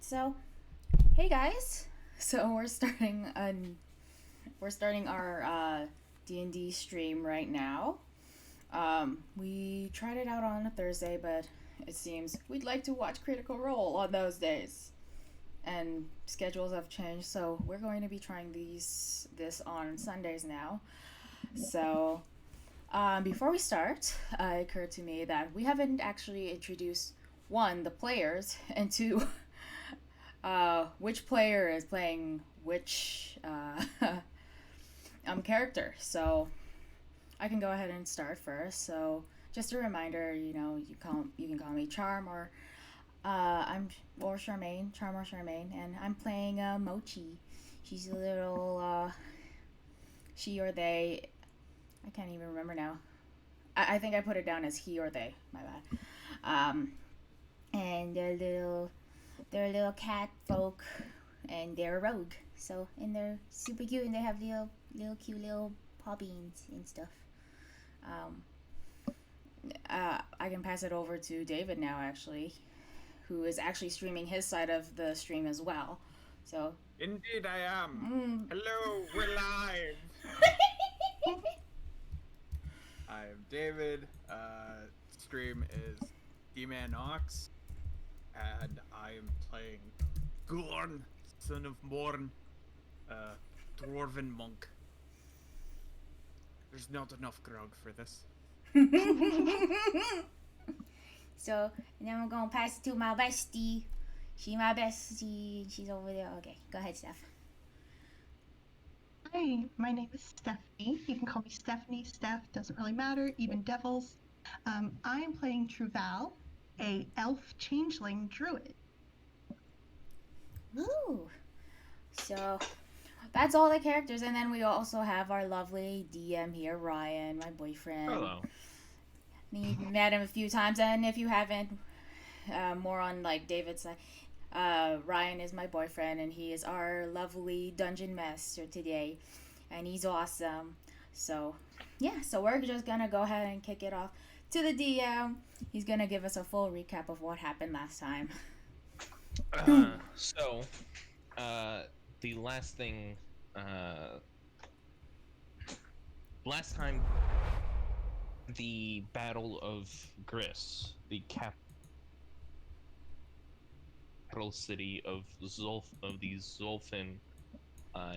So, hey guys. So we're starting our D&D stream right now. We tried it out on a Thursday, but it seems we'd like to watch Critical Role on those days. And schedules have changed, so we're going to be trying this on Sundays now. So, before we start, it occurred to me that we haven't actually introduced one, the players, and two, which player is playing which character. So I can go ahead and start first. So just a reminder, you can call me Charm I'm or Charmaine, Charm or Charmaine, and I'm playing Mochi. She's a little she or they. I can't even remember now. I think I put it down as he or they. My bad. And they're little cat folk, and they're a rogue. So and they're super cute, and they have little cute little paw beans and stuff. Um, I can pass it over to David now, actually, who is actually streaming his side of the stream as well. So. Indeed, I am. Hello, we're live. I'm David. Stream is D-Man Ox, and I am playing Gorn, son of Morn, dwarven monk. There's not enough grog for this. So, and then we're gonna pass it to my bestie. She's my bestie. She's over there. Okay, go ahead, Steph. Hi, my name is Stephanie. You can call me Stephanie, Steph, doesn't really matter, even devils. I am playing Truval, a elf changeling druid. Woo! So, that's all the characters, and then we also have our lovely DM here, Ryan, my boyfriend. Hello. You've met him a few times, and if you haven't, more on like David's side, Ryan is my boyfriend, and he is our lovely dungeon master today, and he's awesome. So, yeah, so we're just gonna go ahead and kick it off to the DM. He's gonna give us a full recap of what happened last time. The last thing, last time, the Battle of Gris, the capital city of the Zolfin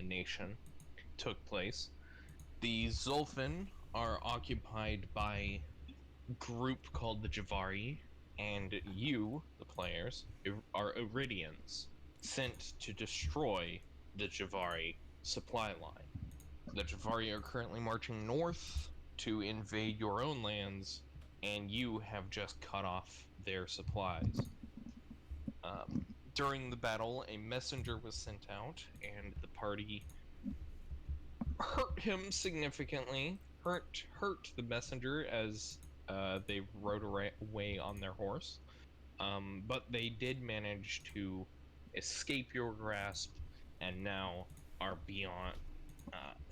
nation, took place. The Zolfin are occupied by a group called the Javari, and you, the players, are Iridians, sent to destroy the Javari supply line. The Javari are currently marching north to invade your own lands, and you have just cut off their supplies. During the battle, a messenger was sent out, and the party hurt him significantly. Hurt the messenger as they rode away on their horse. But they did manage to escape your grasp, and now are beyond,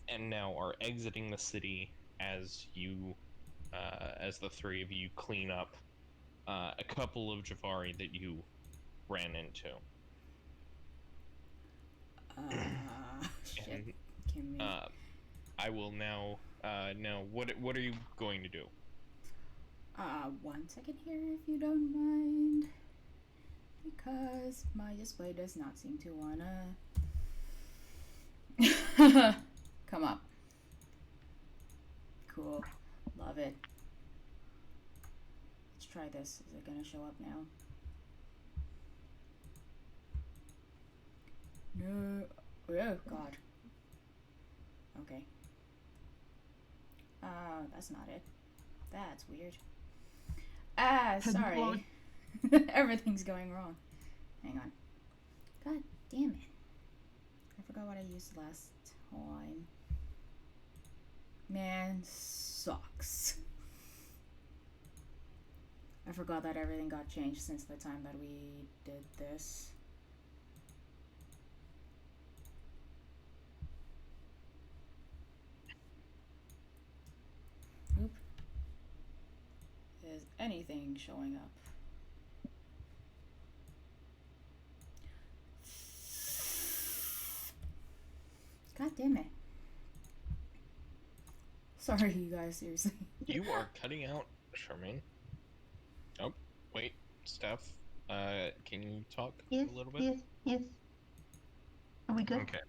and now are exiting the city as the three of you clean up a couple of Javari that you ran into. Shit. I will now. What are you going to do? 1 second here, if you don't mind, because my display does not seem to wanna come up. Cool, love it. Let's try this. Is it gonna show up now? No. Oh God. Okay. That's not it. That's weird. Sorry. Everything's going wrong. Hang on. God damn it. I forgot what I used last time. Man, sucks. I forgot that everything got changed since the time that we did this. Oop. Is anything showing up? God damn it. Sorry, you guys, seriously. You are cutting out, Charmaine. Oh, wait, Steph. Can you talk Yes, a little bit? yes. Are we good? Okay.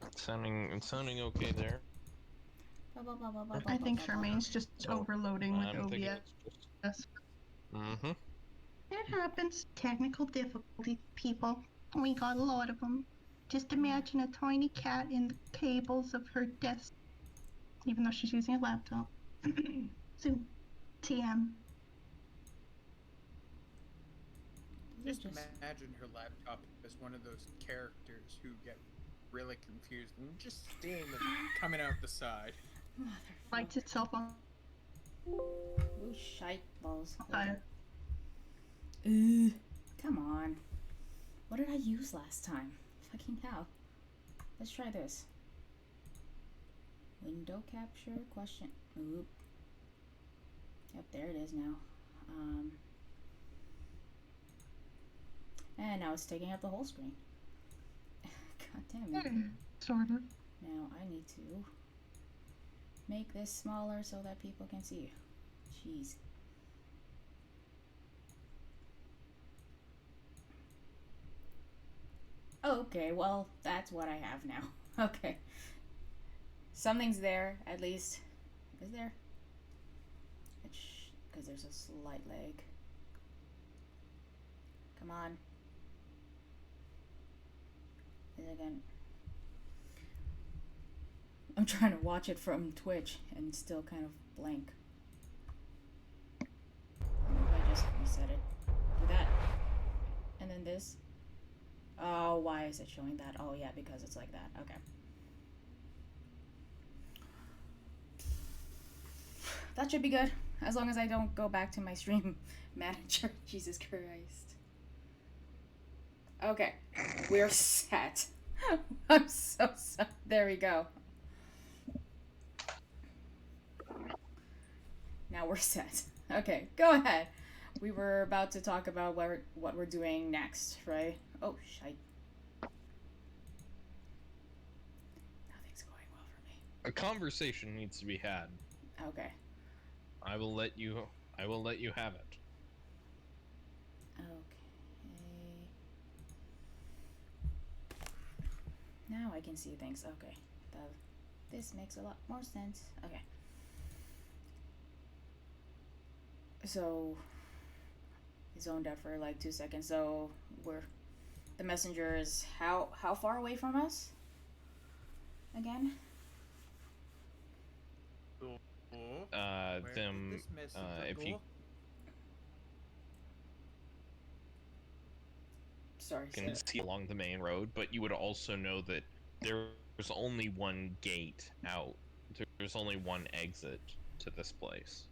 It's sounding okay there. I think Charmaine's just overloading with I'm thinking OBS. it's just. Mm-hmm. It happens. Technical difficulties, people. We got a lot of them. Just imagine a tiny cat in the cables of her desk, even though she's using a laptop. So, TM. Just imagine her laptop as one of those characters who get really confused and just steam is coming out the side. Lights itself on Ooh, shite balls. fire. Come on. What did I use last time? Fucking hell. Let's try this. Window capture question. Oop. Yep, there it is now. And now it's taking up the whole screen. God damn it. Sort of. Now I need to make this smaller so that people can see. Jeez. Okay, well, that's what I have now. Okay. Something's there, at least. Is there? Because there's a slight lag. Come on. Is it again? I'm trying to watch it from Twitch and still kind of blank. I just reset it. Do that. And then this. Oh, why is it showing that? Oh, yeah, because it's like that. Okay. That should be good. As long as I don't go back to my stream manager. Jesus Christ. Okay. We're set. I'm so sorry. There we go. Now we're set. Okay, go ahead. We were about to talk about what we're doing next, right? Oh, shite. Nothing's going well for me. A conversation needs to be had. Okay. I will let you have it. Okay. Now I can see things. Okay. This makes a lot more sense. Okay. So, zoned out for like 2 seconds. So the messenger is how far away from us? Again? If you Sorry. can see along the main road, but you would also know that there's only one gate out. There's only one exit to this place.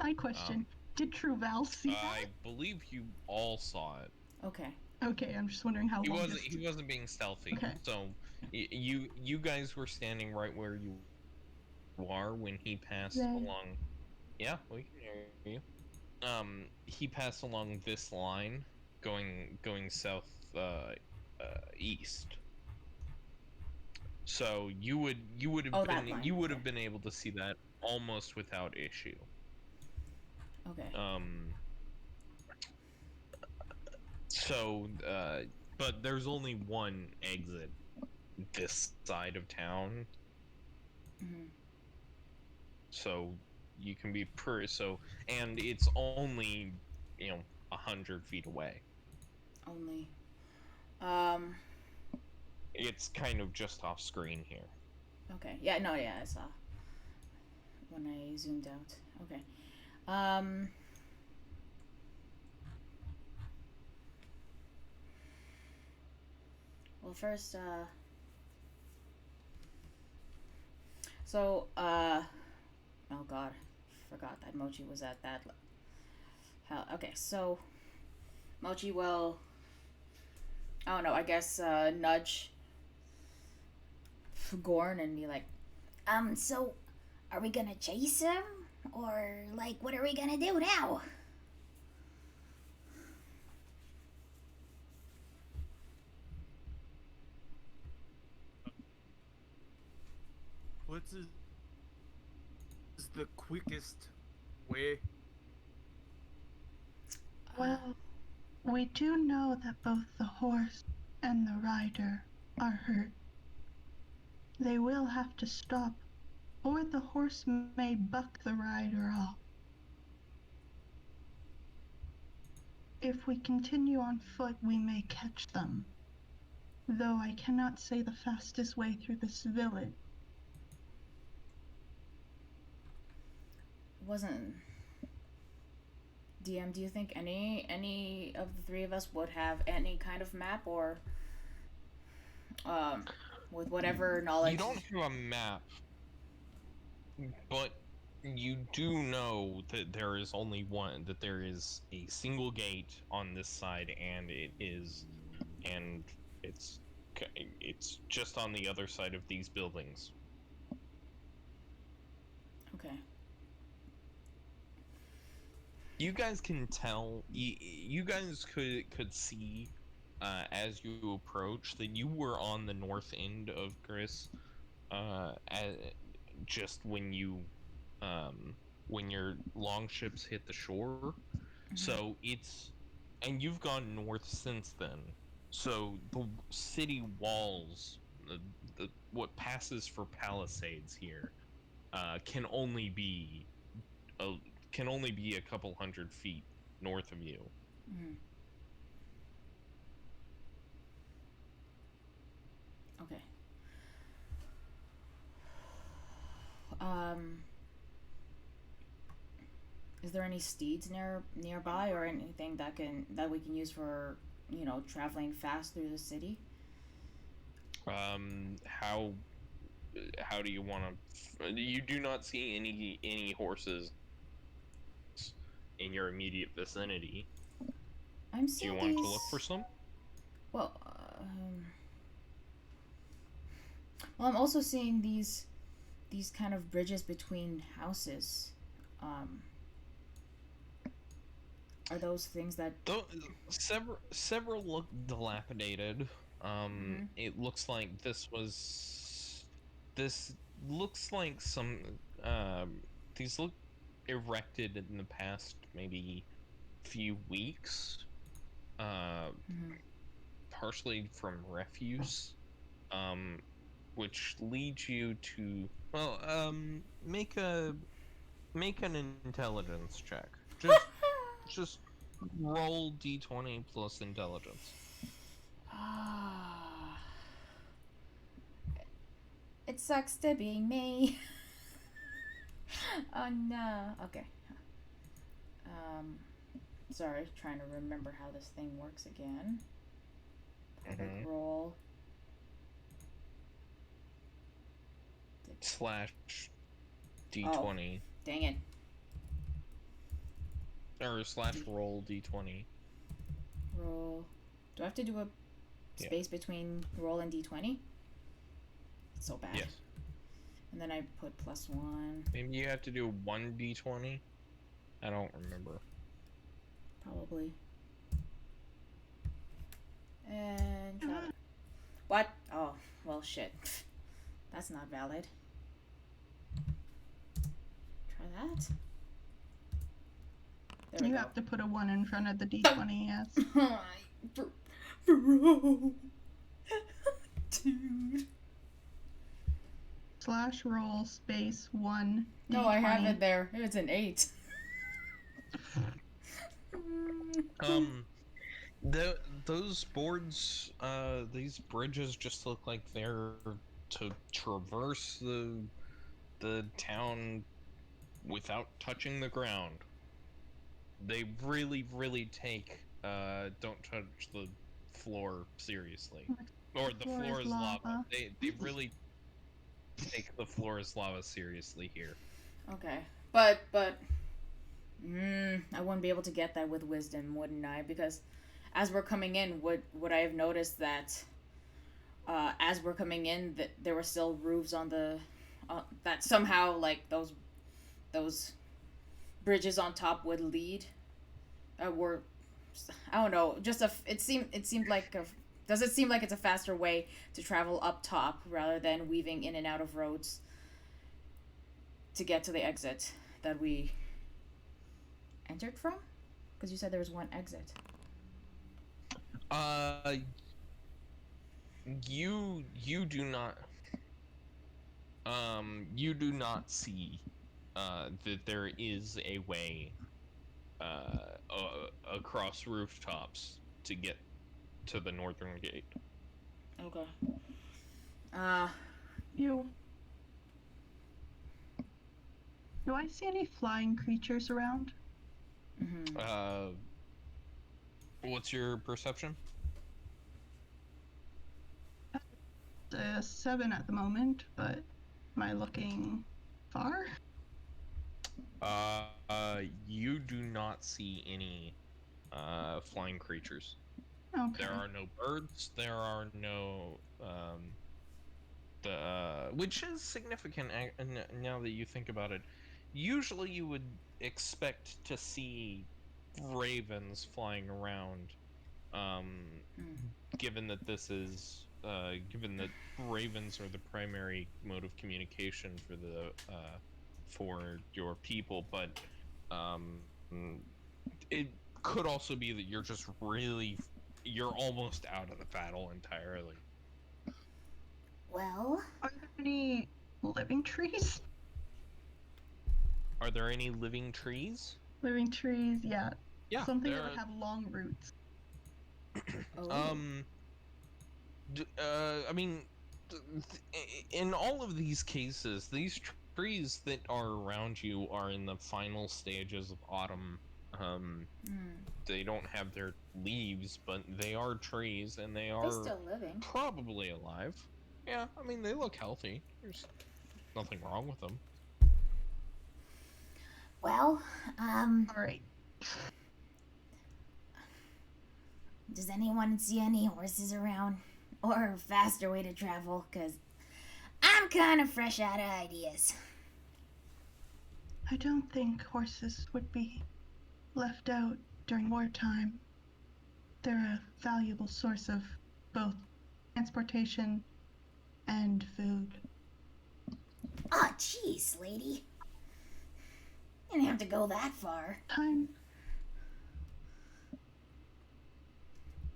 Side question. Did Truval see I believe you all saw it. Okay. Okay, I'm just wondering how long He wasn't being stealthy. Okay. So you guys were standing right where you are when he passed along. Yeah, we can hear you. He passed along this line, going south east. So you would have been able to see that almost without issue. Okay. But there's only one exit this side of town. Mm-hmm. So you can be and it's only 100 feet away. Only. It's kind of just off screen here. Okay. Yeah. No. Yeah. I saw when I zoomed out. Okay. Well, first, oh god, forgot that Mochi was at that. Hell, okay, so Mochi will, I don't know, I guess, nudge Gorn and be like, so are we gonna chase him? Or, like, what are we gonna do now? what's is the quickest way? Well, we do know that both the horse and the rider are hurt. They will have to stop, or the horse may buck the rider off. If we continue on foot, we may catch them, though I cannot say the fastest way through this village. Wasn't DM, do you think any of the three of us would have any kind of map or with whatever knowledge? You don't have a map, but you do know that there is only one, that there is a single gate on this side, and it's just on the other side of these buildings. Okay. You guys can tell. You guys could see as you approach that you were on the north end of Gris, just when your longships hit the shore. Mm-hmm. So and you've gone north since then. So the city walls, what passes for palisades here, can only be a couple hundred feet north of you. Mm. Okay. Is there any steeds nearby or anything that we can use for, traveling fast through the city? How do you want to? You do not see any horses in your immediate vicinity. I'm seeing. Do you want to look for some? Well, I'm also seeing these kind of bridges between houses. Are those things that several look dilapidated. Mm-hmm. It looks like this looks like some these look erected in the past maybe few weeks, Mm-hmm. partially from refuse, which leads you to make an intelligence check. Just roll d20 plus intelligence. It sucks to be me. Oh no. Okay. Sorry, trying to remember how this thing works again. Perfect roll. Slash d20. Oh, dang it. Or slash roll d20. Roll. Do I have to do a space between roll and d20? It's so bad. Yes. And then I put +1. Maybe you have to do 1d20? I don't remember. Probably. And try that. What? Oh, well, shit. That's not valid. Try that. There we You go. have to put a 1 in front of the d20, yes. Bro. Dude. Slash roll space 1 d20. No, I have it there. It's an 8. Those boards, these bridges just look like they're to traverse the town without touching the ground. They really, really take don't touch the floor seriously. Or the floor is lava. They really take the floor is lava seriously here. Okay. But I wouldn't be able to get that with wisdom, wouldn't I? Because as we're coming in, would I have noticed that as we're coming in that there were still roofs on the that somehow like those bridges on top would lead were, I don't know, just it seemed like does it seem like it's a faster way to travel up top rather than weaving in and out of roads to get to the exit that we entered from? Because you said there was one exit. You do not you do not see that there is a way across rooftops to get to the northern gate. Okay. Do I see any flying creatures around? Mm-hmm. What's your perception? 7 at the moment, but am I looking far? You do not see any flying creatures. Okay. There are no birds. There are no which is significant now that you think about it. Usually, you would expect to see ravens flying around. Given that this is given that ravens are the primary mode of communication for your people, but it could also be that you're almost out of the battle entirely. Well, Are there any living trees? Are there any living trees? Living trees, yeah. Yeah, Something there that would have long roots. I mean, in all of these cases, these trees that are around you are in the final stages of autumn. They don't have their leaves, but they are trees, and they are they're still living. probably alive. Yeah, I mean, they look healthy. There's nothing wrong with them. Well, Alright. does anyone see any horses around? Or a faster way to travel? Because I'm kind of fresh out of ideas. I don't think horses would be left out during wartime. They're a valuable source of both transportation and food. Oh, jeez, lady. You didn't have to go that far. Time.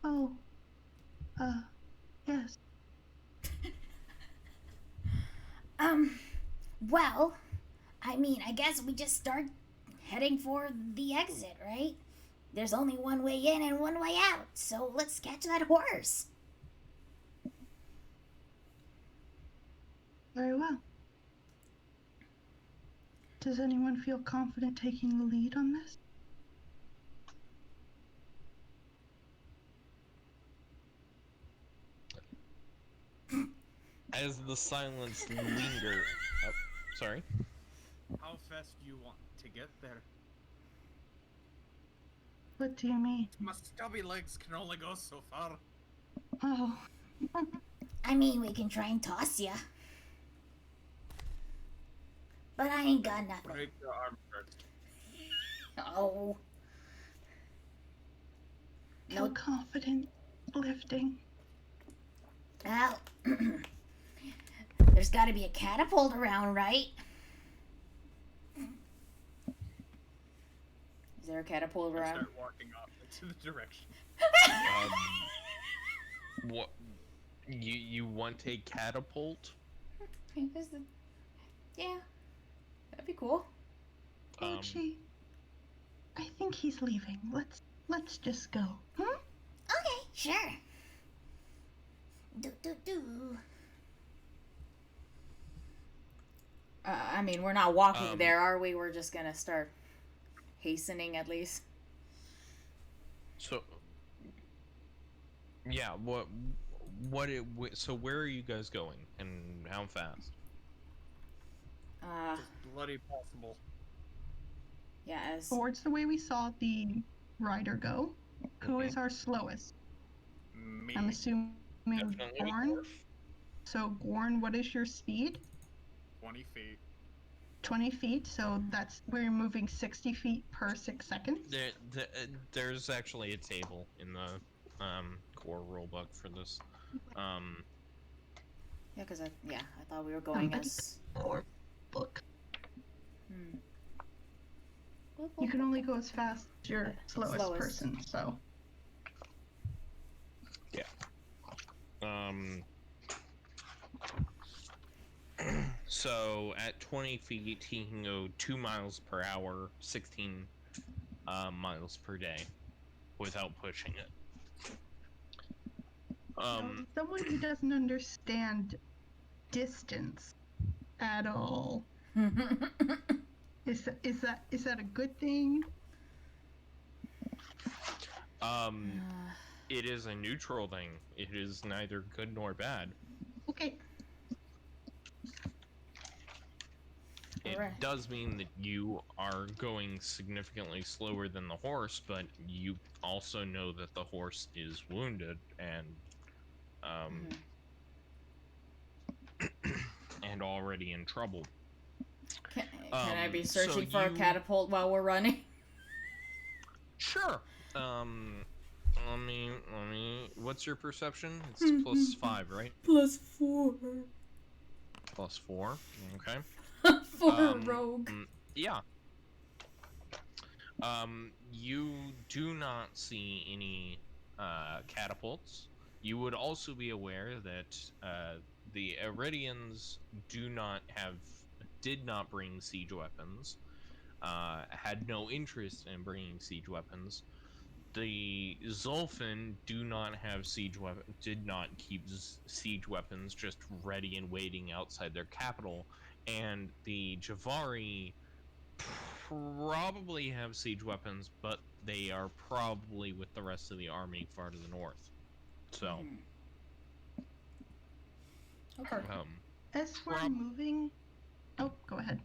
Oh. Yes. Well, I mean, I guess we just start heading for the exit, right? There's only one way in and one way out, so let's catch that horse. Very well. Does anyone feel confident taking the lead on this? As the silence linger... Oh, sorry. How fast do you want to get there? What do you mean? My stubby legs can only go so far. Oh. I mean, we can try and toss ya. But I ain't got nothing. Break your arm first. Oh. Feel confident lifting. Well, there's gotta be a catapult around, right? Is there a catapult I around? start walking off into the direction. What? You want a catapult? Yeah, that'd be cool. Ochi, I think he's leaving. Let's just go. Hmm? Okay, sure. Do. I mean, we're not walking there, are we? We're just gonna start hastening, at least. So, yeah. So where are you guys going, and how fast? As bloody possible. Yeah, as Towards the way we saw the rider go. Who is our slowest? Me. I'm assuming Definitely Gorn. Gorf. So Gorn, what is your speed? 20 feet. 20 feet, so we're moving 60 feet per 6 seconds. There's actually a table in the core rulebook for this. yeah, because I thought we were going Somebody- as Or book. You can only go as fast as your slowest Slowest. person, so. Yeah. So at 20 feet, he can go 2 miles per hour, 16 miles per day, without pushing it. Someone who doesn't understand distance at all. Is that a good thing? It is a neutral thing. It is neither good nor bad. Okay. It Alright. does mean that you are going significantly slower than the horse, but you also know that the horse is wounded and and already in trouble. Can I be so searching for a you- catapult while we're running? Sure. Let me. What's your perception? It's plus 5, right? +4. Plus 4. Okay. For a rogue. Yeah. You do not see any catapults. You would also be aware that the Iridians did not bring siege weapons. Had no interest in bringing siege weapons. The Zolfin do not have siege weapons. Did not keep siege weapons just ready and waiting outside their capital. And the Javari probably have siege weapons, but they are probably with the rest of the army far to the north. So, Okay. As we're moving... Oh, go ahead.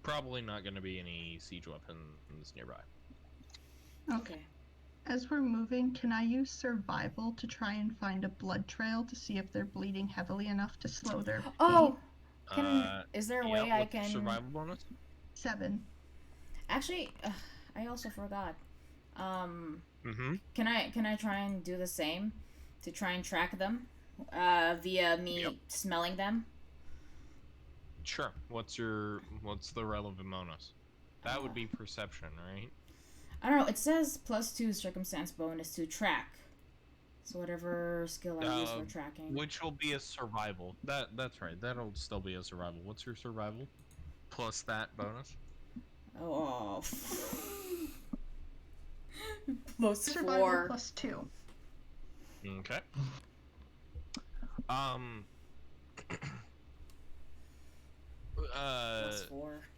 probably not going to be any siege weapons nearby. Okay. As we're moving, can I use survival to try and find a blood trail to see if they're bleeding heavily enough to slow their pace? Oh! Is there a way I what's your can... survival bonus? 7. Actually, I also forgot. Mm-hmm. Can I try and do the same? To try and track them? Via me smelling them? Sure. What's the relevant bonus? That would be perception, right? I don't know, it says +2 circumstance bonus to track. So whatever skill I use for tracking. Which will be a survival. That's right. That'll still be a survival. What's your survival? Plus that bonus? Oh. +4. Survival +2. Okay. +4.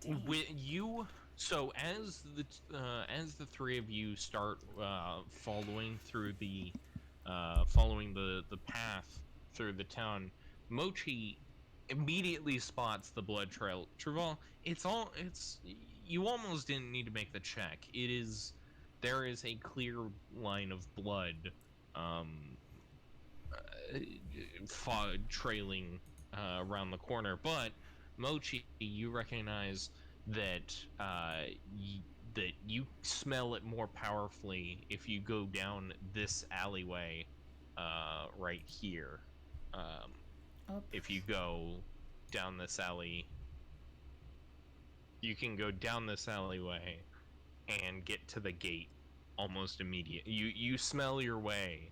Dang. With you, so as the three of you start following the path through the town, Mochi immediately spots the blood trail. Traval, you almost didn't need to make the check. There is a clear line of blood trailing around the corner, but Mochi, you recognize that that you smell it more powerfully if you go down this alleyway right here. If you go down this alley, you can go down this alleyway and get to the gate almost immediate. You smell your way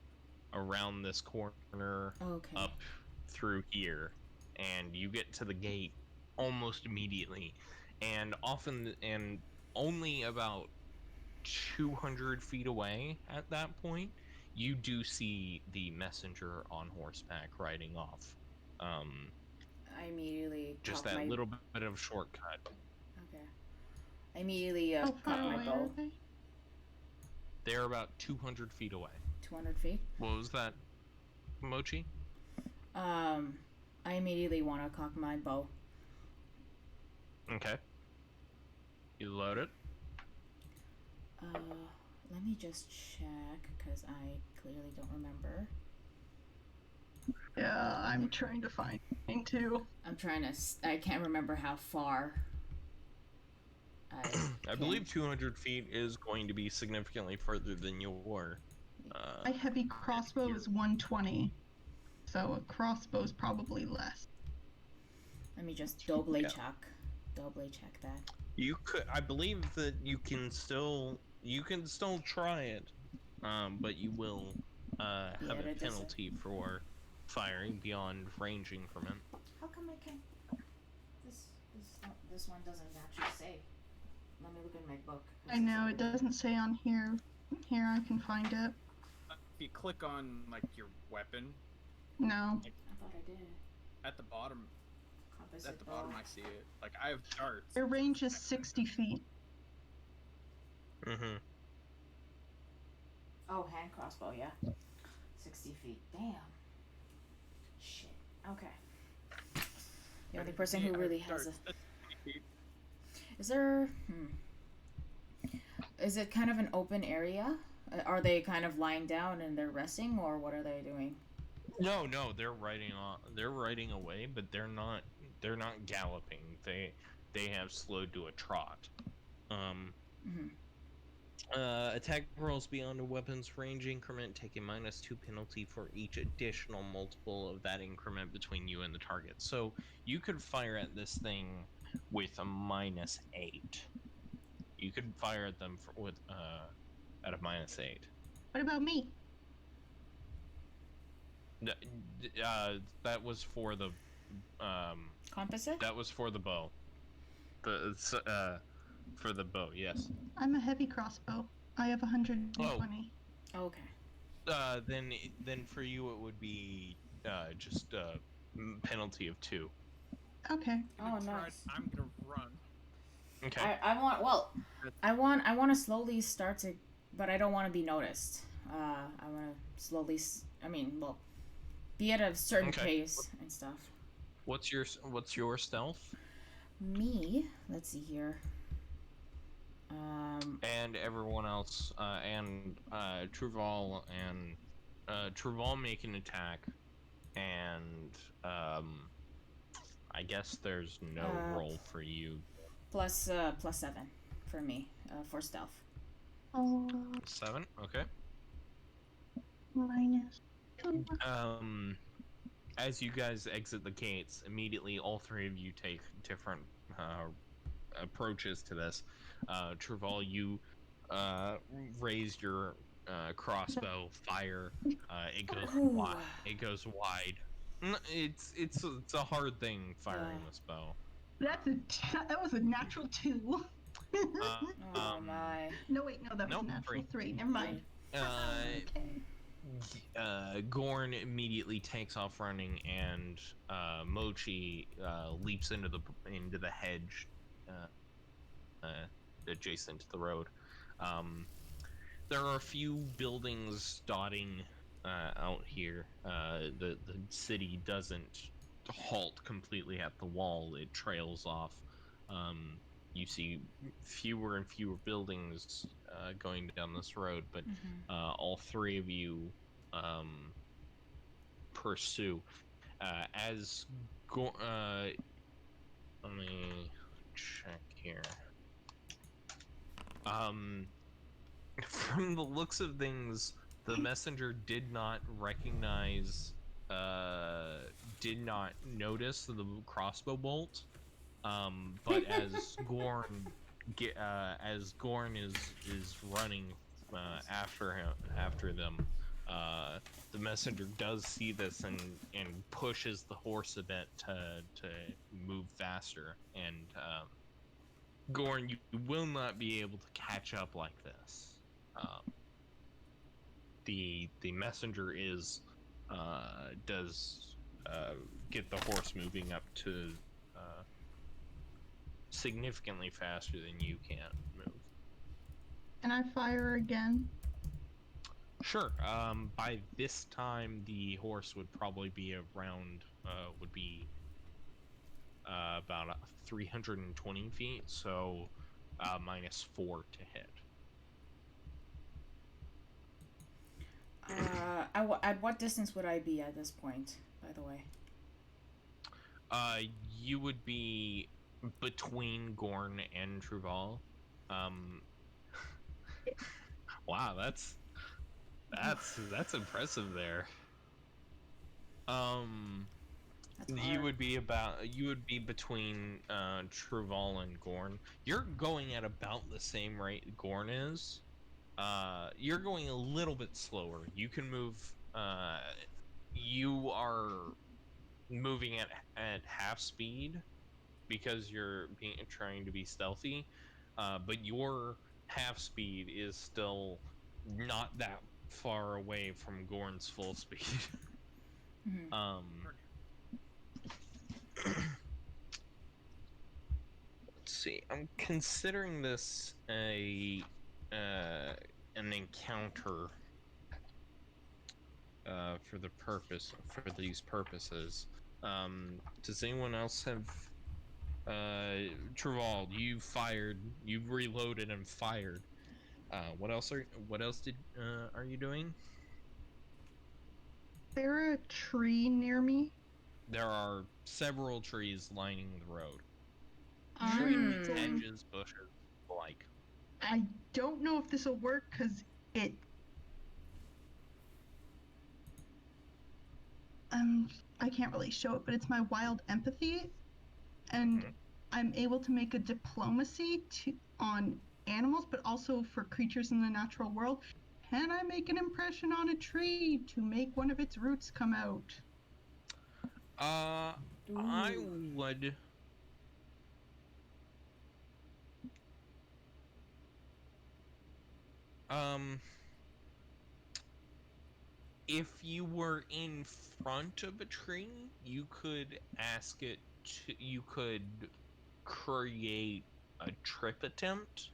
around this corner, up through here, and you get to the gate almost immediately. And only about 200 feet away at that point, you do see the messenger on horseback riding off. I immediately just cock that my... little bit of shortcut. Okay. I immediately cock my bow. They're about 200 feet away. 200 feet? What was that, Mochi? I immediately want to cock my bow. Okay. You load it? Let me just check, because I clearly don't remember. Yeah, I'm trying to find mine too. I can't remember how far. I believe 200 feet is going to be significantly further than your... My heavy crossbow is 120, so a crossbow is probably less. Let me just double check. doubly check that. You could. I believe that you can still try it, but you will have Yeah, a it doesn't. penalty for firing beyond range increment. How come I can't? This one doesn't actually say. Let me look in my book. I know, it doesn't say on here. Here, I can find it. If you click on like your weapon, No. I thought I did. at the bottom, Composite at the bottom bow. I see it. Like I have darts. Their range is 60 feet. Mm-hmm. Oh, hand crossbow, yeah. 60 feet. Damn. Shit. Okay. The only person who really has a. Is there. Is it kind of an open area? Are they kind of lying down and they're resting, or what are they doing? No, they're riding away, but they're not galloping. They have slowed to a trot. Mm-hmm. Attack rolls beyond a weapon's range increment take a -2 penalty for each additional multiple of that increment between you and the target. So you could fire at this thing with a -8. You could fire at them at a -8. What about me? That was for the Composite? that was for the bow. For the bow, yes. I'm a heavy crossbow. I have 120. Oh, okay. Then for you it would be just a penalty of 2. Okay. Oh, nice. I'm gonna run. Okay. I want to slowly start to, but I don't want to be noticed. I want to slowly. Be at a certain pace and stuff. What's your stealth? Me, let's see here. And everyone else, and Truval and Truval make an attack, and I guess there's no roll for you. Plus 7 for me for stealth. Oh, 7. Okay. -2. As you guys exit the gates, immediately all three of you take different approaches to this. Truval, you raise your crossbow, fire. It goes wide. It goes wide. It's a hard thing firing this bow. That was a natural 2. Oh my. No, wait, no, that was a natural 3. Never mind. Okay. Gorn immediately takes off running, and Mochi leaps into the hedge adjacent to the road. There are a few buildings dotting out here. The city doesn't halt completely at the wall; it trails off. You see fewer and fewer buildings going down this road, but all three of you pursue. Let me check here. From the looks of things, the messenger did not notice the crossbow bolt. But as Gorn is running after them, the messenger does see this and pushes the horse a bit to move faster. And Gorn, you will not be able to catch up like this. The messenger does get the horse moving up to significantly faster than you can move. Can I fire again? Sure. By this time, the horse would probably be around, about 320 feet, so -4 to hit. At what distance would I be at this point, by the way? You would be between Gorn and Truval. Wow, that's impressive there. That's You hard. would be between Truval and Gorn. You're going at about the same rate Gorn is. You're going a little bit slower. You can move. You are moving at half speed because you're trying to be stealthy. But your half speed is still not that far away from Gorn's full speed. Mhm. Let's see. I'm considering this an encounter for these purposes. Does anyone else have Trevald, you've reloaded and fired. What else are you doing? Is there a tree near me? There are several trees lining the road. I'm going. Hedges, bushes, like. I don't know if this will work because it. I can't really show it, but it's my wild empathy, and I'm able to make a diplomacy on animals, but also for creatures in the natural world. Can I make an impression on a tree to make one of its roots come out? I would. If you were in front of a tree, you could ask it to. You could create a trip attempt.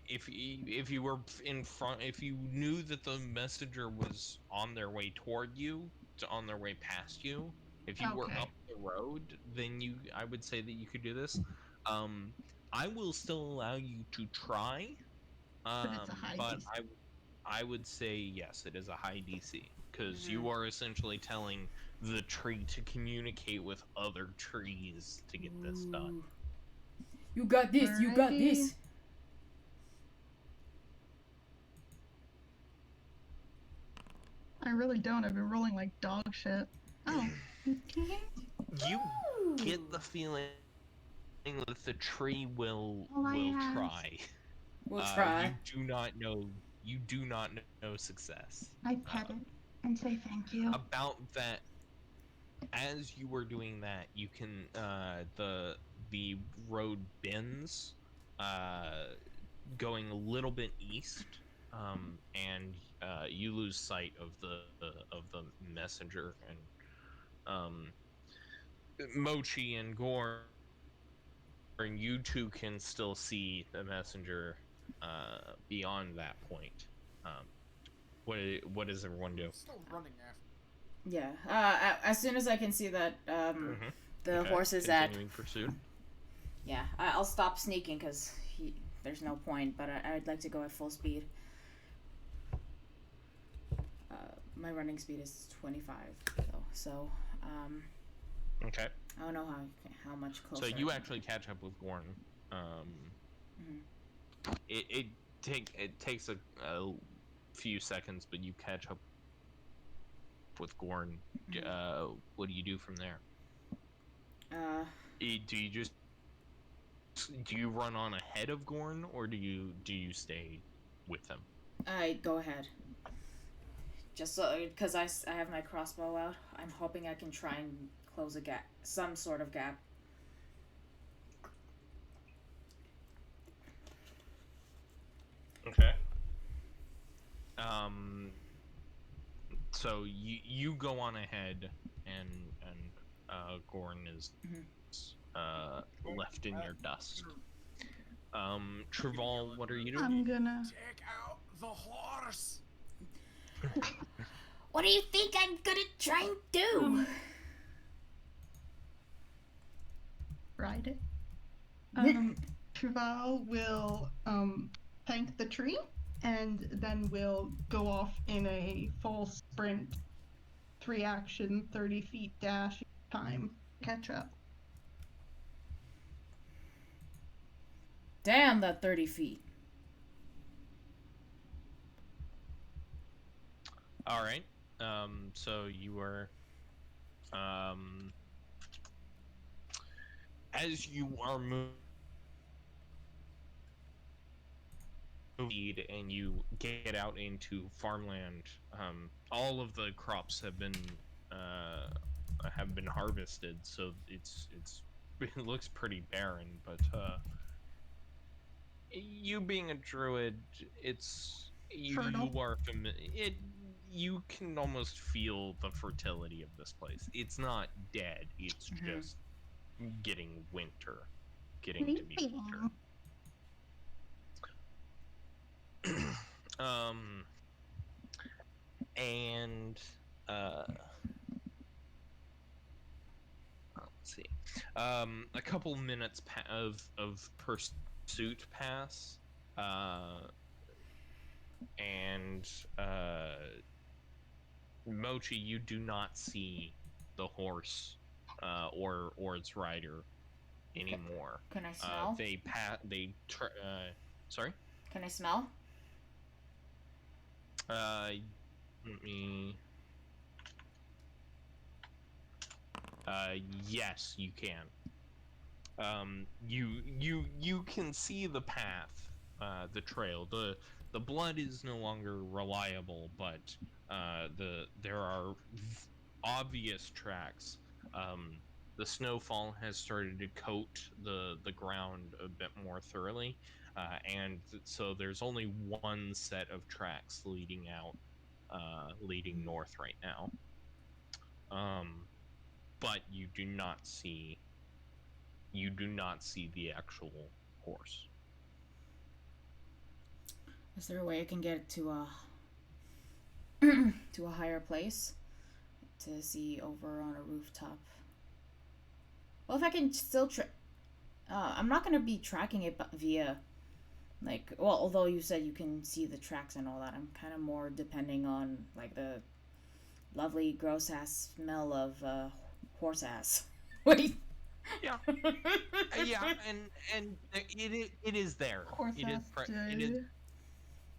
If you were in front, if you knew that the messenger was on their way toward you, on their way past you, if you were up the road, then I would say that you could do this. I will still allow you to try. But it's a high But DC. I would say yes, it is a high DC because you are essentially telling the tree to communicate with other trees to get this done. You got this. Alrighty. You got this. I really don't. I've been rolling like dog shit. Oh. You get the feeling that the tree will try. We'll try. You do not know success. I pet it and say thank you. About that, as you were doing that, you can the road bends, going a little bit east, and you lose sight of the messenger, and Mochi and Gorn, and you two can still see the messenger beyond that point. What does everyone do? Still running after. Yeah. As soon as I can see that the horse is continuing pursuit. Yeah, I'll stop sneaking because there's no point. But I'd like to go at full speed. My running speed is 25, though, so Okay. I don't know how much closer. So you actually catch up with Gorn. It takes a few seconds, but you catch up with Gorn. What do you do from there? Do you run on ahead of Gorn, or do you stay with him? I go ahead. Just so, because I have my crossbow out, I'm hoping I can try and close a gap, some sort of gap. Okay. So you go on ahead, and Gorn is left in your dust. Trival, what are you doing? I'm gonna Take out the horse. What do you think I'm gonna try and do? ride it. Trival will thank the tree and then will go off in a full sprint, 3 action, 30 feet dash time. Catch up. Damn, that 30 feet. All right. So you are As you are moving and you get out into farmland, all of the crops have been harvested, so it's it looks pretty barren. But you being a druid, you Fertile. are you can almost feel the fertility of this place. It's not dead. It's just getting to be winter. And let's see. A couple minutes of pursuit pass, and Mochi, you do not see the horse or its rider anymore. Can I smell? Sorry? Can I smell? Let me. Yes, you can. You can see the path, the trail. The blood is no longer reliable, but there are obvious tracks. The snowfall has started to coat the ground a bit more thoroughly, and so there's only one set of tracks leading north right now. But you do not see the actual horse. Is there a way I can get to a to a higher place to see over on a rooftop? Well, if I can still I'm not gonna be tracking it via although you said you can see the tracks and all that, I'm kind of more depending on like the lovely gross ass smell of horse ass. Wait. Yeah. Yeah, and it is there. Horse It is ass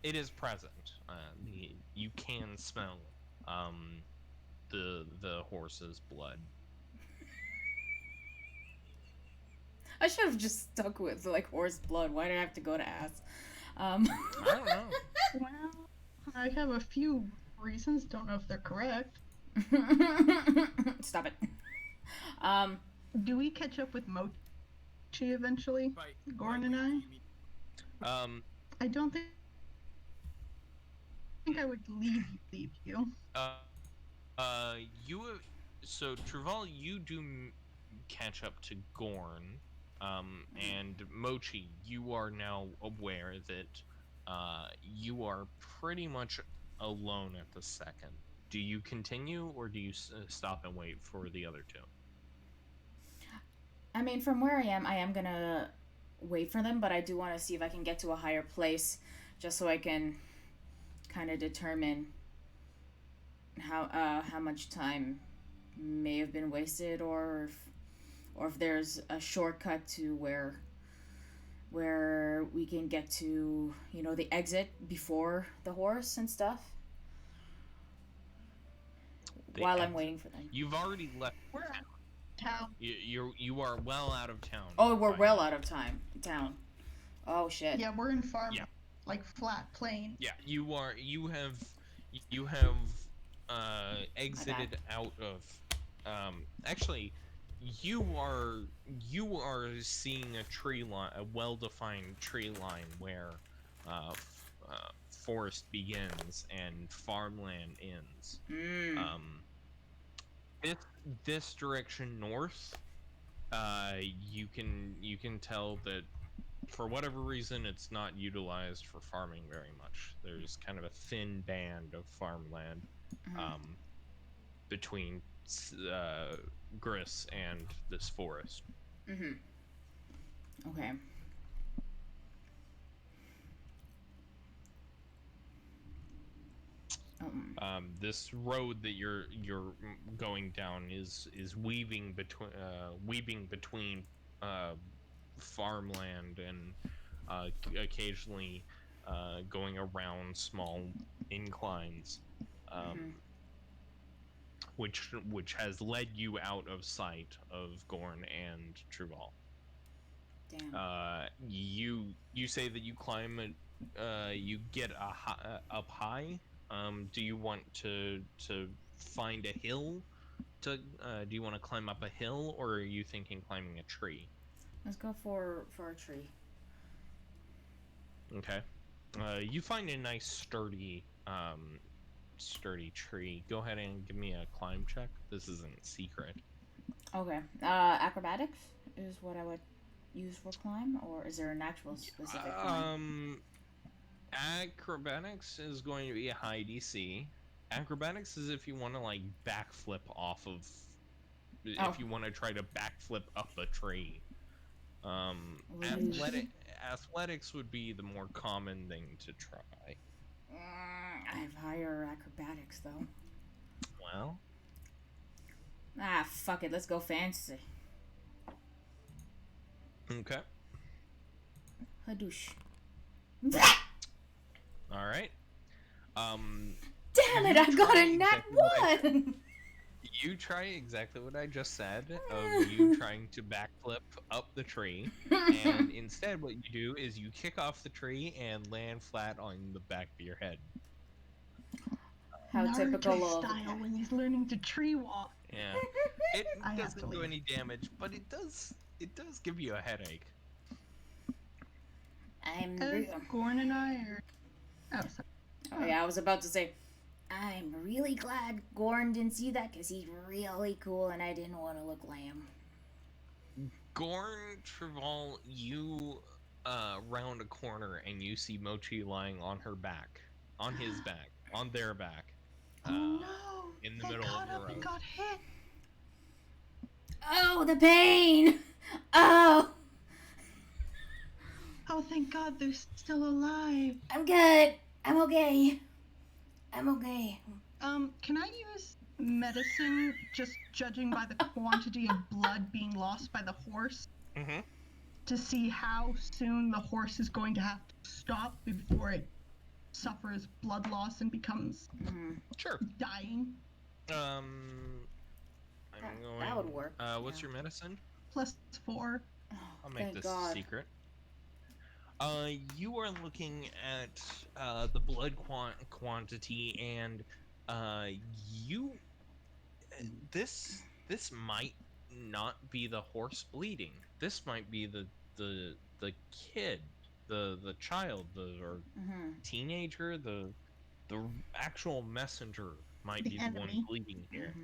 it is present. You can smell the horse's blood. I should have just stuck with like horse blood. Why did I have to go to ass? I don't know. Well, I have a few reasons. Don't know if they're correct. Stop it. Do we catch up with Mochi eventually? Goran and I? I don't think I would leave you. So Trival, you do catch up to Gorn, and Mochi, you are now aware that you are pretty much alone at the second. Do you continue, or do you stop and wait for the other two? I mean, from where I am gonna wait for them, but I do want to see if I can get to a higher place, just so I can kind of determine how much time may have been wasted, or if there's a shortcut to where we can get to, the exit before the horse and stuff. While I'm waiting for them. You've already left Town. You are well out of town. Oh, we're well out of town. Oh shit. Yeah, we're in farm. Yeah. Like flat plain. Yeah, you have exited out of. Actually, you are seeing a tree line, a well-defined tree line where forest begins and farmland ends. This direction north, you can tell that for whatever reason it's not utilized for farming very much. There's kind of a thin band of farmland between Gris and this forest. Okay. This road that you're going down is weaving between farmland and occasionally going around small inclines. which has led you out of sight of Gorn and Truval. Damn. You say that you climb you get up high. Do you want to find a hill? Do you want to climb up a hill, or are you thinking climbing a tree? Let's go for a tree. Okay. You find a nice sturdy tree. Go ahead and give me a climb check. This isn't secret. Okay. Acrobatics is what I would use for climb, or is there an actual specific climb? Acrobatics is going to be a high DC. Acrobatics is if you want to like backflip off of, if you want to try to backflip up a tree. Athletics would be the more common thing to try. I have higher acrobatics though. Well. Fuck it. Let's go fancy. Okay. Hadoosh. All right. Damn it! I got a nat 1. You try exactly what I just said of you trying to backflip up the tree, and instead what you do is you kick off the tree and land flat on the back of your head. How typical of style when he's learning to tree walk. Yeah. It doesn't do any damage, but it does give you a headache. Gorn and I are... Oh, sorry. Oh yeah, I was about to say, I'm really glad Gorn didn't see that because he's really cool and I didn't want to look lame. Gorn, Traval, you round a corner and you see Mochi lying on her back, on his back, on their back. Oh no! In the They middle caught of the up and road. got hit. Oh, the pain! Oh! Oh, thank God they're still alive. I'm good. I'm okay. I'm okay. Can I use medicine, just judging by the quantity of blood being lost by the horse, to see how soon the horse is going to have to stop before it suffers blood loss and becomes Sure. dying? That would work. What's your medicine? +4. Oh, I'll make this God. secret. You are looking at the blood quantity, and this might not be the horse bleeding. This might be the kid, the child, or teenager, the actual messenger might The be enemy. the one bleeding here.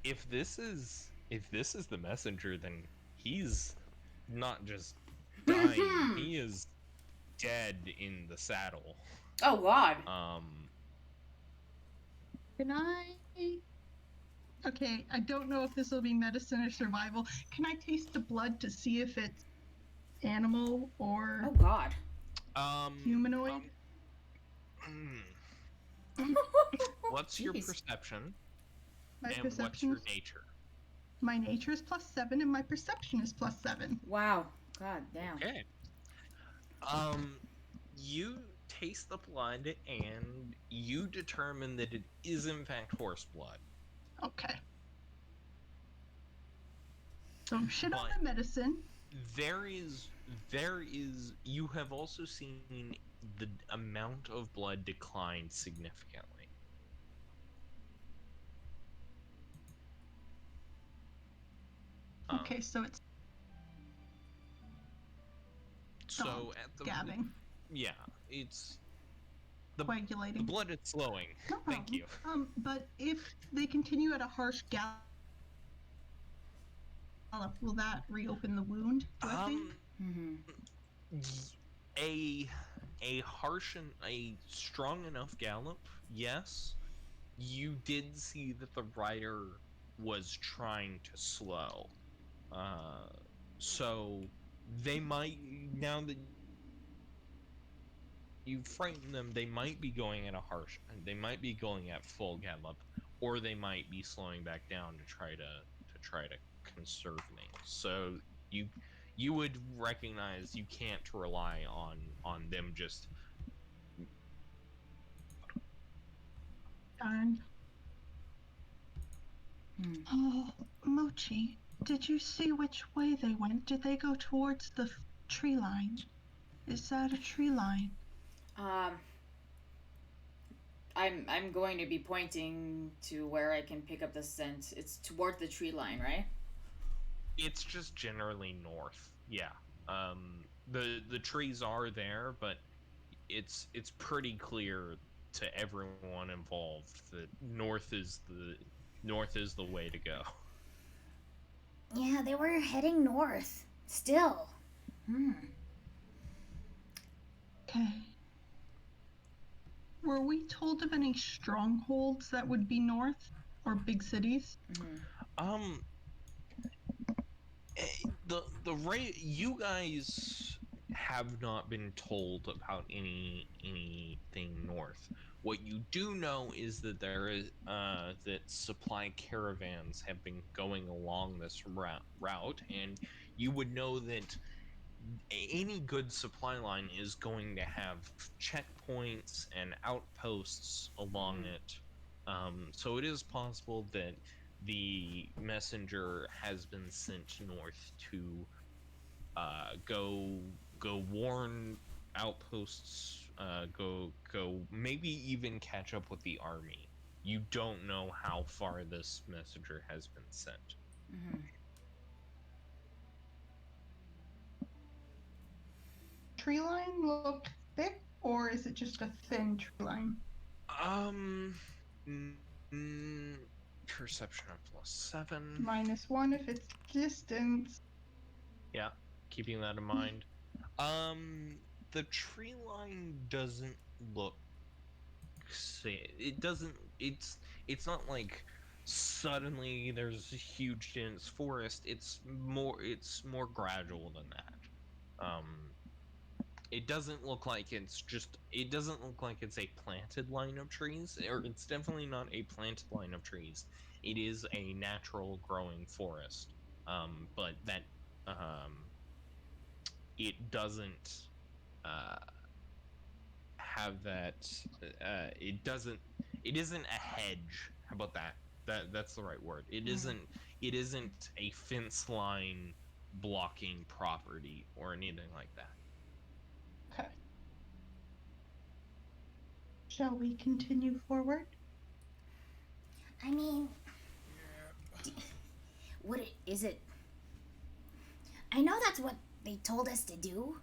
If this is the messenger, then he's not just dying, he is dead in the saddle. Oh God. Can I... Okay, I don't know if this will be medicine or survival. Can I taste the blood to see if it's animal or Oh God. humanoid? What's your Jeez. perception? My And what's perception your is... nature? My nature is +7 and my perception is +7. Wow. God damn. Okay. You taste the blood and you determine that it is in fact horse blood. Okay. So shit on But- the medicine. There is you have also seen the amount of blood decline significantly. Okay, so it's So at the gabbing, yeah, it's the coagulating. blood is slowing. No Thank problem. you. But if they continue at a harsh gallop, will that reopen the wound? Do I think? A harsh and a strong enough gallop, yes. You did see that the rider was trying to slow. So they might, now that you frighten them, they might be going at they might be going at full gallop, or they might be slowing back down to try to conserve things. So you would recognize you can't rely on them just returned. Oh, Mochi, did you see which way they went? Did they go towards the tree line? Is that a tree line? I'm going to be pointing to where I can pick up the scent. It's toward the tree line, right? It's just generally north. Yeah. The trees are there, but it's pretty clear to everyone involved that north is the way to go. Yeah, they were heading north. Still. Okay. Were we told of any strongholds that would be north? Or big cities? You guys have not been told about anything north. What you do know is that there is that supply caravans have been going along this route, and you would know that any good supply line is going to have checkpoints and outposts along it. So it is possible that the messenger has been sent north to go warn outposts, go maybe even catch up with the army. You don't know how far this messenger has been sent. Tree line look thick, or is it just a thin tree line? Perception of +7. -1 if it's distance. Yeah, keeping that in mind. The tree line doesn't look. It doesn't. It's not like suddenly there's a huge dense forest. It's more gradual than that. It doesn't look like it doesn't look like it's a planted line of trees, or it's definitely not a planted line of trees. It is a natural growing forest. But that it doesn't have that. It isn't a hedge. How about that? That's the right word. It isn't a fence line blocking property or anything like that. Okay. Shall we continue forward? I mean, Yeah. what is it? I know that's what they told us to do.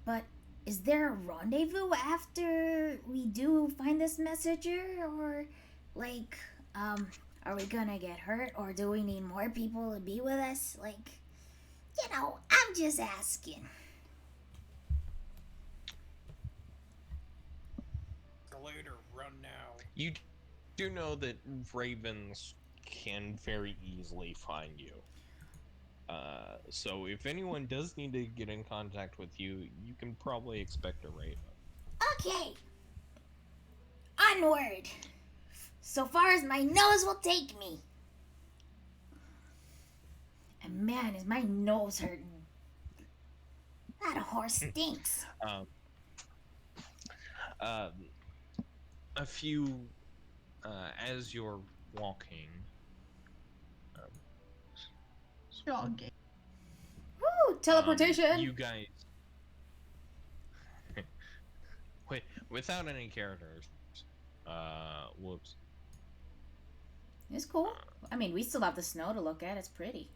But is there a rendezvous after we do find this messenger? Or, like, are we gonna get hurt? Or do we need more people to be with us? Like, I'm just asking. Later, run now. You do know that ravens can very easily find you. So if anyone does need to get in contact with you, you can probably expect a raven. Okay. Onward. So far as my nose will take me. And man, is my nose hurting. That horse stinks. A few, as you're walking, Jogging. Woo! Teleportation! you guys, wait, without any characters, whoops. It's cool. I mean, we still have the snow to look at. It's pretty.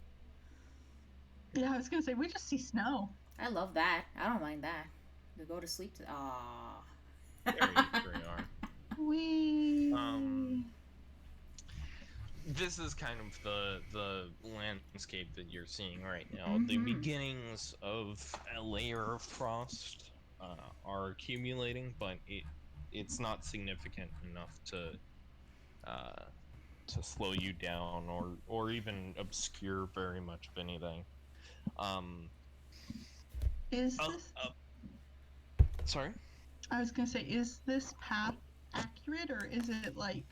Yeah, I was gonna say, we just see snow. I love that. I don't mind that. We go to sleep to. Aww. There you are. We. This is kind of the landscape that you're seeing right now. The beginnings of a layer of frost are accumulating, but it's not significant enough to slow you down or even obscure very much of anything. Is this? Sorry? I was gonna say, is this path accurate, or is it like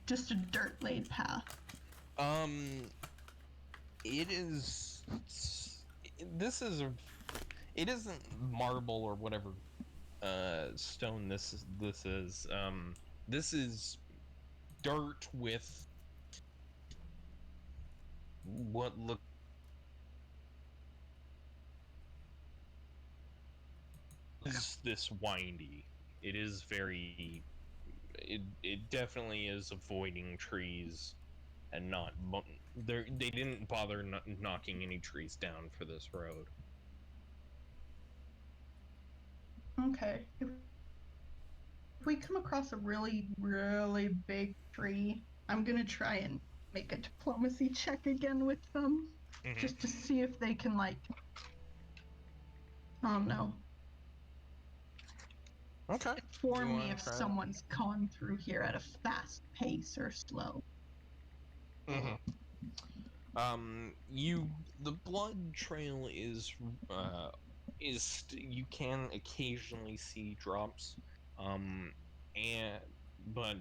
just a dirt laid path? It is. It isn't marble or whatever stone this is. This is dirt with what looks this windy. It is very. It definitely is avoiding trees and not. They didn't bother knocking any trees down for this road. Okay. If we come across a really, really big tree, I'm gonna try and make a diplomacy check again with them, just to see if they can, like, oh no, Okay. inform me if someone's gone through here at a fast pace or slow. The blood trail is you can occasionally see drops, but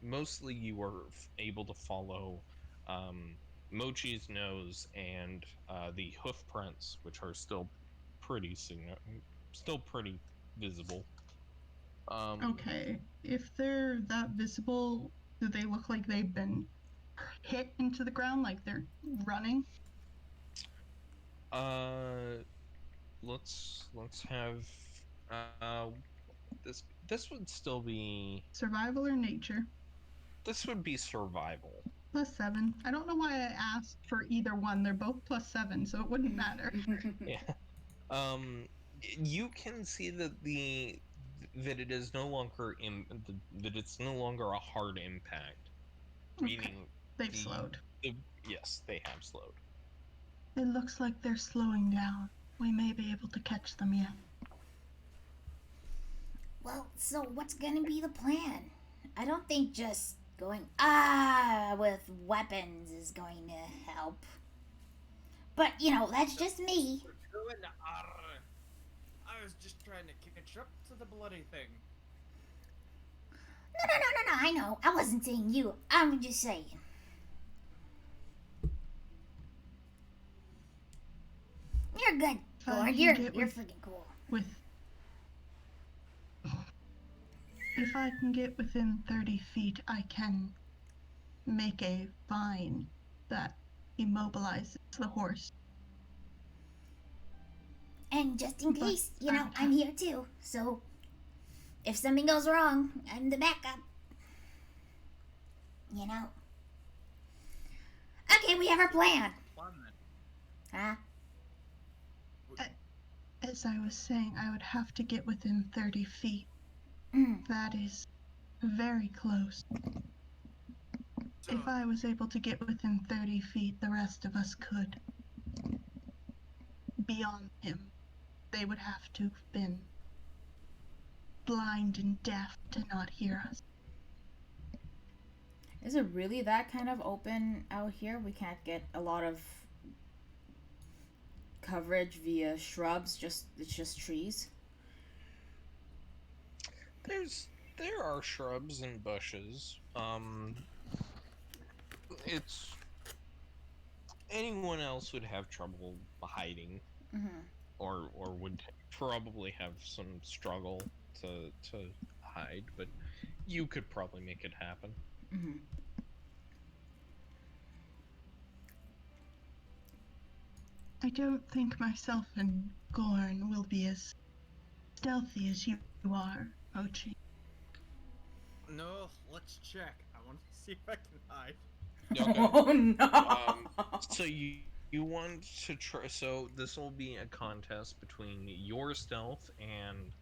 mostly you are able to follow, Mochi's nose and the hoof prints, which are still pretty visible. Okay, if they're that visible, do they look like they've been hit into the ground, like they're running? Let's have this would still be Survival or nature? this would be survival. +7. I don't know why I asked for either one. They're both +7, so it wouldn't matter. Yeah. You can see that that it is no longer that it's no longer a hard impact. Okay. Meaning They've slowed. Yes, they have slowed. It looks like they're slowing down. We may be able to catch them yet. Well, so what's gonna be the plan? I don't think just going with weapons is going to help. But that's just me. I was just trying to catch up to the bloody thing. No, I know. I wasn't saying you. I'm just saying. You're good, Gord. You're freaking cool. If I can get within 30 feet, I can make a vine that immobilizes the horse. And just in case, I'm here too. So, if something goes wrong, I'm the backup. Okay, we have our plan. Huh? As I was saying, I would have to get within 30 feet. That is very close. So, if I was able to get within 30 feet, the rest of us could. Beyond him, they would have to have been blind and deaf to not hear us. Is it really that kind of open out here? We can't get a lot of coverage via shrubs, it's just trees? There are shrubs and bushes. It's anyone else would have trouble hiding, or would probably have some struggle to hide, but you could probably make it happen. I don't think myself and Gorn will be as stealthy as you are, Mochi. No, let's check. I want to see if I can hide. Okay. Oh no! So you want to try? So this will be a contest between your stealth and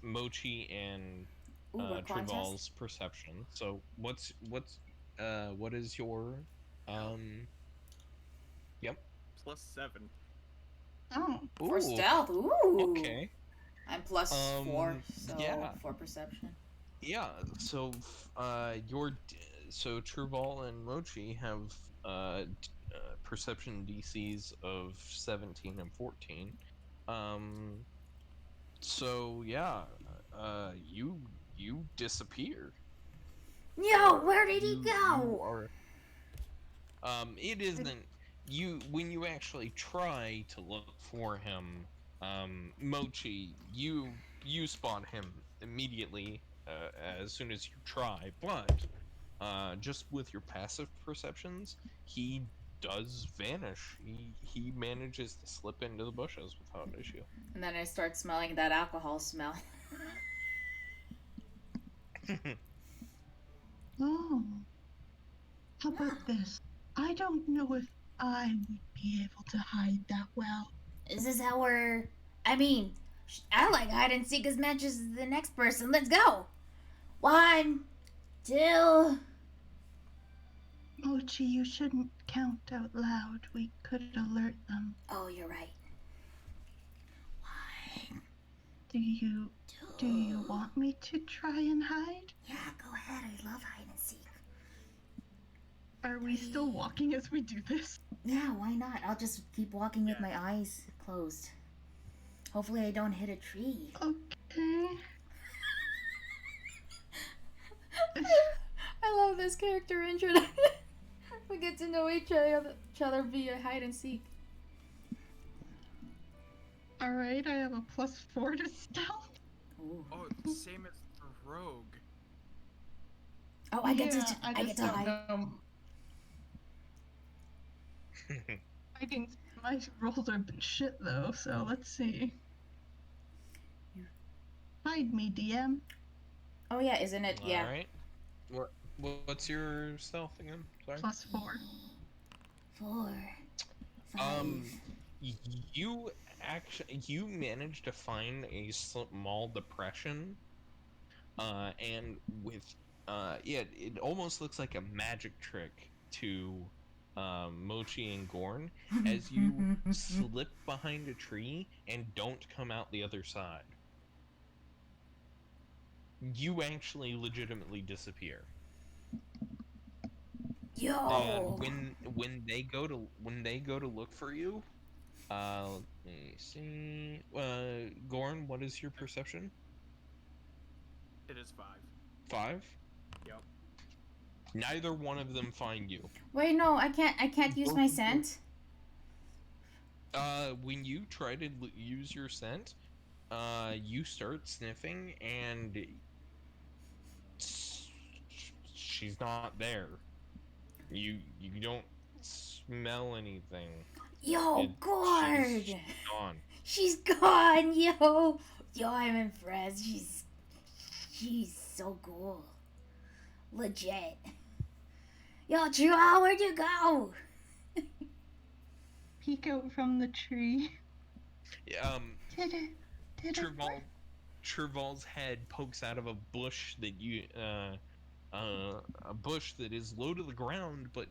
Mochi and Trival's perception. So what is your Yep. +7. Oh. For Ooh, stealth, ooh. Okay. I'm +4, so yeah. for perception. Yeah. So Truval and Mochi have perception DCs of 17 and 14. So yeah, you disappear. Yo, where did he go? It isn't you when you actually try to look for him, Mochi. You spot him immediately as soon as you try, but just with your passive perceptions, he does vanish. He manages to slip into the bushes without an issue. And then I start smelling that alcohol smell. Oh, how about this? I don't know if I would be able to hide that well. Is this how we're... I mean, I like hide and seek as much as the next person. Let's go. 1, 2... Mochi, you shouldn't count out loud. We could alert them. Oh, you're right. 1, Do you 2... want me to try and hide? Yeah, go ahead. I love hide and seek. Are we still walking as we do this? Yeah, why not? I'll just keep walking with my eyes closed. Hopefully I don't hit a tree. Okay. I love this character intro. We get to know each other via hide and seek. Alright, I have a +4 to stealth. Ooh. Oh, it's the same as the rogue. Oh, I get to I get just to don't hide. know. I think my rolls are shit though, so let's see. Hide me, DM. Oh yeah, isn't it? Yeah. All right. What's your stealth again? Sorry. +4. 4, 5. You managed to find a small depression, and with it almost looks like a magic trick to Mochi and Gorn as you slip behind a tree and don't come out the other side. You actually legitimately disappear. Yo. And when they go to look for you, let me see. Gorn, what is your perception? It is 5. 5? Yep. Neither one of them find you. Wait, no, I can't use my scent. When you try to use your scent, you start sniffing and she's not there. You don't smell anything. Yo, Gord. She's gone. She's gone, yo. Yo, I'm impressed. She's so cool. Legit. Yo, Chua, where'd you go? Peek out from the tree. Did it work? Trival's head pokes out of a bush that a bush that is low to the ground, but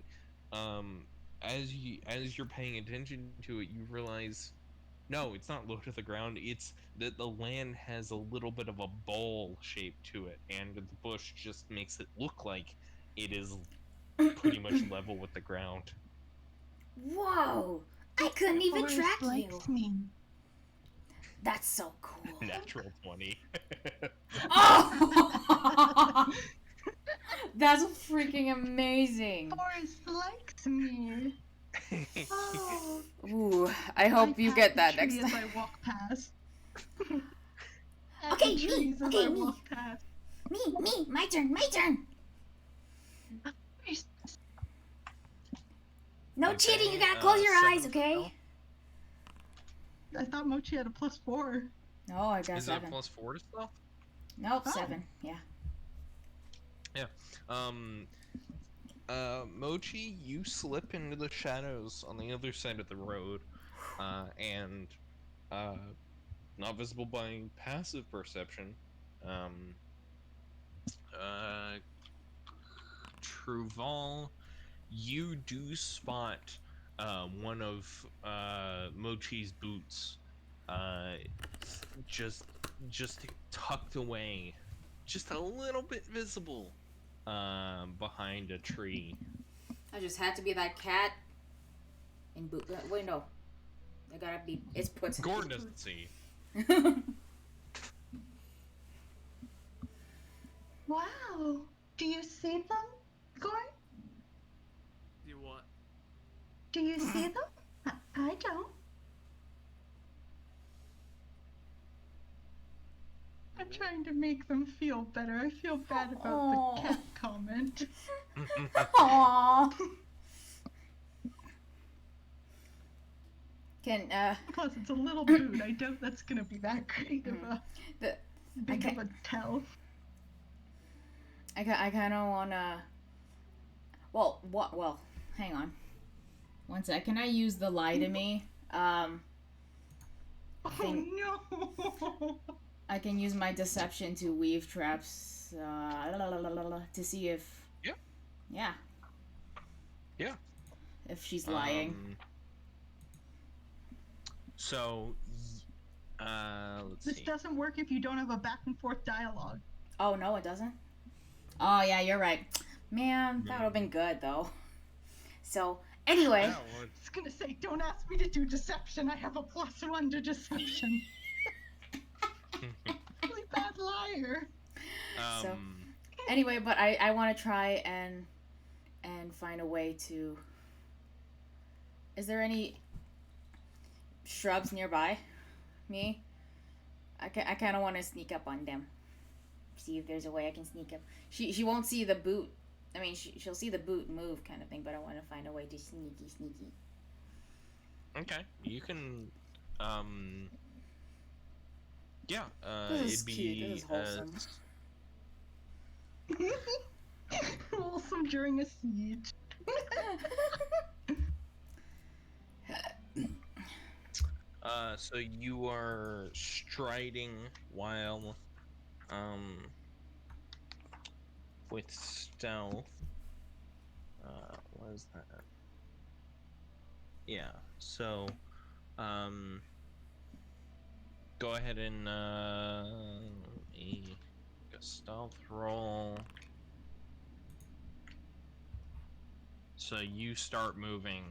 as you're paying attention to it, you realize no, it's not low to the ground. It's that the land has a little bit of a bowl shape to it, and the bush just makes it look like it is pretty much level with the ground. Whoa, I couldn't even Forest track you. likes me. That's so cool. Natural 20. Oh! That's freaking amazing. Forest likes me. Oh. Ooh, I hope you get that At the next tree as time. I walk past. At Okay, the me. trees as Okay, I me. walk past. Me, my turn. No Okay, cheating, you gotta close your 7 eyes, okay? stealth. I thought Mochi had a +4. No, I got Is it a 7. +4 to stealth? Nope, Oh. 7. Yeah. Mochi, you slip into the shadows on the other side of the road, and not visible by passive perception. Truval, you do spot one of Mochi's boots, just tucked away, just a little bit visible, behind a tree. I just had to be that cat in boot. Wait, no. I gotta be. It's puts. Gordon doesn't see. Wow. Do you see them, Gorn? You what? Do you see them? I don't. I'm trying trying to make them feel better. I feel bad about Aw. the cat comment. Aww. Can Plus, it's a little boot. I doubt that's gonna be that great of a the big Okay. of a tell. I kind of wanna. Well, what? Well, hang on. One sec. Can I use the lie to me? Oh Think- no! I can use my deception to weave traps. To see if. Yeah. Yeah. Yeah. If she's lying. So, let's This see. doesn't work if you don't have a back and forth dialogue. Oh no, it doesn't. Oh yeah, you're right. Man, that would have been good though. So anyway. Yeah, well, I was gonna say, don't ask me to do deception. I have a +1 to deception. Really bad liar. So- Anyway, but I want to try and find a way to. Is there any shrubs nearby me? I kind of want to sneak up on them. See if there's a way I can sneak up. She won't see the boot. I mean, she'll see the boot move kind of thing, but I want to find a way to sneaky. okay, you can, yeah, This is it'd be, cute. This is wholesome. Wholesome during a siege. So you are striding while, with stealth. What is that? Yeah, so, go ahead and, a stealth roll. So you start moving,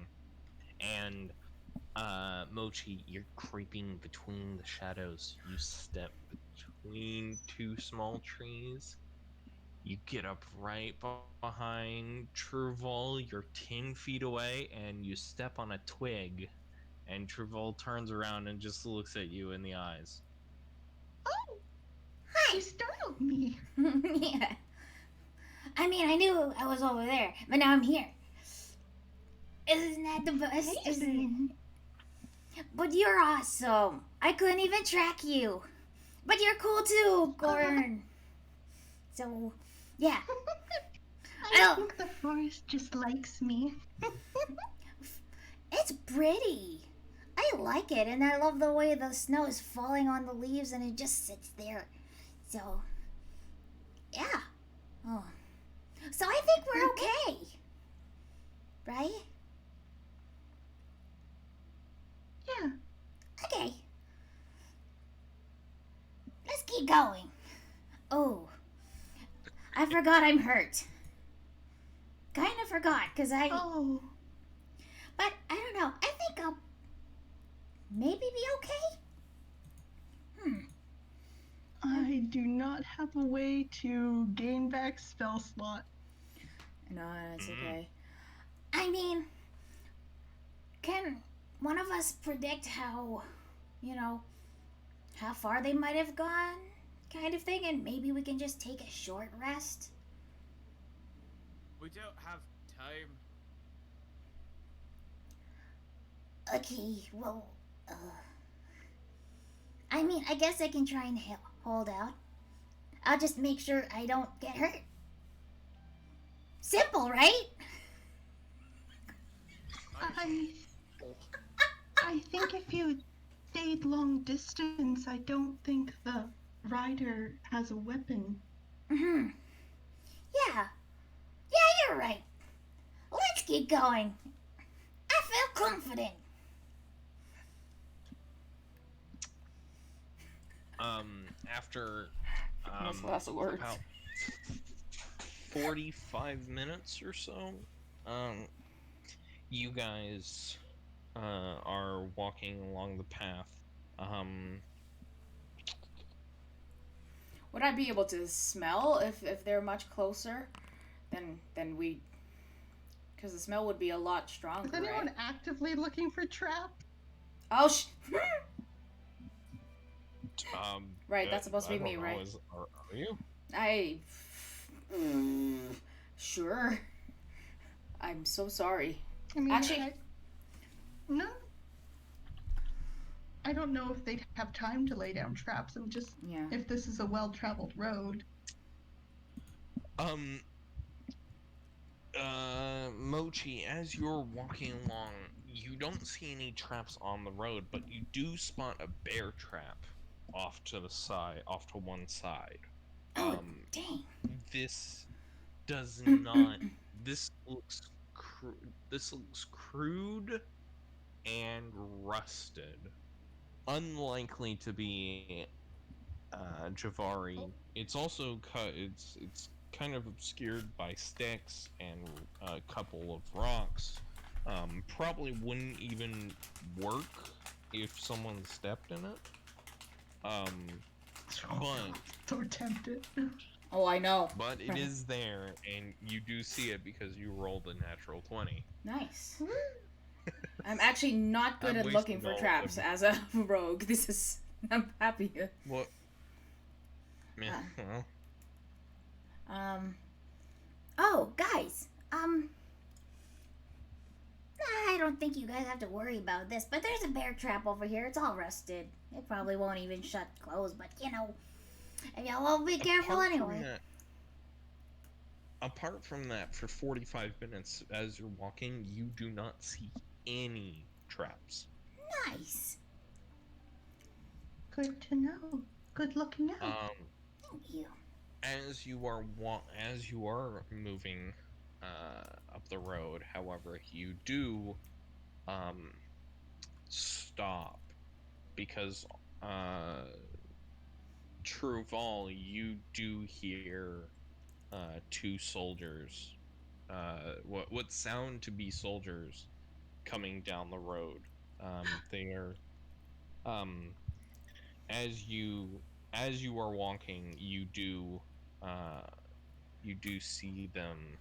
and Mochi, you're creeping between the shadows. You step between two small trees. You get up right behind Truval. You're 10 feet away, and you step on a twig. And Truval turns around and just looks at you in the eyes. Oh! You startled me. Yeah. I mean, I knew I was over there, but now I'm here. Isn't that the best? Amazing. But you're awesome. I couldn't even track you. But you're cool too, Gorn. So, yeah. I think the forest just likes me. It's pretty. I like it, and I love the way the snow is falling on the leaves and it just sits there. So, yeah. Oh. So I think we're okay. Right? Yeah. Okay. Let's keep going. Oh. I forgot I'm hurt. Kind of forgot, because I... Oh. But, I don't know. I think I'll maybe be okay? I do not have a way to gain back spell slot. No, it's okay. I mean, can one of us predict how, how far they might have gone? Kind of thing, and maybe we can just take a short rest? We don't have time. Okay, well, I mean, I guess I can try and hold out. I'll just make sure I don't get hurt. Simple, right? I think if you stayed long distance, I don't think the rider has a weapon. Mm-hmm. Yeah. Yeah, you're right. Let's keep going. I feel confident. After That's lots of words. about 45 minutes or so, you guys are walking along the path. Would I be able to smell if they're much closer than we? Because the smell would be a lot stronger, Is anyone right? actively looking for traps? Oh, Right, that's supposed to be I me, don't know, right? Are you? Sure. I'm so sorry. I mean, Actually, no. I don't know if they'd have time to lay down traps, and just yeah. if this is a well-traveled road. Mochi, as you're walking along, you don't see any traps on the road, but you do spot a bear trap off to the side, off to one side. Oh, dang. This does not. This looks crude and rusted. Unlikely to be Javari. It's also cut. It's kind of obscured by sticks and a couple of rocks. Probably wouldn't even work if someone stepped in it. But So tempted. Oh, I know. but it is there, and you do see it because you rolled a natural 20. Nice. I'm actually not good I'm at looking wasting for all of traps them. as a rogue. This is. I'm happy. What? Yeah. Well, Oh, guys. I don't think you guys have to worry about this, but there's a bear trap over here. It's all rusted. It probably won't even shut closed, but and y'all all be careful apart from anyway. that- Apart from that, for 45 minutes as you're walking, you do not see any traps. Nice. Good to know. Good looking out. Thank you. As you are moving up the road, however, you do stop because Truval, you do hear two soldiers, what sound to be soldiers coming down the road. They are as you are walking, you do see them.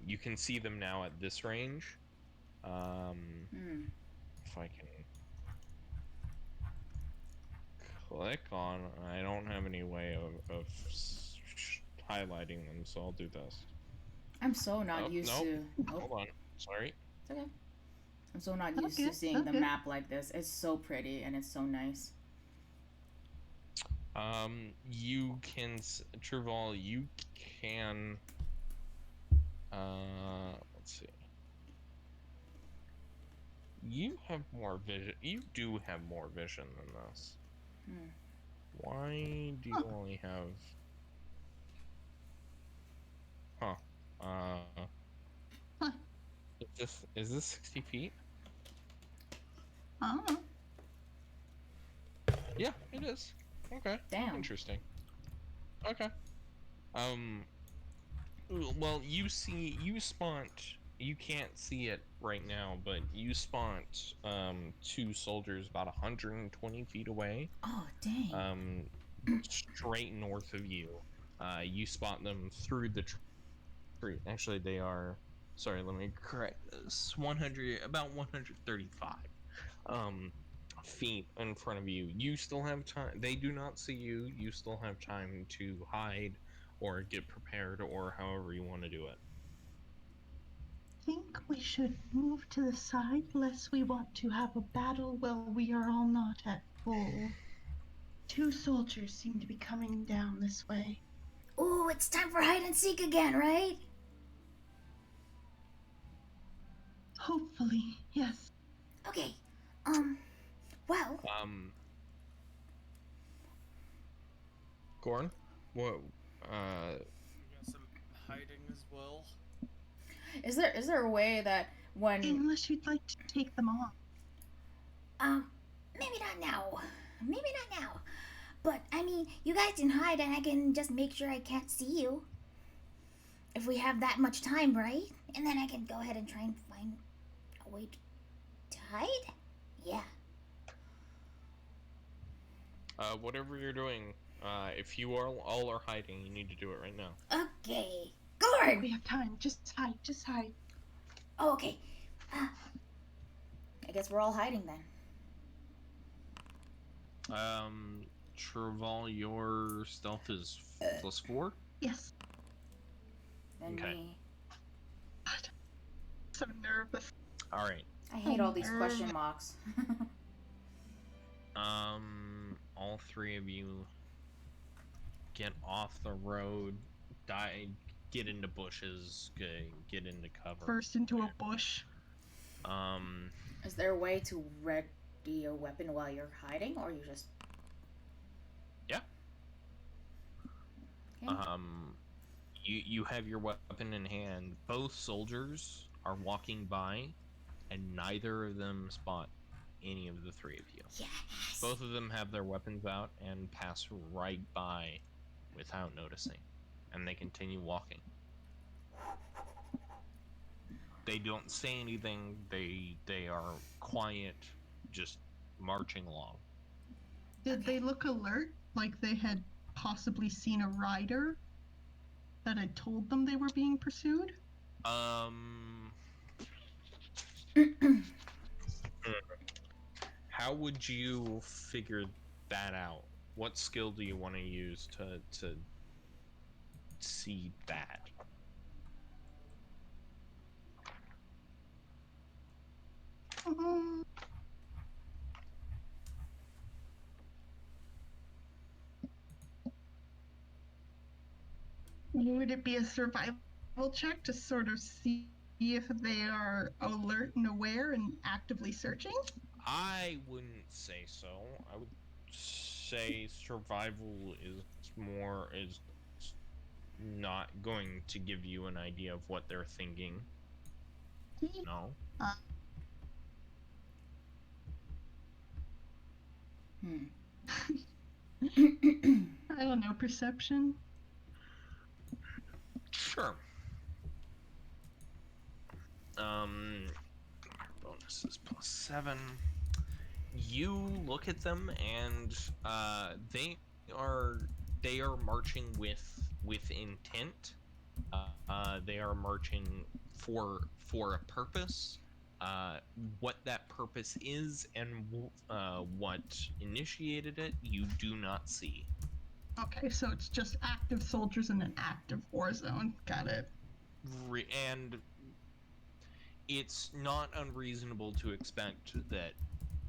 You can see them now at this range. If I can click on, I don't have any way of highlighting them, so I'll do this. I'm so not used to. Oh, Hold on. Sorry. it's okay. I'm so not used to seeing the map like this. It's so pretty and it's so nice. You can, Truval, you can, let's see. You have more vision. You do have more vision than this. Why do you only have? Is this 60 feet? Oh. Yeah, it is. Okay. Damn. Interesting. Okay. Well, you spot. You can't see it right now, but you spot two soldiers about 120 feet away. Oh, dang. Straight north of you. You spot them through the tree. Actually, they are. Sorry, let me correct this. About 135 feet in front of you. You still have time. They do not see you. You still have time to hide or get prepared or however you want to do it. I think we should move to the side lest we want to have a battle while we are all not at full. Two soldiers seem to be coming down this way. Ooh, it's time for hide and seek again, right? Hopefully, yes. Okay. Well. Gorn, what? We got some hiding as well. Is there a way that when Unless you'd like to take them off. Maybe not now. Maybe not now. But, I mean, you guys can hide and I can just make sure I can't see you. If we have that much time, right? And then I can go ahead and try and find a way to hide? Yeah. Whatever you're doing, if you all are hiding, you need to do it right now. Okay. Gord! We have time. Just hide. Just hide. Oh, okay. I guess we're all hiding then. Treval, your stealth is +4? Yes. Then Okay. me. God. So nervous. Alright. I hate all these question marks. All three of you get off the road, get into bushes, get into cover. Burst into a bush. Is there a way to ready a weapon while you're hiding, or you just? Yeah. Okay. You have your weapon in hand. Both soldiers are walking by, and neither of them spot any of the three of you. Yes. Both of them have their weapons out and pass right by without noticing, and they continue walking. They don't say anything. They are quiet, just marching along. Did they look alert, like they had possibly seen a rider that had told them they were being pursued? How would you figure that out? What skill do you want to use to see that? Would it be a survival check to sort of see if they are alert and aware and actively searching? I wouldn't say so. I would say survival is not going to give you an idea of what they're thinking. No. I don't know, perception? Sure. Bonuses +7. You look at them, and they are marching with intent. They are marching for a purpose. What that purpose is and what initiated it, you do not see. Okay, so it's just active soldiers in an active war zone. Got it. And it's not unreasonable to expect that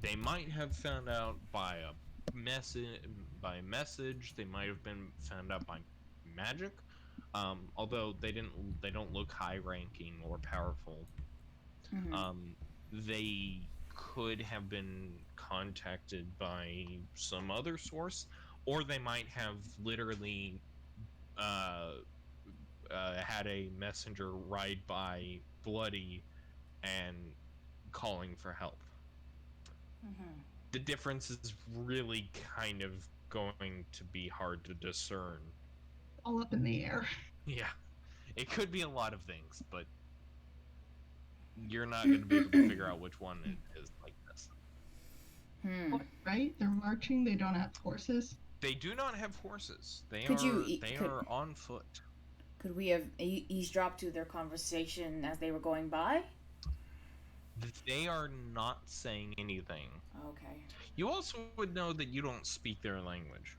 they might have found out by a message. They might have been found out by magic. Although they don't look high ranking or powerful. They could have been contacted by some other source, or they might have literally had a messenger ride by bloody and calling for help. The difference is really kind of going to be hard to discern. All up in the air. Yeah, it could be a lot of things, but you're not going to be able to figure out which one it is like this. Right? They're marching. They don't have horses. They do not have horses. They Could are on foot. Could we have eavesdropped to their conversation as they were going by? They are not saying anything. Okay. You also would know that you don't speak their language.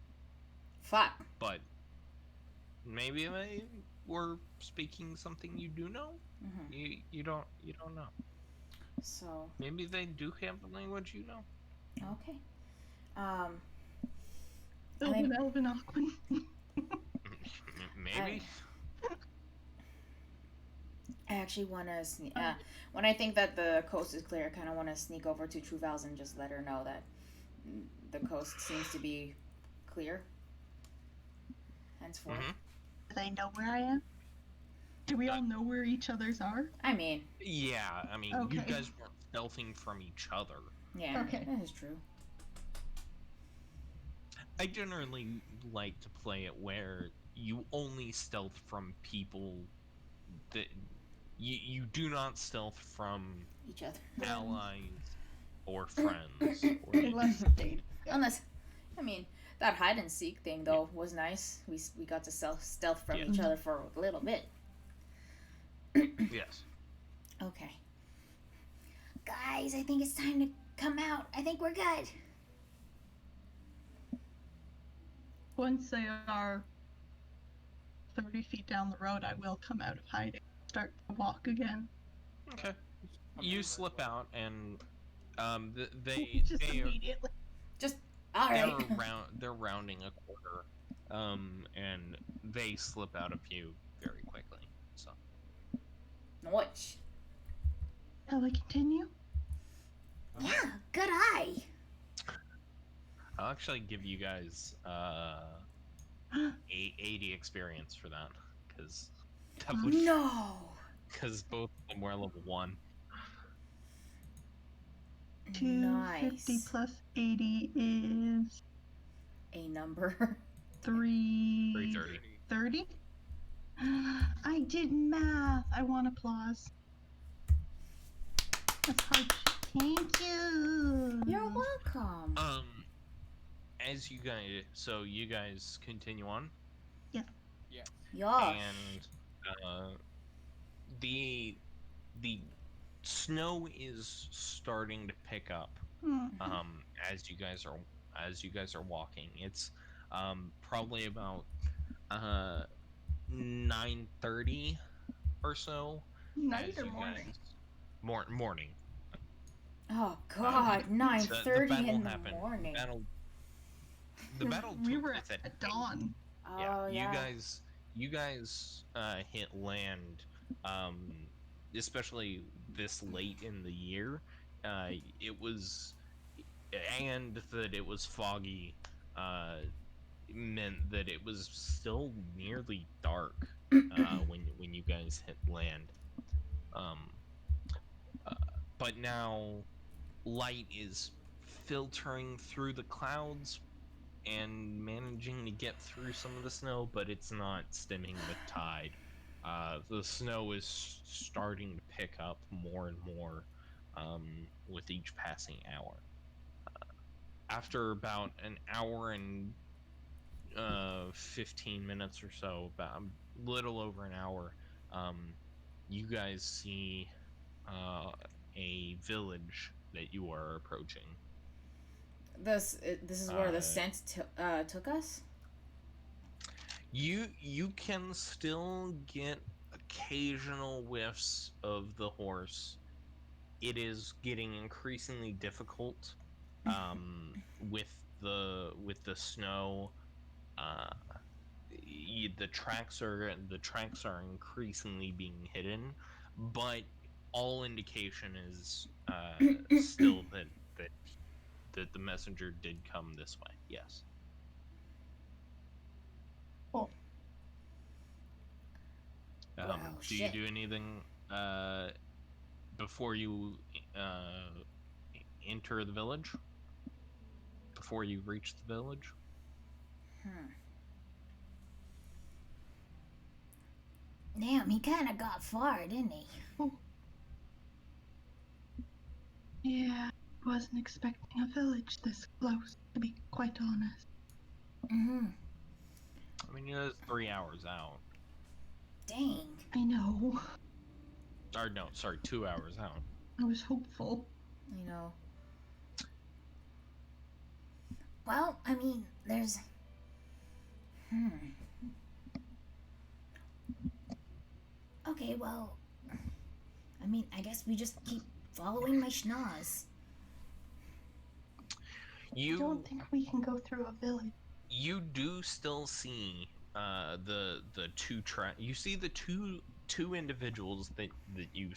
Fuck. But maybe they were speaking something you do know. You don't know. So maybe they do have the language you know. Okay. Elven Aquan. Maybe. I actually want to sneak. When I think that the coast is clear, I kind of want to sneak over to Truvals and just let her know that the coast seems to be clear. Henceforth. Do they know where I am? Do we all know where each other's are? I mean. Yeah, Okay. You guys weren't stealthing from each other. Yeah, okay. That is true. I generally like to play it where you only stealth from people that you do not stealth from Each other. allies or friends. Unless Unless, that hide and seek thing though was nice. We got to stealth from each other for a little bit. Yes. Okay. Guys, I think it's time to come out. I think we're good. Once they are 30 feet down the road, I will come out of hiding, start to walk again. Okay. You slip out, and Just they immediately. Just all right. they're rounding a quarter, and they slip out of view very quickly. So Which? Shall I continue? Yeah, good eye. I'll actually give you guys 80 experience for that, because No. both of them were level 1. 250 Nice. plus 80 is A number. 330. 30? I did math. I want applause. That's hard. Thank you. You're welcome. As you guys continue on, Yes. Yeah. and the snow is starting to pick up. As you guys are walking, it's probably about 9:30 or so. Night as or you morning? guys, morning. Oh God, The 9:30 battle in the happened. morning. The battle We took were place at dawn. Oh yeah. You guys hit land, especially this late in the year. It was, and that it was foggy, meant that it was still nearly dark when you guys hit land. But now light is filtering through the clouds and managing to get through some of the snow, but it's not stemming the tide. The snow is starting to pick up more and more with each passing hour. After about an hour and 15 minutes or so, about a little over an hour, you guys see a village that you are approaching. This is where the scent took us. You can still get occasional whiffs of the horse. It is getting increasingly difficult with the snow. The tracks are increasingly being hidden, but all indication is still that the messenger did come this way. Yes. Oh. Well, Do you do anything before you enter the village? Before you reach the village? Damn, he kind of got far, didn't he? Oh. Yeah, wasn't expecting a village this close, to be quite honest. Mm-hmm. I mean, it's 3 hours out. Dang. I know. Or no, sorry, 2 hours out. I was hopeful. You know. Well, I mean, there's... Okay, well... I mean, I guess we just keep following my schnoz. I don't think we can go through a village. You do still see the two you see the two individuals that you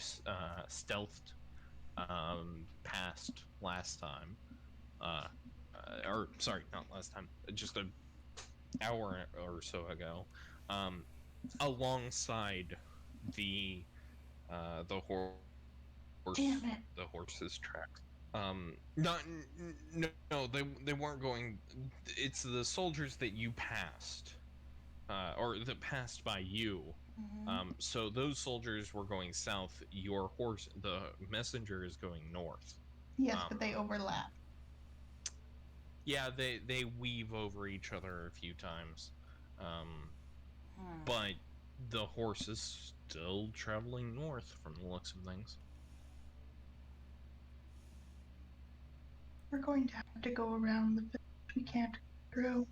stealthed past last time. Or sorry, not last time, just an hour or so ago. Alongside the horse, Damn it. the horse's tracks. No, they weren't going. It's the soldiers that you passed, or that passed by you. So those soldiers were going south. Your horse, the messenger, is going north. Yes, but they overlap. Yeah, they weave over each other a few times, but the horse is still traveling north from the looks of things. We're going to have to go around the village. We can't go through.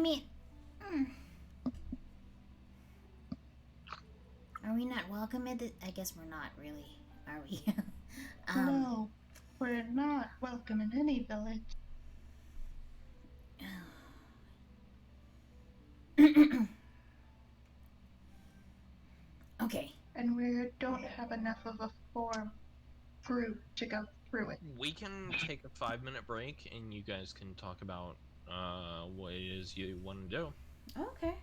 mean, are we not welcome at the? I guess we're not really, are we? No, we're not welcome in any village. Okay. And we don't have enough of a form group to go through it. We can take a 5-minute break, and you guys can talk about what it is you want to do. Okay.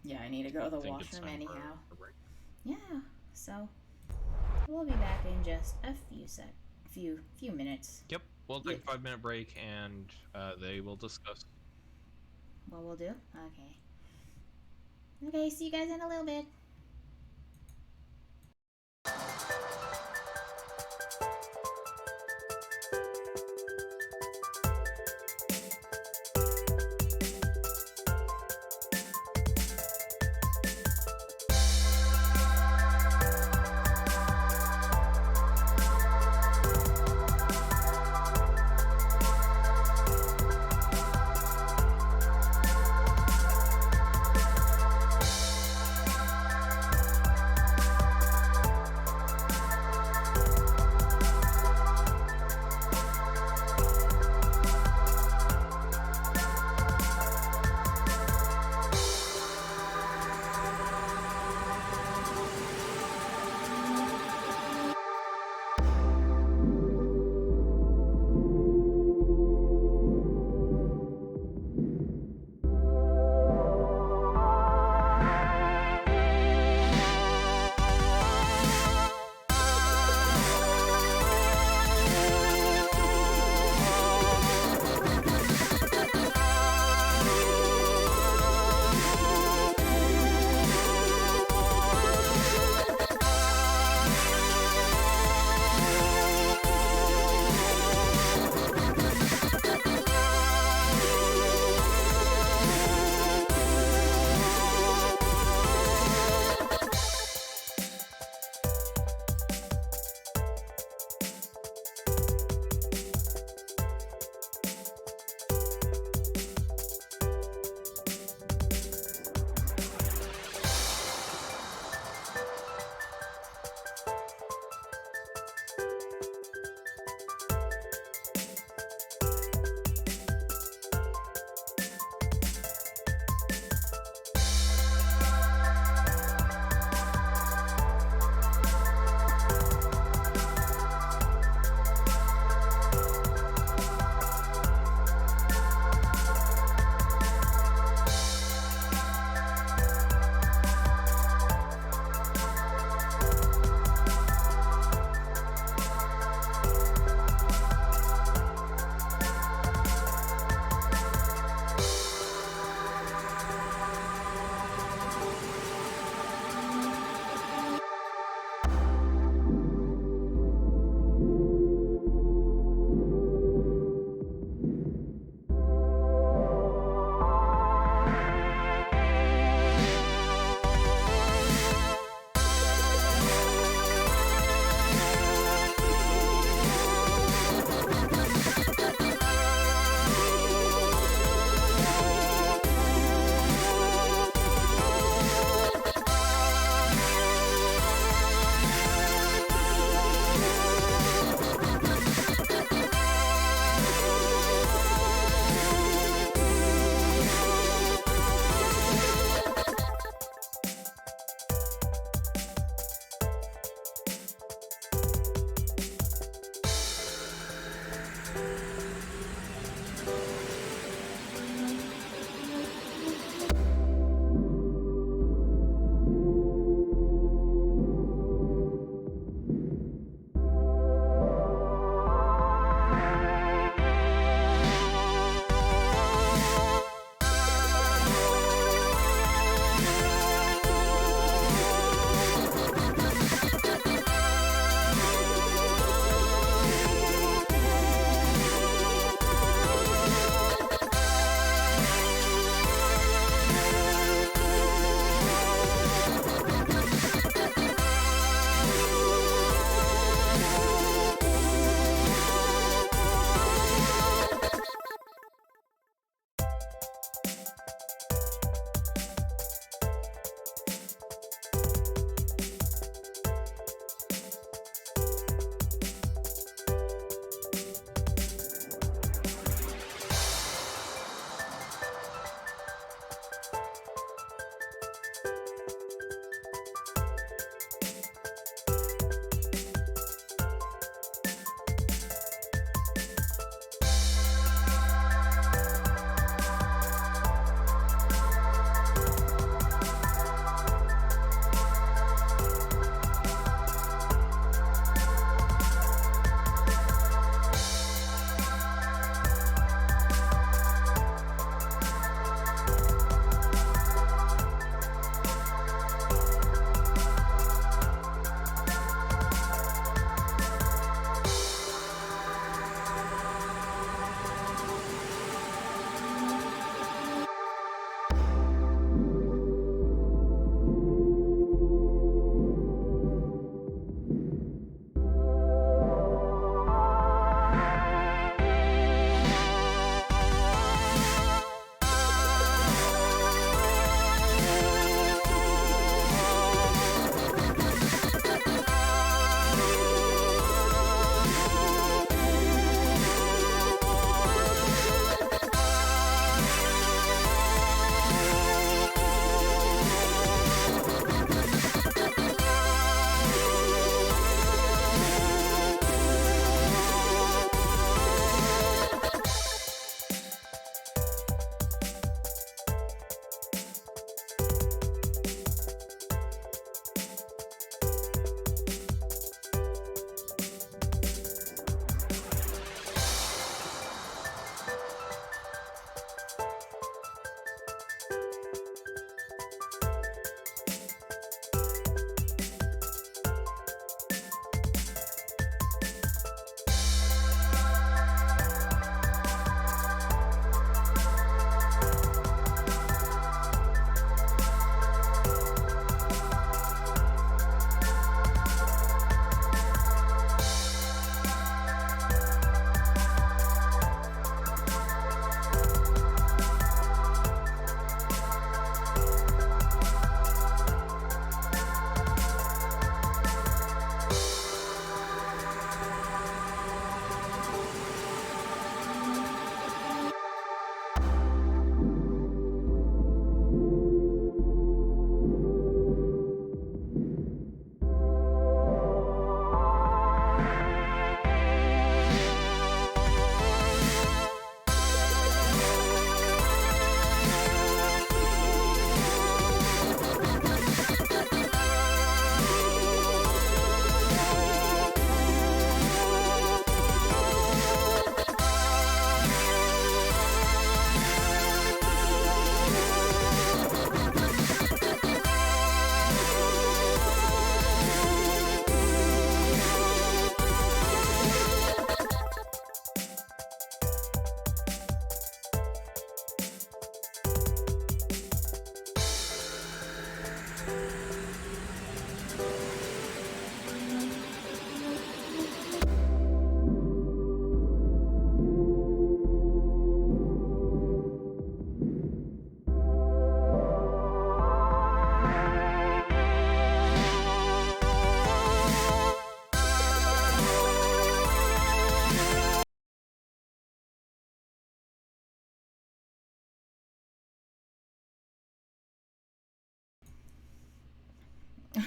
Yeah, I need to go to the I think it's washroom time for anyhow. a break. Yeah. So we'll be back in just a few minutes. Yep, we'll take a 5-minute break, and they will discuss. What we'll do? Okay. Okay, see you guys in a little bit.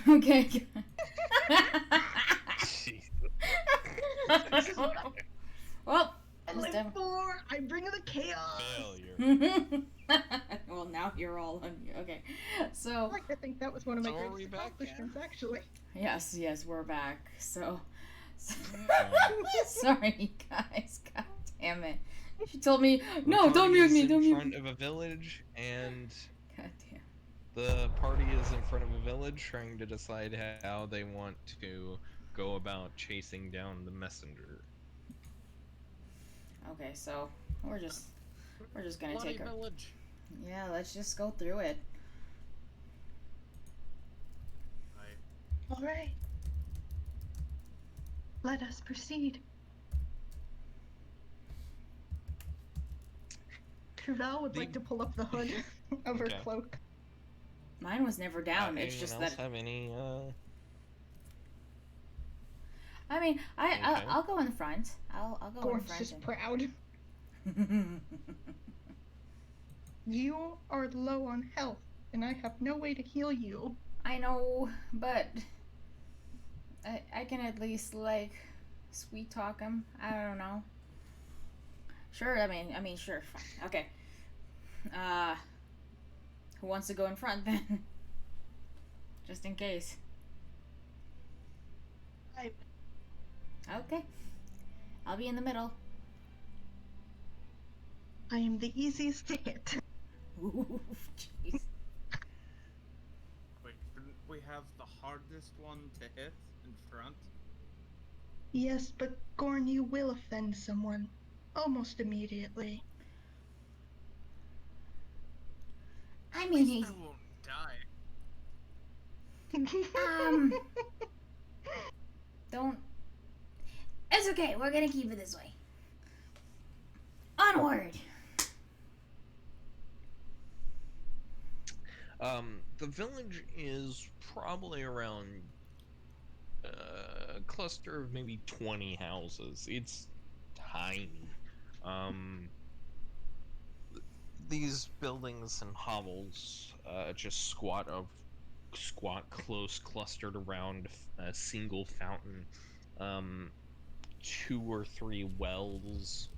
Okay. Jesus. This is what Well, I this live time. for. I bring the chaos. Failure. Well, now you're all on you. Okay, so I like to think that was one of my So are greatest we back, accomplishments, actually. yes, we're back. So, Um, sorry guys. God damn it. She told me the no. Don't party mute is me. in Don't mute front me. of a village, and God damn. the party is in front of a village trying to decide how they want to go about chasing down the messenger. Okay, so we're just gonna Bloody take a village. yeah. Let's just go through it. I All right. Let us proceed. Truvel would like to pull up the hood of her Okay. cloak. Mine was never down. It's Anyone just else that. have any? I mean, Okay. I'll go in the front. I'll go in Gorm's front. just proud. and... You are low on health, and I have no way to heal you. I know, but I can at least like sweet talk him. I don't know. Sure. I mean, sure. Fine. Okay. Who wants to go in front then? Just in case. Okay. I'll be in the middle. I am the easiest to hit. Ooh, jeez. wait. Shouldn't we have the hardest one to hit in front? Yes, but Gorn, you will offend someone. Almost immediately. I At mean, least he, I won't die. Don't. it's okay. We're gonna keep it this way. Onward. The village is probably around a cluster of maybe 20 houses. It's tiny. These buildings and hovels just squat close, clustered around a single fountain. 2 or 3 wells.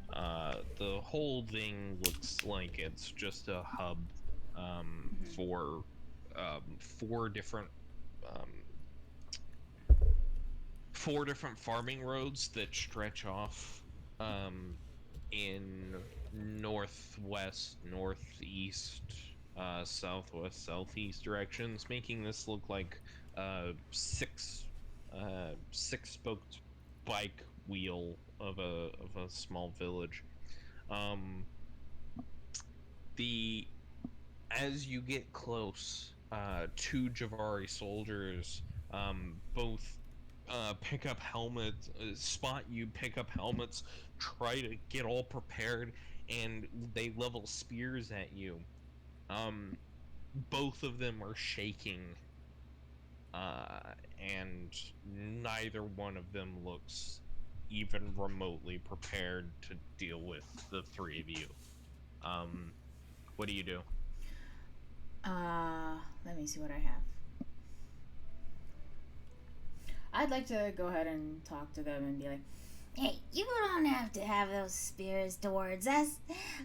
The whole thing looks like it's just a hub for 4 different 4 different farming roads that stretch off in northwest, northeast, southwest, southeast directions, making this look like a 6-spoked bike wheel of a small village. As you get close, 2 Javari soldiers, both pick up helmets, spot you, pick up helmets, try to get all prepared, and they level spears at you. Both of them are shaking, and neither one of them looks even remotely prepared to deal with the 3 of you. What do you do? Let me see what I have. I'd like to go ahead and talk to them and be like, Hey, you don't have to have those spears towards us.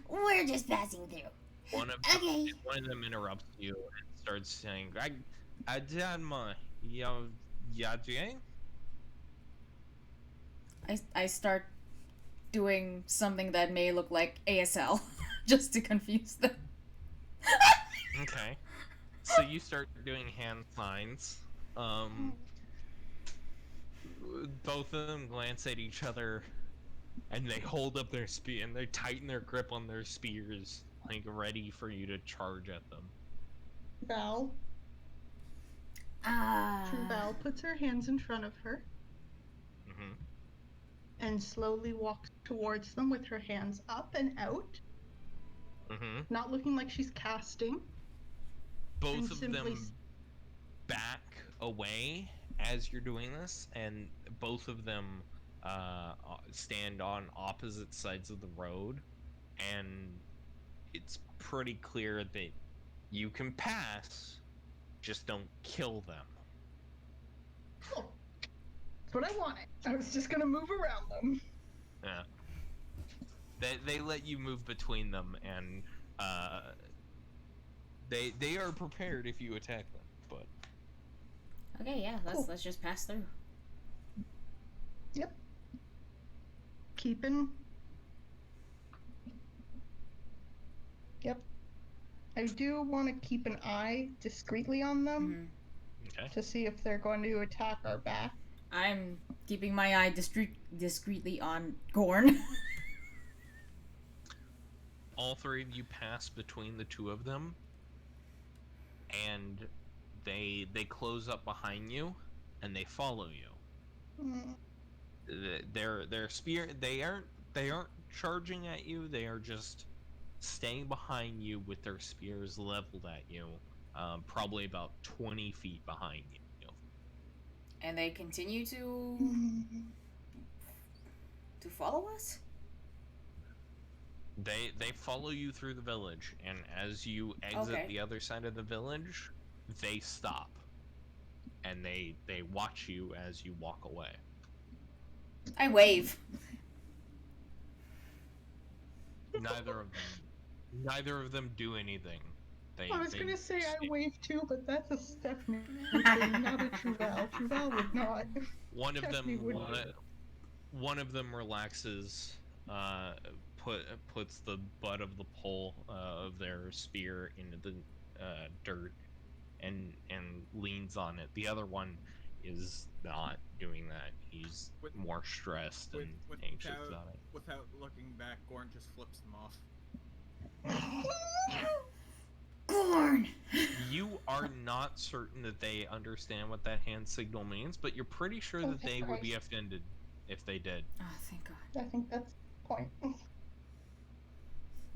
We're just passing through. Okay. One of them interrupts you and starts saying, I did my yajing? I start doing something that may look like ASL, just to confuse them. Okay. So you start doing hand signs. Both of them glance at each other, and they hold up their spear, and they tighten their grip on their spears, like ready for you to charge at them. Val. Val puts her hands in front of her Mm-hmm. and slowly walks towards them with her hands up and out, Mm-hmm. not looking like she's casting. Both of simply them back away as you're doing this, and both of them stand on opposite sides of the road, and it's pretty clear that you can pass, just don't kill them. Oh, that's what I wanted. I was just gonna move around them. Yeah. They let you move between them, and they are prepared if you attack them. But Okay, yeah, let's just pass through. Yep. Keeping. Yep. I do want to keep an eye discreetly on them okay. to see if they're going to attack our back. I'm keeping my eye discreetly on Gorn. All three of you pass between the two of them, and they close up behind you, and they follow you. Their spear, they aren't charging at you. They are just staying behind you with their spears leveled at you, probably about 20 feet behind you. And they continue to follow us? They follow you through the village, and as you exit the other side of the village, they stop, and they watch you as you walk away. I wave. Neither of them do anything. I was gonna say I wave too, but that's a Stephanie thing, not a Truval. Truval would not. One of them relaxes, puts the butt of the pole of their spear into the dirt, and leans on it. The other one is not doing that. He's more stressed and anxious about it. Without looking back, Gorn just flips them off. Gorn! You are not certain that they understand what that hand signal means, but you're pretty sure that they would be offended if they did. Oh, thank God. I think that's the point.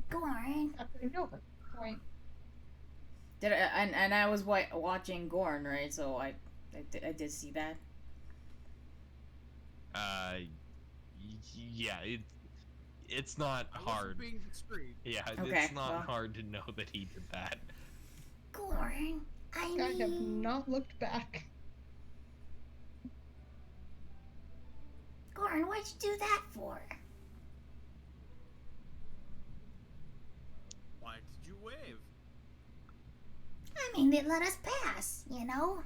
Gorn. I know that's the point. And I was watching Gorn, right? So I did see that. Yeah, it's not hard. Being discreet. Yeah, okay, it's not hard to know that he did that. Gorn, I have not looked back. Gorn, what'd you do that for? Why did you wave? I mean, they let us pass, you know?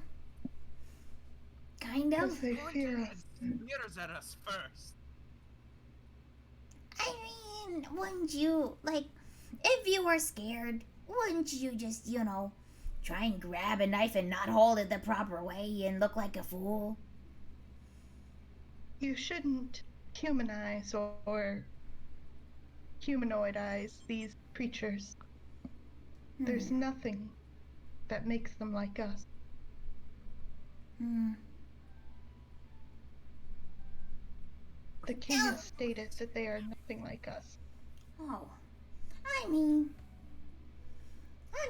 Kind of. Because they fear us. Mirrors at us first. I mean, wouldn't you, like, if you were scared, wouldn't you just, you know, try and grab a knife and not hold it the proper way and look like a fool? You shouldn't humanize or humanoidize these creatures. There's nothing that makes them like us. The king has stated that they are nothing like us. Oh, I mean,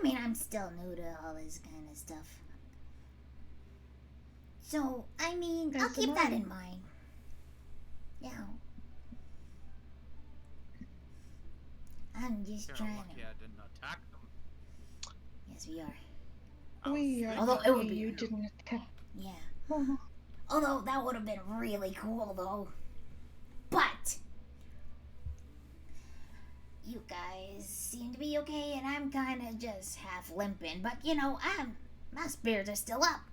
I'm still new to all this kind of stuff. So, I mean, I'll keep that in mind. Yeah. I'm just You're trying lucky to... I didn't attack them. Yes, we are. We are Although it would lucky be- you didn't attack. Yeah. Oh, Although, that would have been really cool, though. But... you guys seem to be okay, and I'm kind of just half limping. But, you know, my spirits are still up.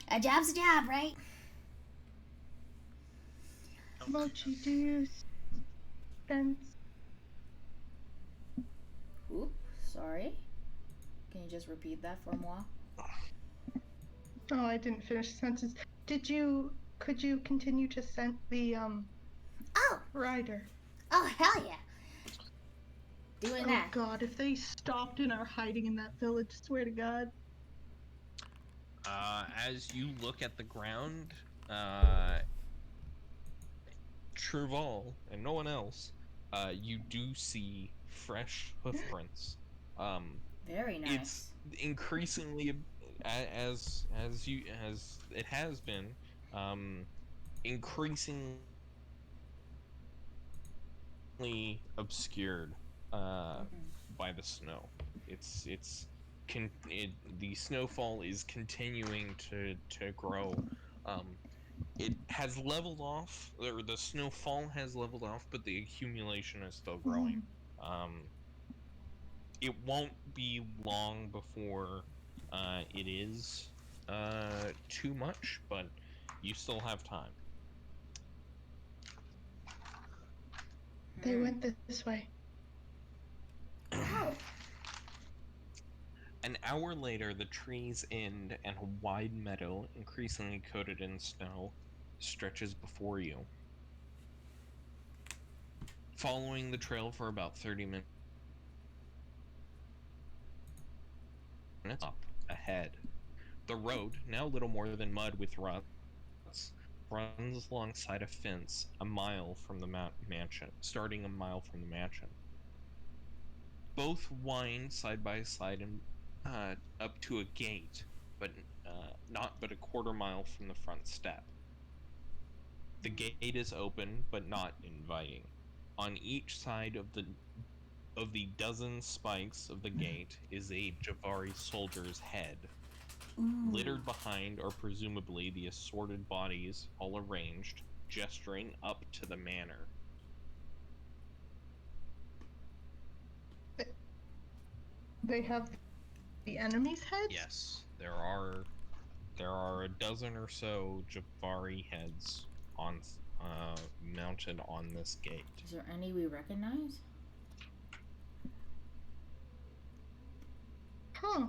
A job's a job, right? Mochi, do you sense? Oop, sorry. Can you just repeat that for moi? Oh, I didn't finish the sentence. Could you continue to scent the, Oh, rider? oh, hell yeah. Doing Oh that. god, if they stopped and are hiding in that village, swear to god. As you look at the ground, Truval and no one else, you do see fresh hoof prints. Very nice. It's increasingly, as it has been, increasingly obscured by the snow. The snowfall is continuing to grow It has leveled off, or the snowfall has leveled off, but the accumulation is still growing. It won't be long before it is too much, but you still have time. They went this way. Wow. An hour later, the trees end and a wide meadow, increasingly coated in snow, stretches before you. Following the trail for about 30 minutes up ahead. The road, now little more than mud with ruts, runs alongside a fence a mile from the mansion, starting a mile from the mansion. Both wind side by side and up to a gate, but not but a quarter mile from the front step. The gate is open, but not inviting. On each side of the dozen spikes of the gate is a Javari soldier's head. Ooh. Littered behind are presumably the assorted bodies, all arranged, gesturing up to the manor. They have the enemy's heads? Yes, there are a dozen or so Javari heads on mounted on this gate. Is there any we recognize? Huh.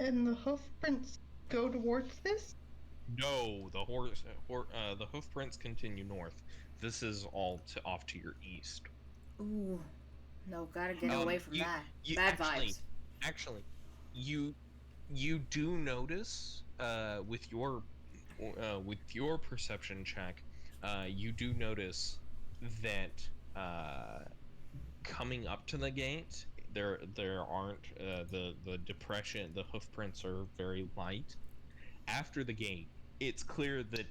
And the hoof prints go towards this? No, the hoof prints continue north. This is all off to your east. Ooh. No, gotta get away from that. You Bad vibes. Actually, you do notice with your perception check, you do notice that coming up to the gate, there aren't the depression. The hoof prints are very light. After the gate, it's clear that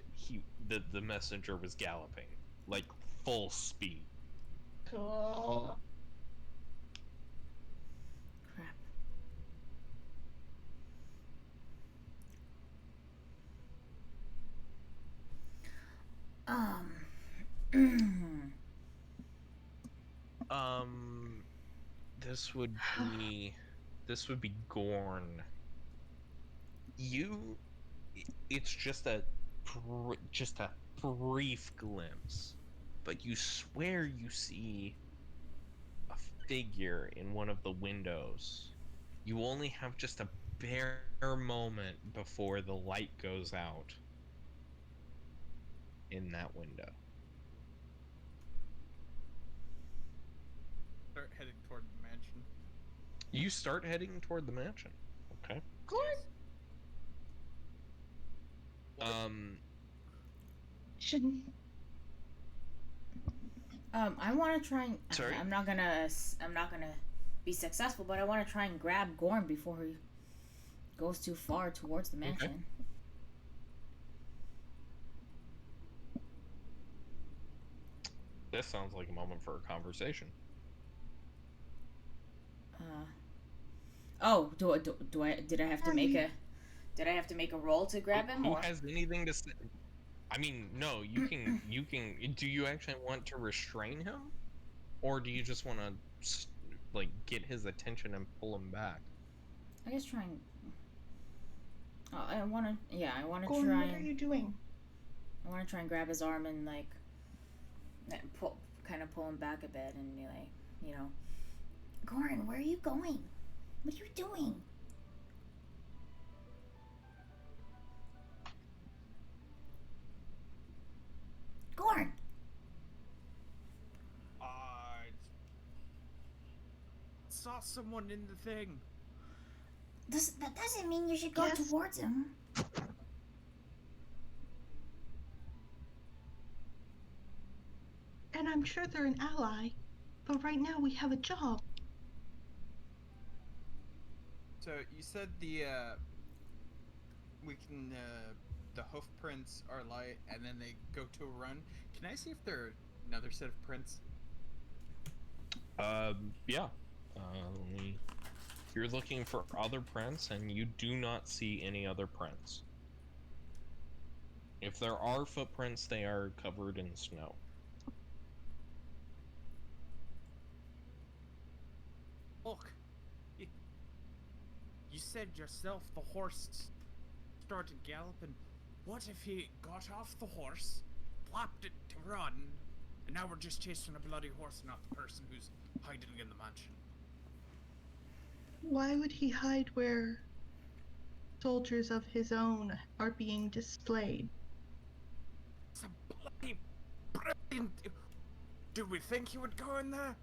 the messenger was galloping like full speed. Cool. Crap. This would be Gorn. It's just a brief glimpse, but you swear you see a figure in one of the windows. You only have just a bare moment before the light goes out in that window. Start heading toward the mansion. You start heading toward the mansion. Okay. Shouldn't. I want to try and. Sorry? I'm not gonna be successful, but I want to try and grab Gorn before he goes too far towards the mansion. Okay. This sounds like a moment for a conversation. Did I have to make a roll to grab him? Who Or? has anything to say? I mean, no, you can. Do you actually want to restrain him? Or do you just want to, like, get his attention and pull him back? I guess try and. I want to Gordon, try what are and. you doing? I want to try and grab his arm and, like, pull him back a bit and be like, you know. Goran, where are you going? What are you doing? Goran! I saw someone in the thing. That doesn't mean you should go Yes. towards him. And I'm sure they're an ally, but right now we have a job. So you said the hoof prints are light and then they go to a run. Can I see if there are another set of prints? Yeah. You're looking for other prints, and you do not see any other prints. If there are footprints, they are covered in snow. Look, you said yourself the horse started galloping. What if he got off the horse, flopped it to run, and now we're just chasing a bloody horse, not the person who's hiding in the mansion? Why would he hide where soldiers of his own are being displayed? It's a bloody brilliant... Do we think he would go in there?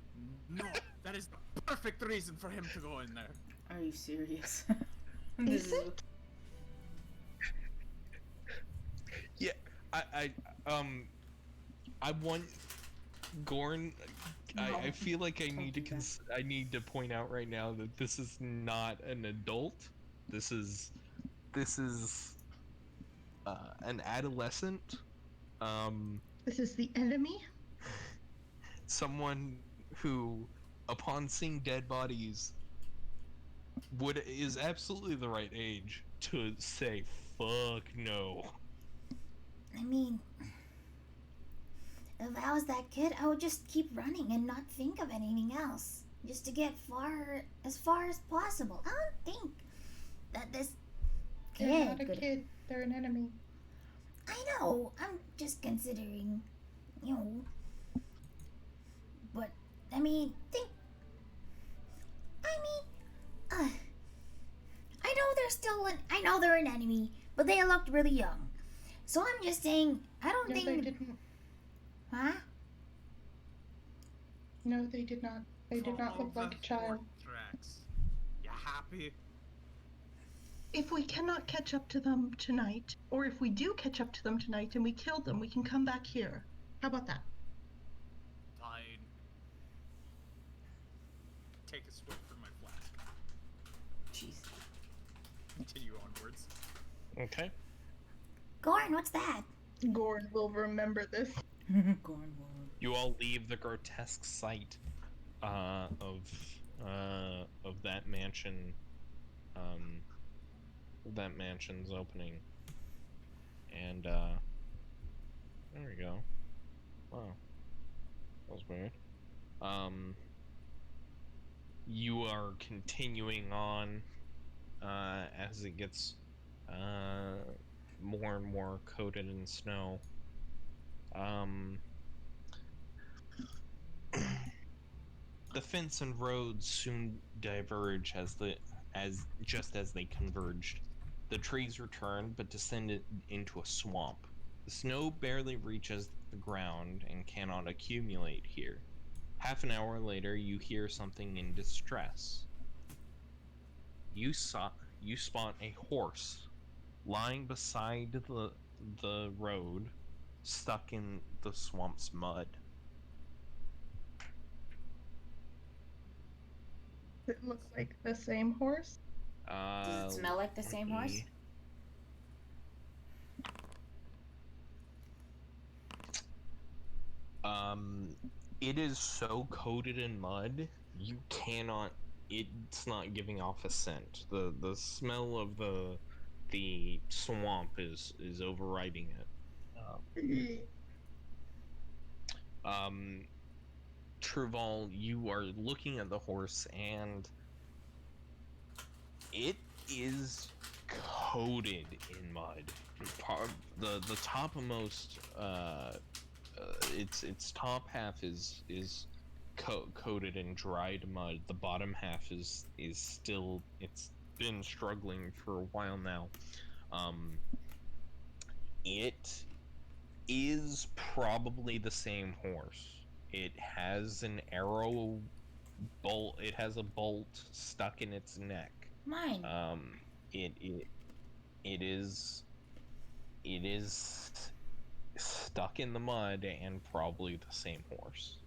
No, that is the perfect reason for him to go in there. Are you serious? Is it? Yeah, I want Gorn. I feel like I need to I need to point out right now that this is not an adult. This is an adolescent. This is the enemy? Someone who, upon seeing dead bodies, is absolutely the right age to say fuck no. I mean, if I was that kid, I would just keep running and not think of anything else. Just to get as far as possible. I don't think that this kid They're not a could... kid, they're an enemy. I know, I'm just considering, you know. But, I mean, I know they're still I know they're an enemy, but they looked really young. So I'm just saying, I don't No, think... they didn't. Huh? No, they did not. They did not look like a child. Tracks. You happy? If we cannot catch up to them tonight, or if we do catch up to them tonight and we kill them, we can come back here. How about that? Fine. Take a swig from my flask. Jeez. Continue onwards. Okay. Gorn, what's that? Gord will remember this. You all leave the grotesque sight of that mansion, that mansion's opening, and there we go. Wow, that was weird. You are continuing on as it gets more and more coated in snow. The fence and roads soon diverge as they converged. The trees return, but descend into a swamp. The snow barely reaches the ground and cannot accumulate here. Half an hour later, you hear something in distress. You spot a horse lying beside the road, stuck in the swamp's mud. It looks like the same horse. Does it smell like the same horse? It is so coated in mud, you cannot. It's not giving off a scent. The smell of the swamp is overriding it. Truval, you are looking at the horse, and it is coated in mud. The topmost, its top half is coated in dried mud. The bottom half is still. It's been struggling for a while now. It is probably the same horse. It has an arrow bolt. It has a bolt stuck in its neck. Mine. It is stuck in the mud and probably the same horse.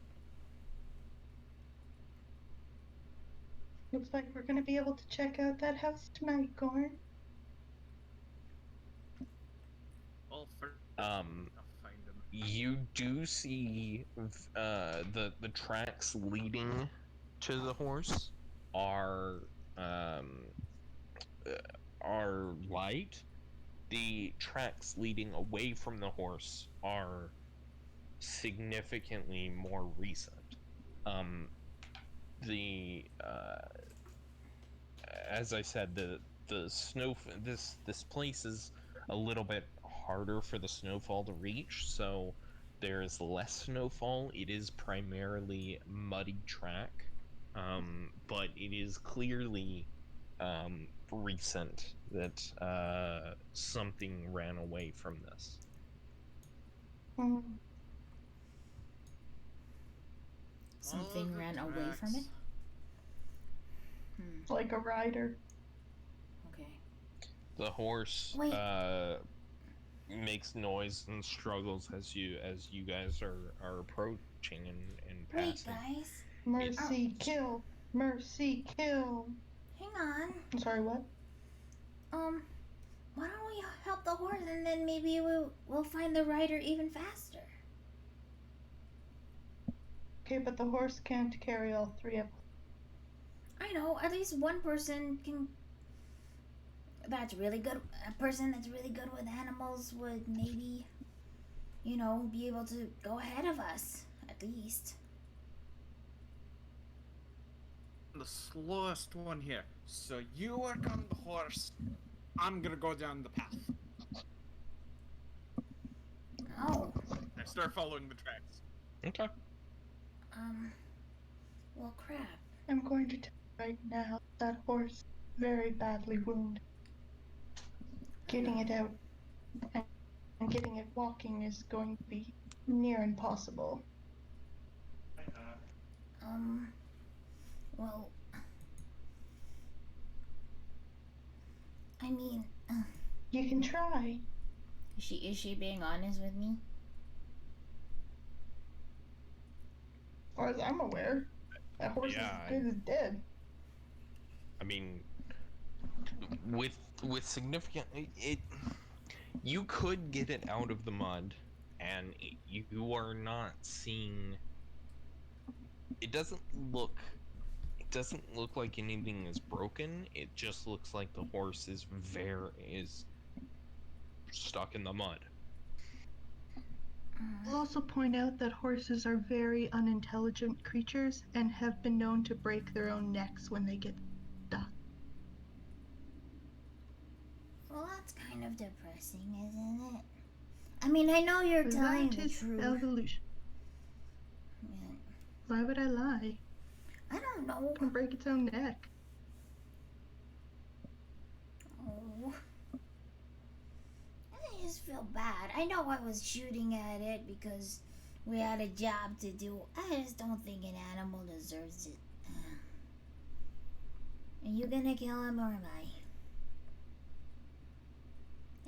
Looks like we're gonna be able to check out that house tonight, Gorn. All for Um, I'll find him. You do see the tracks leading to the horse are light. the tracks leading away from the horse are significantly more recent. The as I said, the snow this place is a little bit harder for the snowfall to reach, so there is less snowfall. It is primarily muddy track, but it is clearly recent that something ran away from this. Something All ran the away from it? tracks. Like a rider. Okay. The horse Wait. makes noise and struggles as you guys are approaching and Wait, passing. guys. Mercy, kill. Mercy, kill. Hang on. I'm sorry, what? Why don't we help the horse and then maybe we'll find the rider even faster? Okay, but the horse can't carry all three of us. I know, at least one person can. That's really good. A person that's really good with animals would maybe, be able to go ahead of us, at least. The slowest one here. So you work on the horse. I'm gonna go down the path. Oh, I start following the tracks. Okay. well, crap. I'm going to tell you right now, that horse very badly wounded. Getting it out and getting it walking is going to be near impossible. Well, I mean, You can try. Is she being honest with me? Or as I'm aware, that horse Yeah, is as good as dead. I mean, with significant you could get it out of the mud, and you are not seeing. It doesn't look like anything is broken. It just looks like the horse is stuck in the mud. I'll also point out that horses are very unintelligent creatures and have been known to break their own necks when they get stuck. well, that's kind of depressing, isn't it? I mean, I know you're telling That the is truth. evolution. Yeah. Why would I lie? I don't know. It can break its own neck. Oh. I just feel bad. I know I was shooting at it because we had a job to do. I just don't think an animal deserves it. Are you gonna kill him or am I?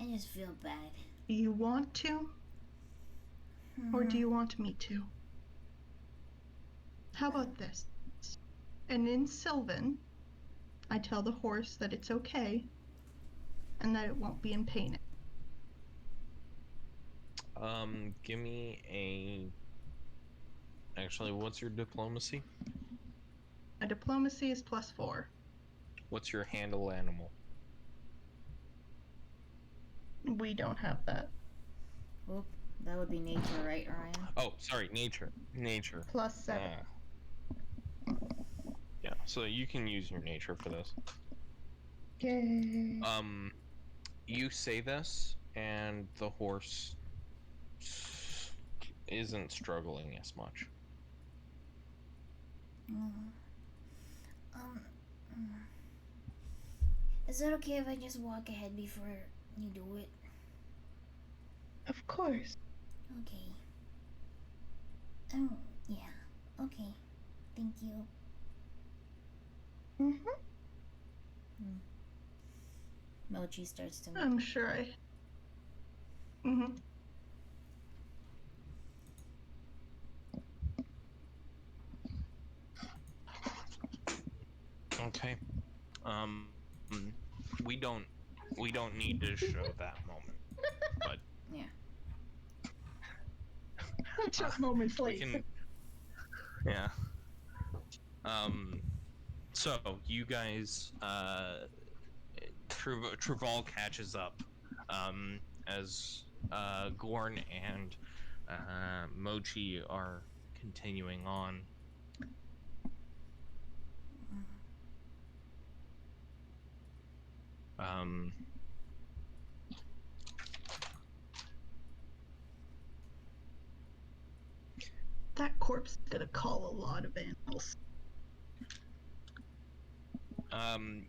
I just feel bad. Do you want to? Or do you want me to? How about this? And in Sylvan, I tell the horse that it's okay and that it won't be in pain. Give me a. Actually, what's your diplomacy? A diplomacy is +4. What's your handle animal? We don't have that. Oop, that would be nature, right, Ryan? Oh, sorry, nature. +7. Yeah, so you can use your nature for this. Yay. You say this, and the horse isn't struggling as much. Is it okay if I just walk ahead before you do it? Of course. Okay. Yeah. Okay. Thank you. Mochi starts to move. I'm sure I. Okay. We don't need to show that moment, but Yeah. Just moments we later. can. Yeah. So you guys, Traval catches up as Gorn and Mochi are continuing on. That corpse is gonna call a lot of animals.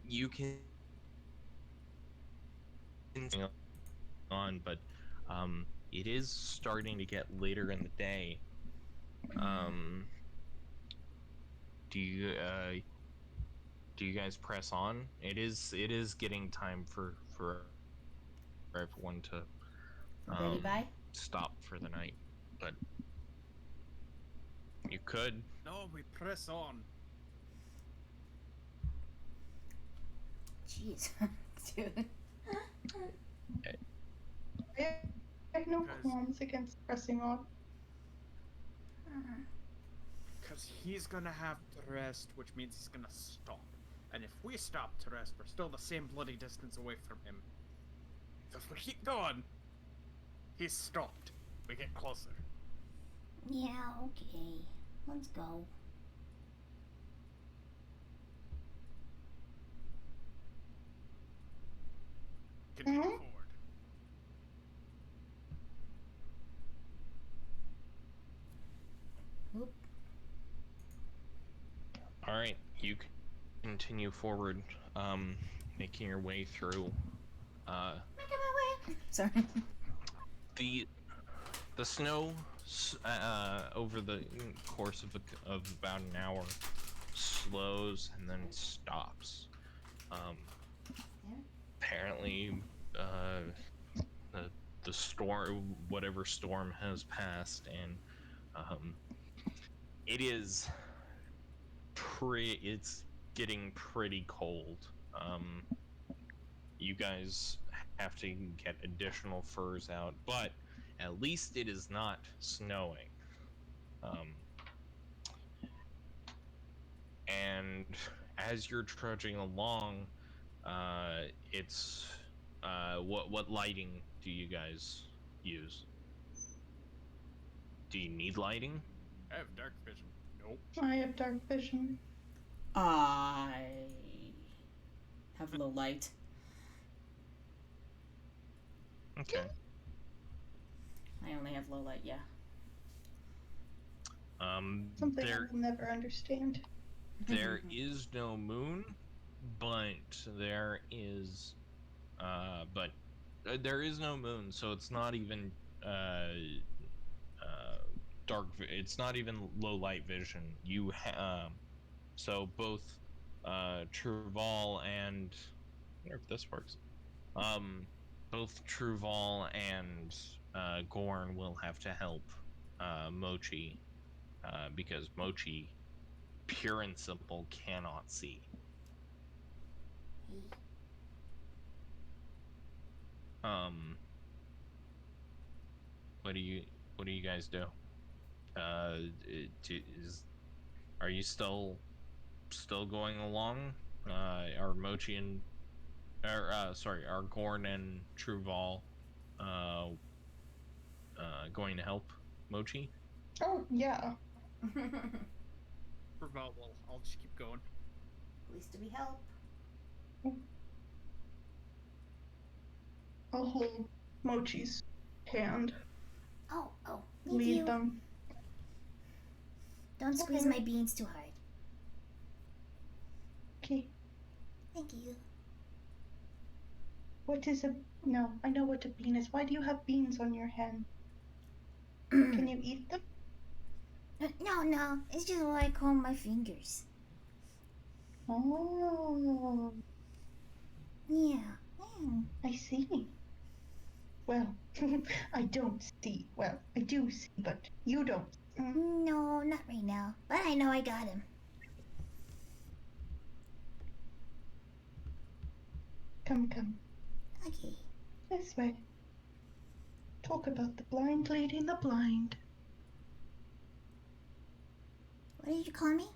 You can on, but it is starting to get later in the day. Do you guys press on? It is getting time for everyone to Ready, bye? stop for the night, but you could. No, we press on. Jeez, dude. I have no Guys. qualms against pressing on. Because he's gonna have to rest, which means he's gonna stop. And if we stop to rest, we're still the same bloody distance away from him. So if we keep going, he's stopped. We get closer. Yeah, okay. Let's go. Continue Mhm. forward. Oop. All right, you continue forward, making your way through. Making my way. Sorry. The snow over the course of about an hour slows and then stops. Apparently, the storm, whatever storm has passed, and it's getting pretty cold. You guys have to get additional furs out, but at least it is not snowing. And as you're trudging along, it's what lighting do you guys use? Do you need lighting? I have dark vision. Nope. I have dark vision. I have low light. Okay. I only have low light, yeah. Something I There will never understand. there is no moon, but there is there is no moon, so it's not even it's not even low light vision. You so both Truval and I wonder if this works. Both Truval and Gorn will have to help Mochi because Mochi, pure and simple, cannot see. What do you guys do? Are you still going along? Are Mochi and are Gorn and Truval going to help Mochi? Oh, yeah. Well, I'll just keep going. At least we help. I'll hold Mochi's hand. Oh, thank Lead you. them. Don't squeeze Okay. my beans too hard. Okay. Thank you. What is a... No, I know what a bean is. Why do you have beans on your hand? Can you eat them? No, it's just what I call my fingers. Oh, Yeah. I see. Well, I don't see. Well, I do see, but you don't. No, not right now. But I know I got him. Come. Okay. This way. Talk about the blind leading the blind. What did you call me?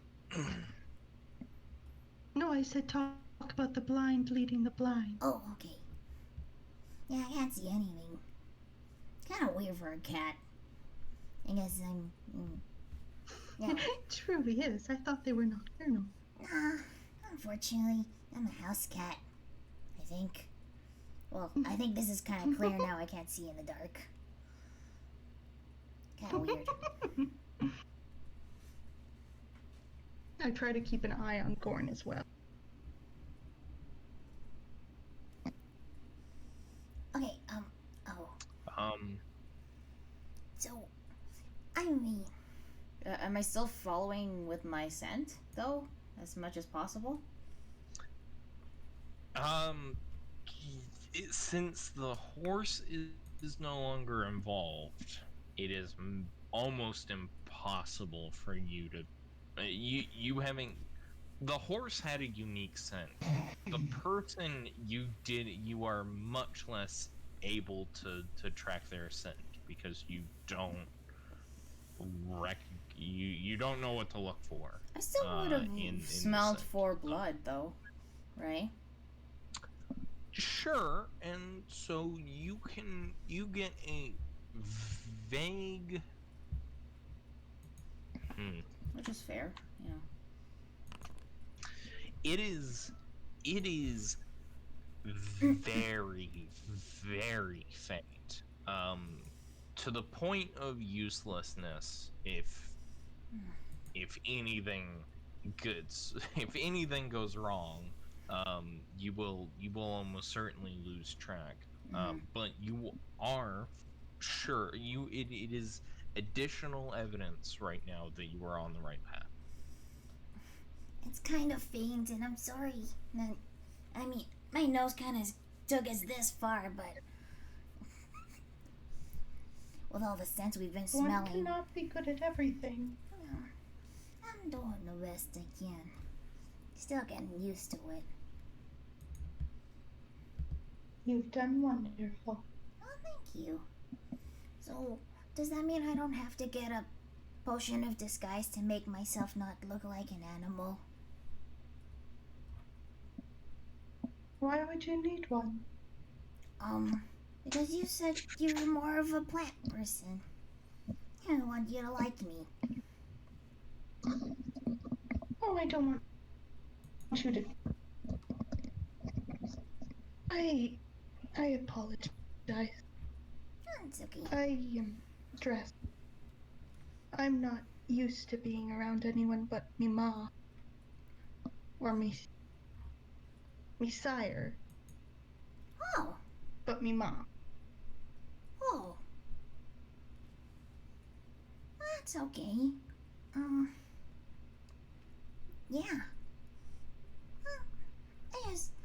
No, I said talk about the blind leading the blind. Oh, okay. Yeah, can't see anything. Kind of weird for a cat. I guess I'm. Yeah. It truly is. I thought they were nocturnal. Nah, unfortunately, I'm a house cat. I think. Well, I think this is kind of clear now. I can't see in the dark. Kind of weird. I try to keep an eye on Gorn as well. Okay, oh. So, I mean, Am I still following with my scent, though, as much as possible? Since the horse is no longer involved, it is almost impossible for you to. You having. The horse had a unique scent. The person you are much less able to track their scent because you don't you don't know what to look for. I still would have in smelled the scent. for blood, though, right? Sure, and so you get a vague. Which is fair, you know. It is very, very faint. To the point of uselessness if anything goes wrong, you will almost certainly lose track. But you are sure it is additional evidence right now that you are on the right path. it's kind of faint, and I'm sorry. I mean, my nose kind of took us this far, but with all the scents we've been One smelling, cannot be good at everything. I'm doing the best I can. Still getting used to it. You've done wonderful. Oh, thank you. So, does that mean I don't have to get a potion of disguise to make myself not look like an animal? Why would you need one? Because you said you were more of a plant person. I want you to like me. Oh, I don't want you to. I apologize. It's okay. I am stressed. I'm not used to being around anyone but me ma. Or me sire, Oh, but me ma. oh. That's okay. Yeah.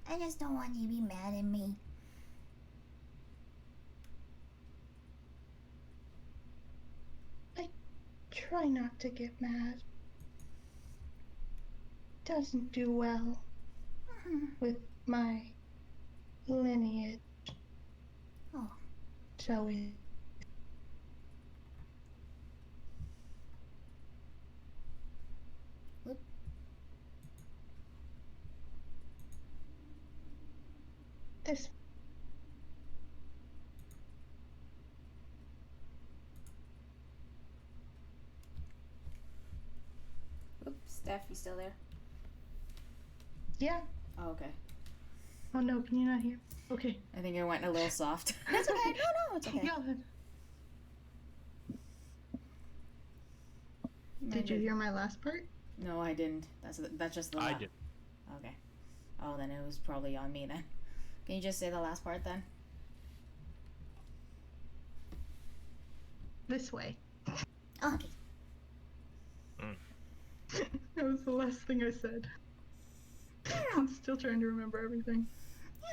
I just don't want you to be mad at me. Try not to get mad. Doesn't do well with my lineage. Oh. So it. Whoop. This. Oops, Steph, you still there? Yeah. Oh, okay. Oh no, can you not hear? Okay. I think it went a little soft. That's okay. No, it's okay. Yeah. Did you hear my last part? No, I didn't. That's just the I last. did. Okay. Oh, then it was probably on me then. Can you just say the last part then? This way. Okay. That was the last thing I said. I'm still trying to remember everything.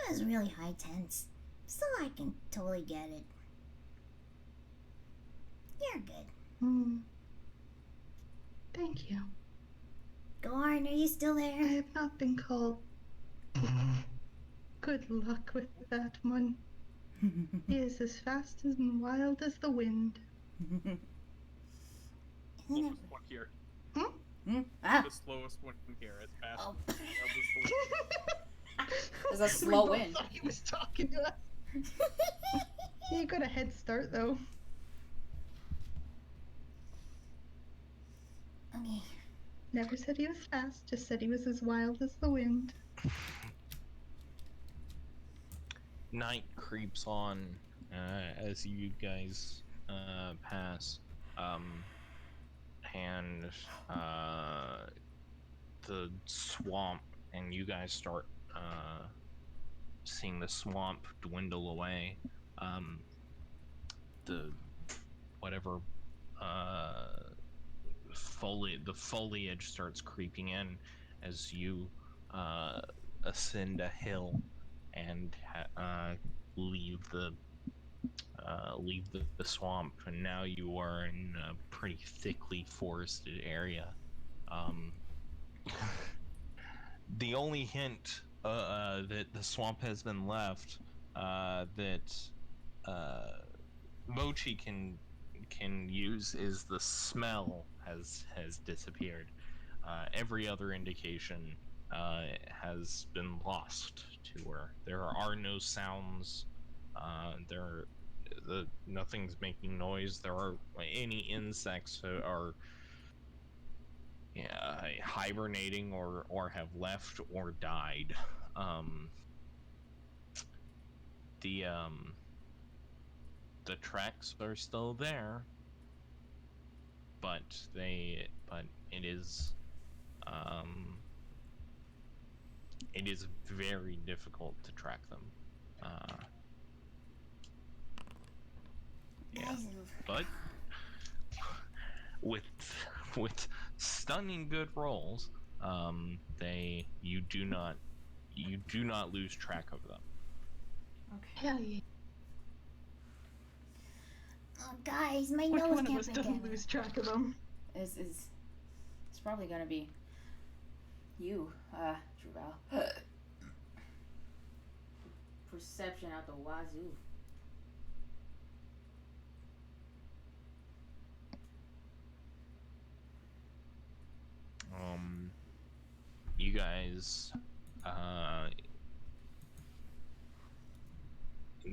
It was really high tense. So I can totally get it. You're good. Thank you. Gorn, are you still I there? have not been called. Good luck with that one. He is as fast and wild as the wind. Isn't it? One here. Ah, The slowest one here. As fast Oh. as the there's a slow We both wind. thought he was talking to us. You got a head start, though. Okay. Never said he was fast, just said he was as wild as the wind. Night creeps on as you guys pass, and the swamp, and you guys start seeing the swamp dwindle away. The whatever the foliage starts creeping in as you ascend a hill and leave the swamp, and now you are in a pretty thickly forested area. The only hint that the swamp has been left that Mochi can use is the smell has disappeared. Every other indication has been lost to her. There are no sounds. Nothing's making noise. There are any insects are hibernating or have left or died. The tracks are still there, but it is very difficult to track them. Yeah, but with stunning good rolls, you do not lose track of them. Okay. Hell yeah. Oh, guys, my Which nose one of can't us pick doesn't it. lose track of them? It's probably gonna be you, Druval. Perception out the wazoo. You guys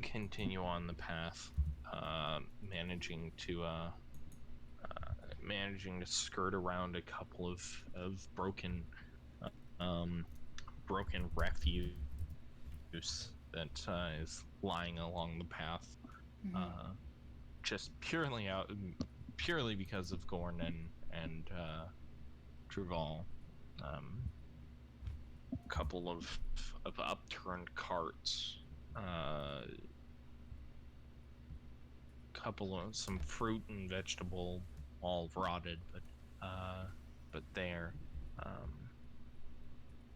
continue on the path, managing to skirt around a couple of broken refuse that is lying along the path, just purely because of Gorn and Druval. A couple of upturned carts, some fruit and vegetable, all rotted, but there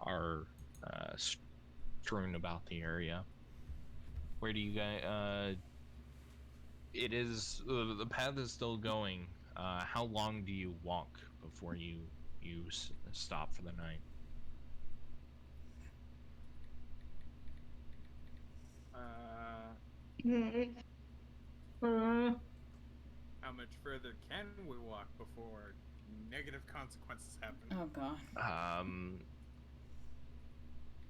are strewn about the area. Where do you guys? It is the path is still going. How long do you walk before you stop for the night? How much further can we walk before negative consequences happen? Oh god.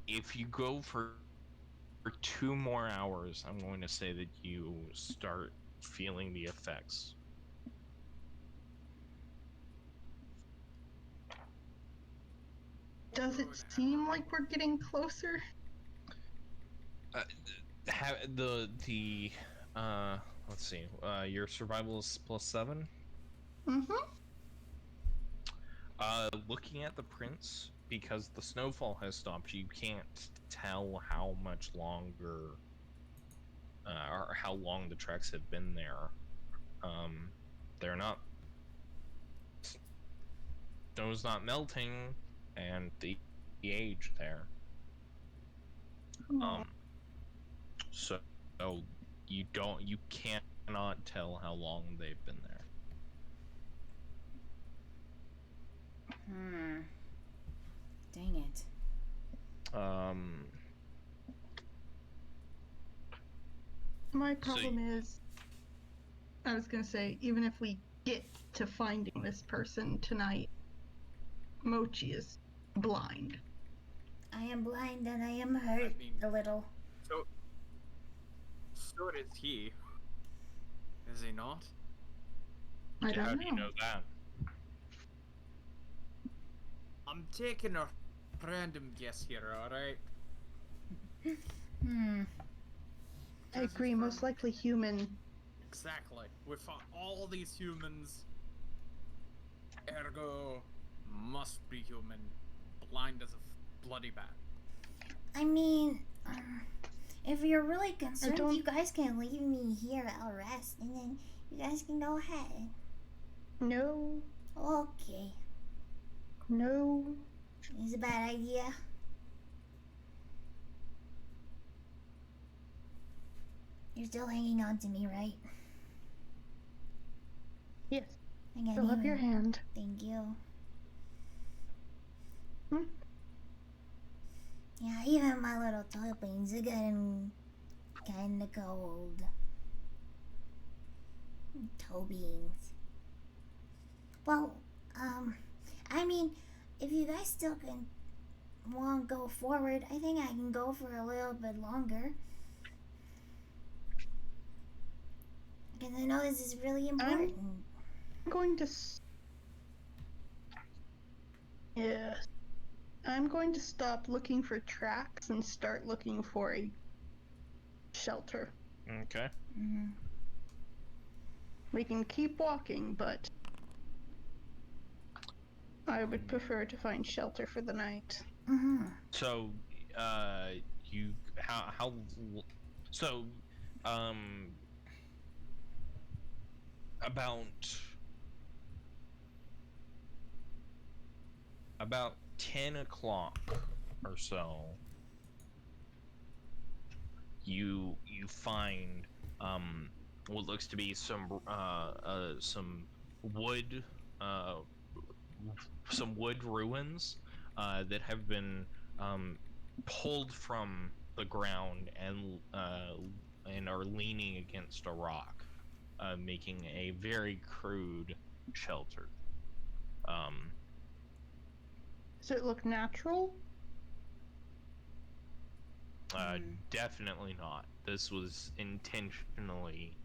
If you go for 2 more hours, I'm going to say that you start feeling the effects. Does it seem like we're getting closer? Let's see. Your survival is +7. Mm-hmm. Looking at the prints, because the snowfall has stopped, you can't tell how much longer, or how long the tracks have been there. They're not. Snow's not melting, and the age there. So you cannot tell how long they've been there. Dang it. My problem is, I was gonna say, even if we get to finding this person tonight, Mochi is blind. I am blind and I am hurt a little. so is he. Is he not? I How don't do you know. know that? I'm taking a random guess here, alright? I agree, most likely human. Exactly. We fought all these humans. Ergo, must be human. Blind as a bloody bat. I mean, if you're really concerned, don't- you guys can leave me here. I'll rest, and then you guys can go ahead. No, Okay. no. It's a bad idea. You're still hanging on to me, right? Yes, I got fill up your hand. Thank you. Hmm? Yeah, even my little toppings are getting kinda cold. Toe beans. Well, I mean, if you guys still can want to go forward, I think I can go for a little bit longer. Because I know this is really important. I'm going to. Yes. I'm going to stop looking for tracks and start looking for a shelter. Okay. Mm-hmm. We can keep walking, but I would prefer to find shelter for the night. Mm-hmm. So, you how so, about 10 o'clock or so, you find what looks to be some wood some wood ruins that have been pulled from the ground and are leaning against a rock, making a very crude shelter. Does it look natural? Definitely not. This was intentionally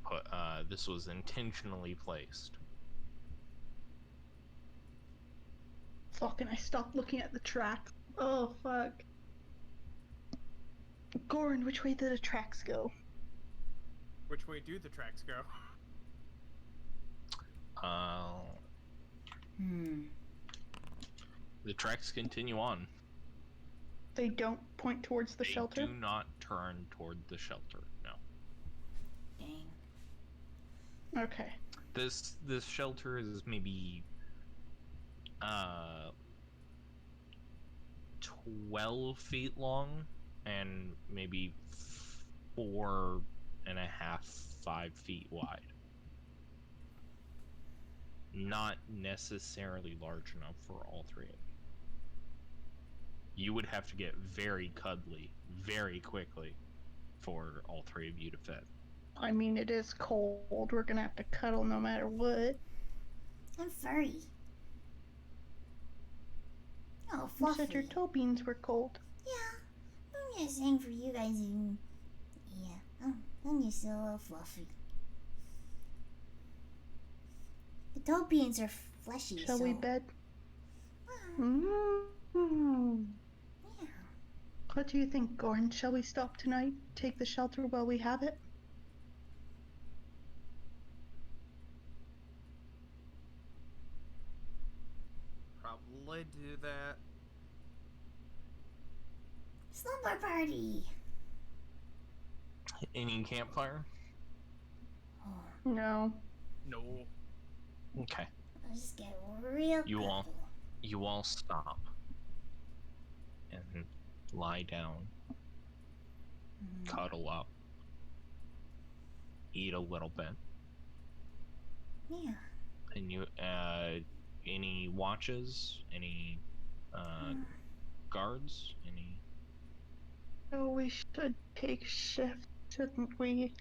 put. This was intentionally placed. Fuck, and I stopped looking at the tracks. Oh, fuck. Goran, which way did the tracks go? Which way do the tracks go? The tracks continue on. They don't point towards the shelter? Do not turn toward the shelter. No. Dang. Okay. This shelter is maybe 12 feet long and maybe 4.5, 5 feet wide. Not necessarily large enough for all three of you. You would have to get very cuddly very quickly for all three of you to fit. I mean, it is cold. We're gonna have to cuddle no matter what. I'm furry. Oh, You fluffy. said your toe beans were cold. Yeah, I'm just saying for you guys. Yeah, I'm just a little fluffy. The toe beans are fleshy. Shall so... we bed? Yeah. What do you think, Goran? Shall we stop tonight? Take the shelter while we have it? Probably do that. Slumber party. Any campfire? Oh, No. No. Okay. I'll just get real You all- cuddle. You all stop and lie down, cuddle up, eat a little bit, Yeah. and you any watches, any guards, any. Oh, we should take shifts, shouldn't we?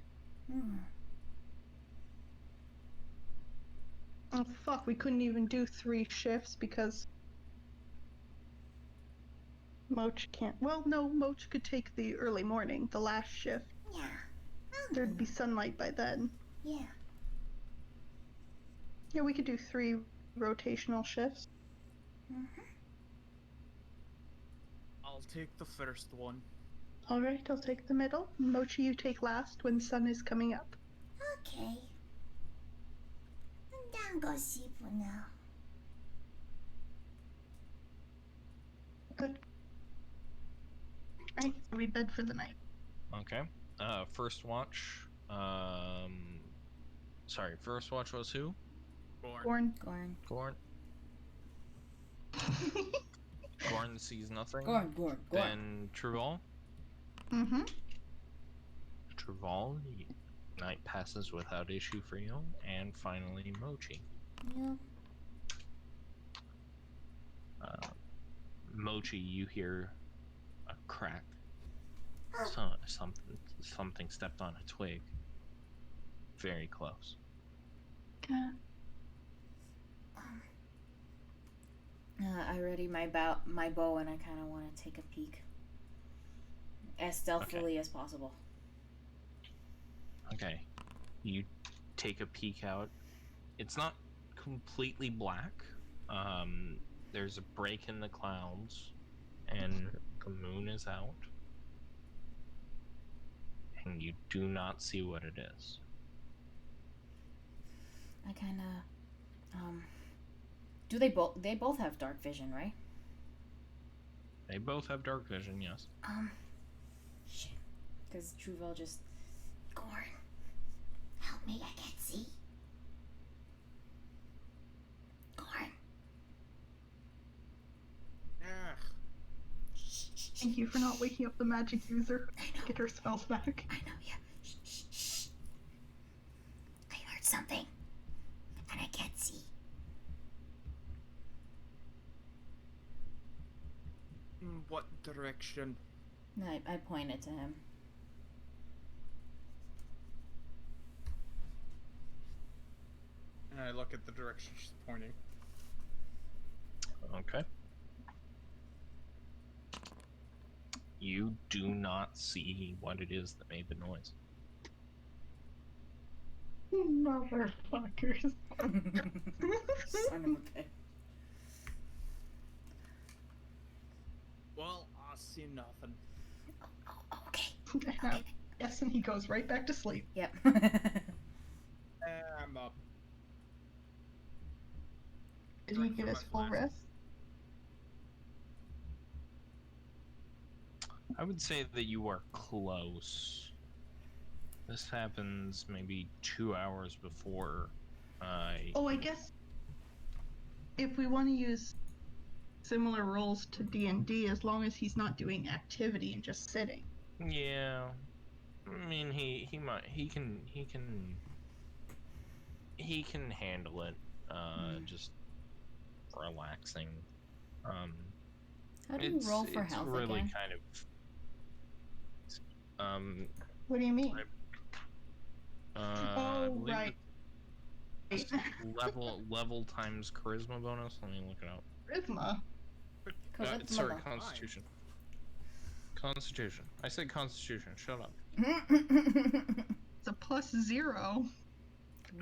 Oh, fuck, we couldn't even do 3 shifts because Moch can't. Well, no, Moch could take the early morning, the last shift. Yeah. There'd be sunlight by then. Yeah. Yeah, we could do 3 rotational shifts. I'll take the first one. Alright, I'll take the middle. Mochi, you take last when sun is coming up. Okay. I'm down go sleep for now. Good. Alright, so we bed for the night. Okay. First watch. Sorry, first watch was who? Gorn. Gorn. Gorn. Gorn sees nothing. Gorn. Then Truval. Mm-hmm. Truval, night passes without issue for you. And finally, Mochi. Yeah. Mochi, you hear a crack. Something stepped on a twig. Very close. I ready my bow and I kind of want to take a peek. As stealthily as possible. Okay. You take a peek out. It's not completely black. There's a break in the clouds, and the moon is out. And you do not see what it is. I kind of, do they both have dark vision, right? They both have dark vision, yes. Shit. Because Truval just, Gorn, help me, I can't see. Gorn. Ugh. Thank you for not waking up the magic user. Get her spells back. I know, yeah. Shh. I heard something, and I can't see. In what direction? I pointed to him. And I look at the direction she's pointing. Okay. You do not see what it is that made the noise. Motherfuckers. Son of a bitch. Well, I see nothing. Okay. Yes, and he goes right back to sleep. Yep. I'm up. Did he get his full rest? I would say that you are close. This happens maybe 2 hours before Oh, I guess if we want to use similar roles to D&D, as long as he's not doing activity and just sitting. Yeah. I mean, he can handle it. Just relaxing. How do you roll for it's health really again? kind of What do you mean? I Oh, believe right. it's level times charisma bonus. Let me look it up. Charisma. Sorry, Constitution. Constitution. I said Constitution. Shut up. It's a +0.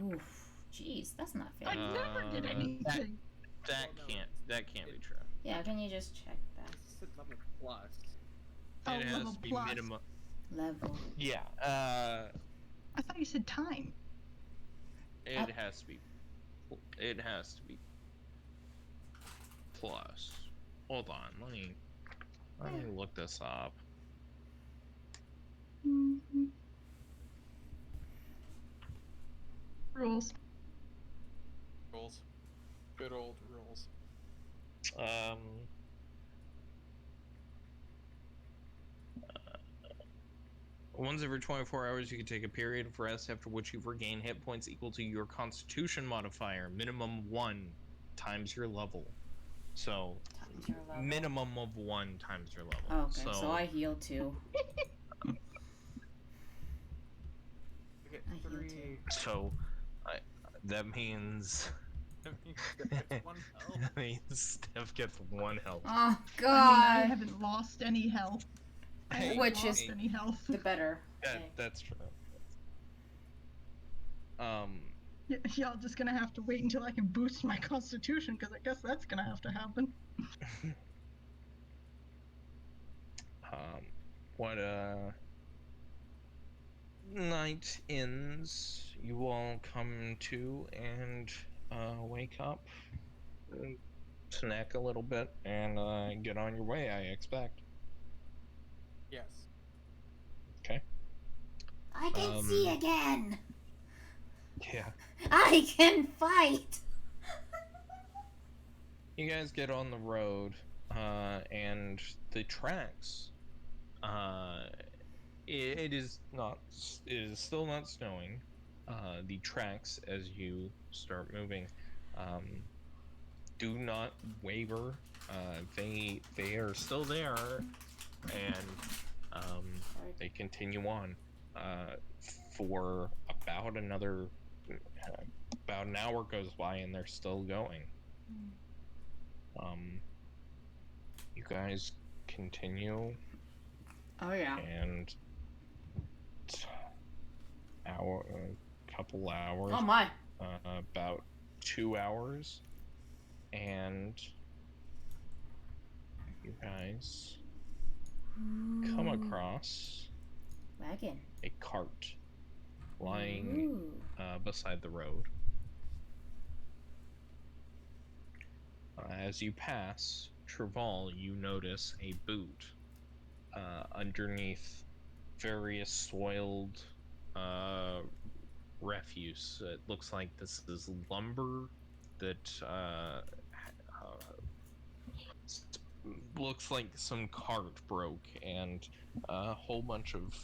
Oof. Jeez, that's not fair. I never did anything. That can't be true. Yeah, can you just check that? This is level plus. Oh, It has level to be plus. minimum. Level. Yeah. I thought you said time. It has to be. It has to be plus. Hold on. Let me look this up. Rules. Rules. Good old rules. Once every 24 hours, you can take a period of rest, after which you regain hit points equal to your Constitution modifier, minimum 1 times your level. So, Times your level. minimum of 1 times your level. Oh, okay, so I heal too. Okay, I heal 3. too. So, that means That means that gets 1 health. that means Steph gets 1 health. Oh I mean, I God. haven't lost any health. I haven't Which lost is- any health. The better. That's true. Y'all just gonna have to wait until I can boost my constitution, because I guess that's gonna have to happen. What night ends, you all come to and wake up, snack a little bit, and get on your way, I expect. Yes. Okay. I can see again. Yeah. I can fight. You guys get on the road, and the tracks, it is still not snowing. The tracks, as you start moving, do not waver. They are still there, and they continue on for about an hour goes by, and they're still going. You guys continue, Oh yeah. and couple hours, Oh my. about 2 hours, and you guys come across Wagon. a cart lying beside the road. As you pass Traval, you notice a boot underneath various soiled refuse. It looks like this is lumber that looks like some cart broke, and a whole bunch of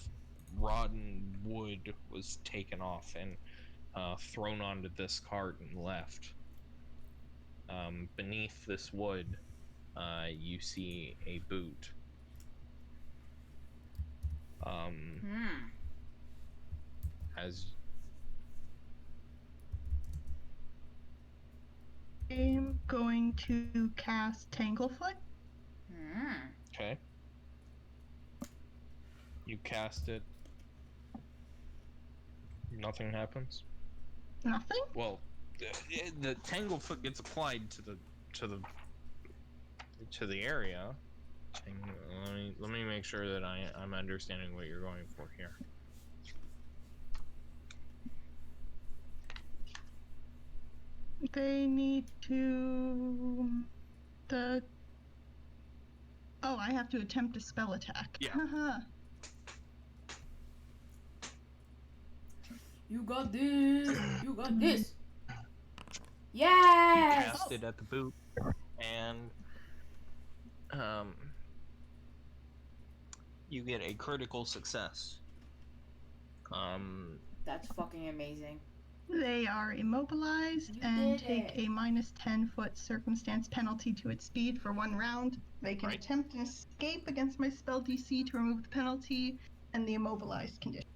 rotten wood was taken off and thrown onto this cart and left. Beneath this wood, you see a boot. As I'm going to cast Tanglefoot. okay, you cast it. Nothing happens. Nothing? Well, the Tanglefoot gets applied to the area. Let me make sure that I'm understanding what you're going for here. They need to... Oh, I have to attempt a spell attack. Yeah. Haha. You got this. You got this. You Yes. cast it at the boot, and you get a critical success. That's fucking amazing. They are immobilized You and did take it. a minus 10-foot circumstance penalty to its speed for 1 round. They can Right. attempt an escape against my spell DC to remove the penalty and the immobilized condition.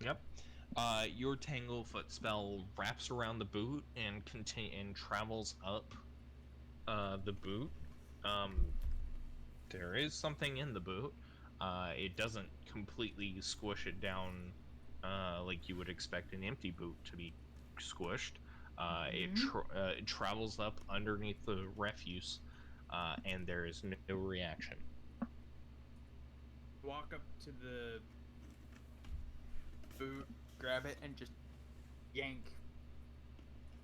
Yep. Your Tanglefoot spell wraps around the boot and travels up the boot. There is something in the boot. It doesn't completely squish it down like you would expect an empty boot to be squished. It travels up underneath the refuse, and there is no reaction. Walk up to the boot, grab it, and just yank.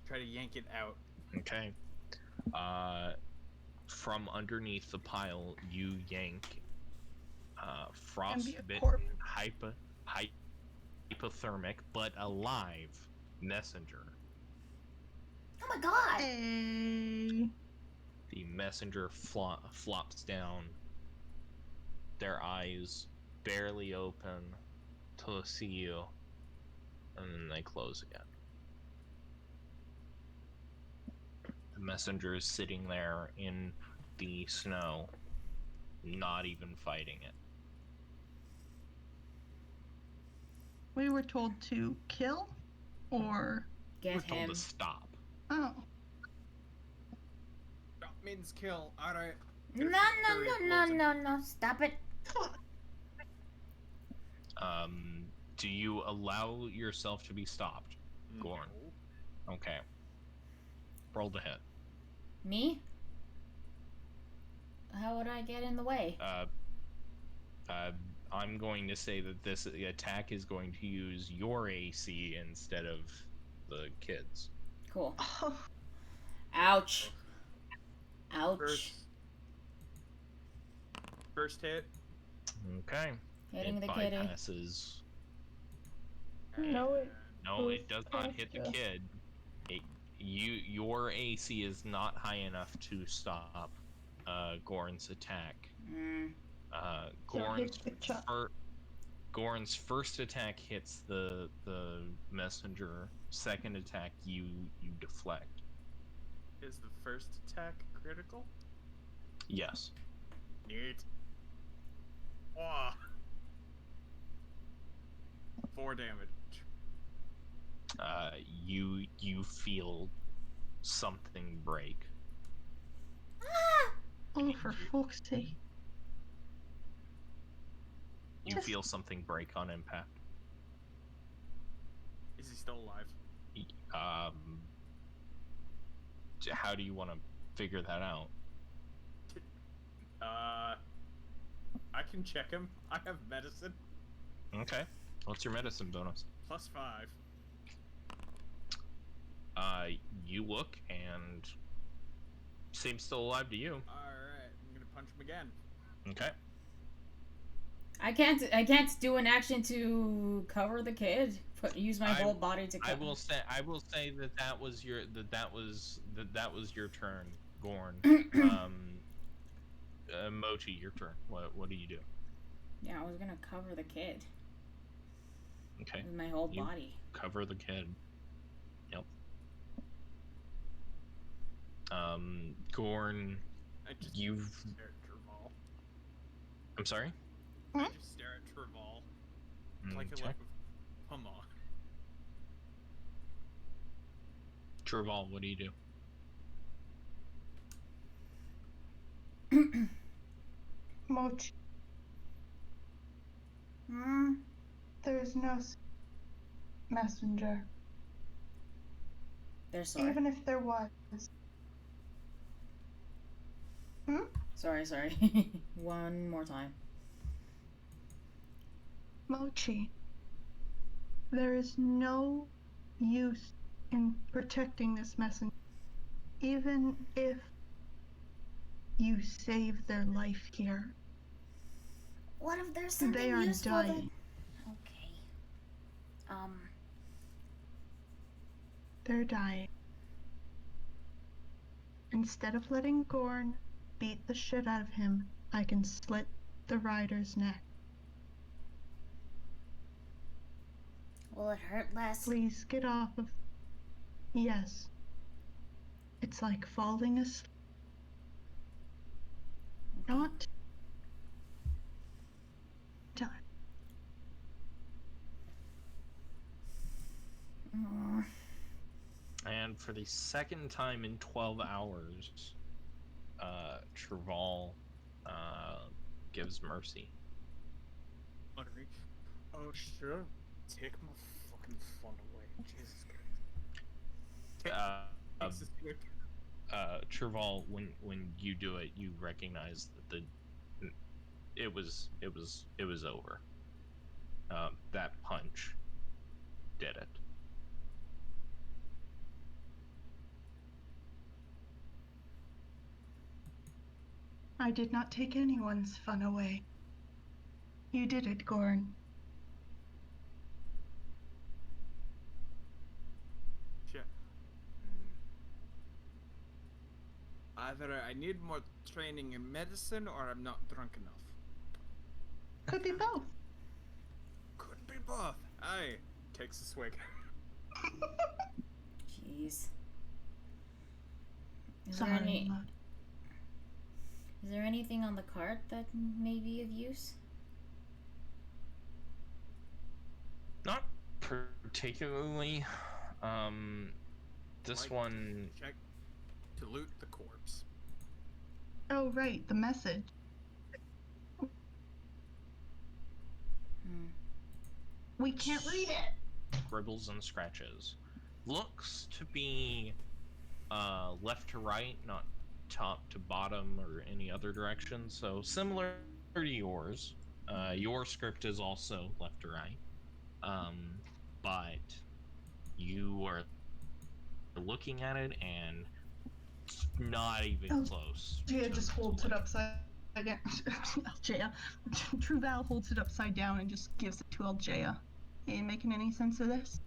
Try to yank it out. Okay. From underneath the pile, you yank frostbitten, hypothermic, but alive messenger. Oh my god! Hey. The messenger flops down, their eyes barely open to see you, and then they close again. The messenger is sitting there in the snow, not even fighting it. We were told to kill or... Get We're told him. to stop. Oh. Stop means kill. Alright. No. Stop it. Do you allow yourself to be stopped? Gorn. Okay. Roll the hit. Me? How would I get in the way? I'm going to say that this attack is going to use your AC instead of the kids. Cool. Oh, Ouch. Ouch. First hit. Okay. Hitting it the kitty. bypasses. No, No, it does not past hit the us. kid. Your AC is not high enough to stop Gorn's attack. Mm. So hit the chop. Gorn's first attack hits the messenger. Second attack, you deflect. Is the first attack critical? Yes. Neat. Oh. 4 damage. You feel something break. oh, for fuck's sake. You Just- feel something break on impact. Is he still alive? How do you want to figure that out? I can check him. I have medicine. Okay. What's your medicine bonus? +5. You look and seems still alive to you. Alright, I'm gonna punch him again. Okay. I can't do an action to cover the kid. Use my whole body to cover. I will say that was your turn, Gorn. Mochi, your turn. What do you do? Yeah, I was gonna cover the kid Okay. with my whole You- body. Cover the kid. Yep. Gorn, I just you've. stare at Traval. I'm sorry. I just stare at Traval. Like a Okay. look of come on. Traval, what do you do? Mochi, Hmm. there's no messenger. They're sorry. Even if there was. Sorry. One more time. Mochi, there is no use in protecting this messenger. Even if you save their life here, What if there's something they are useful dying. Okay. They're dying. Instead of letting Gorn beat the shit out of him, I can slit the rider's neck. Will it hurt less? Please get off of. Yes. It's like falling asleep. Not. Done. Mm. And for the second time in 12 hours, Traval gives mercy. Underneath. Oh sure. Take my fucking fun away. Jesus Christ. Takes the stick. Traval, when you do it, you recognize that it was over. That punch did it. I did not take anyone's fun away. You did it, Gorn. Shit. Either I need more training in medicine or I'm not drunk enough. Could be both. Could be both. Aye. Takes a swig. Jeez. Is Sorry, there any? Mud. Is there anything on the cart that may be of use? Not particularly. This Like, one. Check to loot the corpse. Oh, right, the message. Hmm. We can't read it. Scribbles and scratches. looks to be left to right, not top to bottom or any other direction. So similar to yours. Your script is also left to right. But you are looking at it and it's not even close. Jaya to- just to holds it what- upside down. Jaya. True Val holds it upside down and just gives it to Aljaya. Ain't making any sense of this?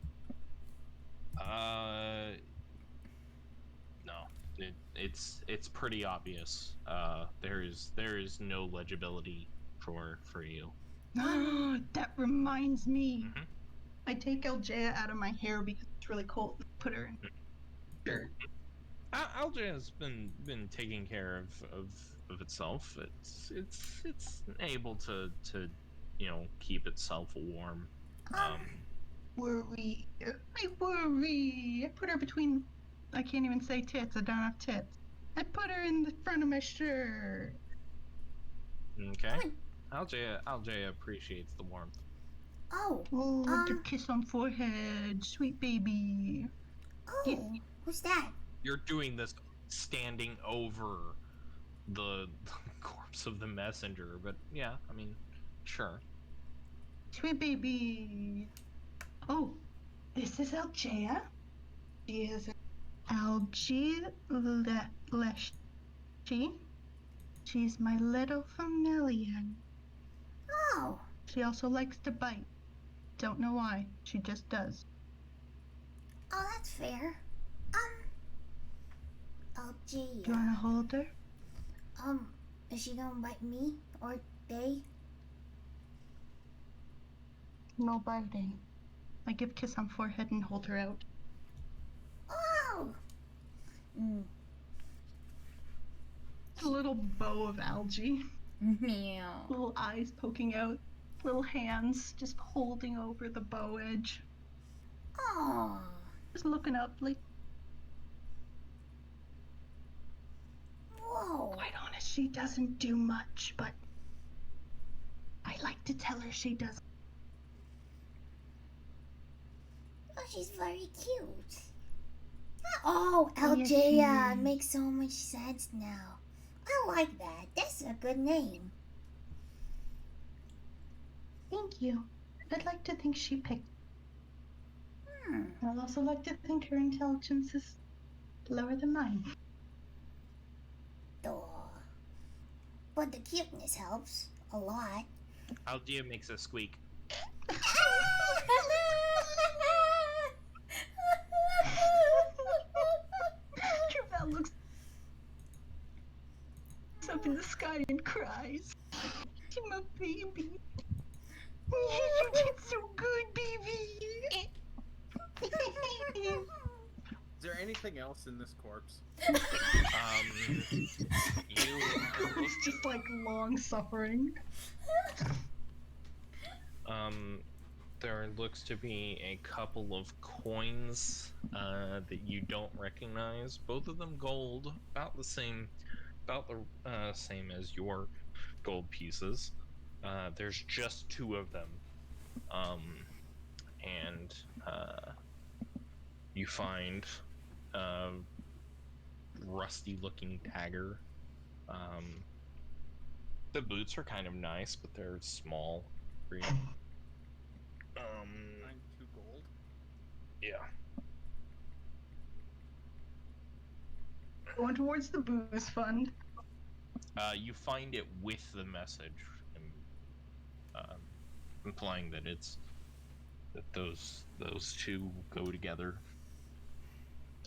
No. It's pretty obvious. There is no legibility for you. That reminds me. Mhm. I take Aljaya out of my hair because it's really cold. Put her in. Sure. Algae has been taking care of itself. It's able to keep itself warm. Worry. I worry. I put her between. I can't even say tits. I don't have tits. I put her in the front of my shirt. Okay. Algae appreciates the warmth. Oh, Oh, the kiss on forehead. Sweet baby. oh, who's that? You're doing this standing over the corpse of the messenger, but yeah, I mean, sure. Sweet baby. Oh, this is Aljaya. She is Algae Leshi. She's my little familiar. Oh, She also likes to bite. Don't know why. She just does. oh, that's fair. Oh, gee. Do you wanna hold her? Is she gonna bite me or they? No biting. I give kiss on forehead and hold her out. Oh. A little bow of algae. Meow. Little eyes poking out. Little hands just holding over the bow edge. Oh. Just looking up like, Whoa. quite honest, she doesn't do much, but I like to tell her she does. Oh, she's very cute. Oh, Oh, yes, Aljaya she is. makes so much sense now. I like that. That's a good name. Thank you. I'd like to think she picked. Hmm. I'd also like to think her intelligence is lower than mine. Duh. But the cuteness helps a lot. Algae makes a squeak. Trubel looks up in the sky and cries. She's my baby. You did so good, baby. Is there anything else in this corpse? You It's just like long suffering. there looks to be a couple of coins that you don't recognize. Both of them gold, about the same as your gold pieces. There's just two of them, and you find a rusty-looking dagger. The boots are kind of nice, but they're small for you. 92 gold. Yeah. Going towards the booze fund. You find it with the message, implying that those two go together.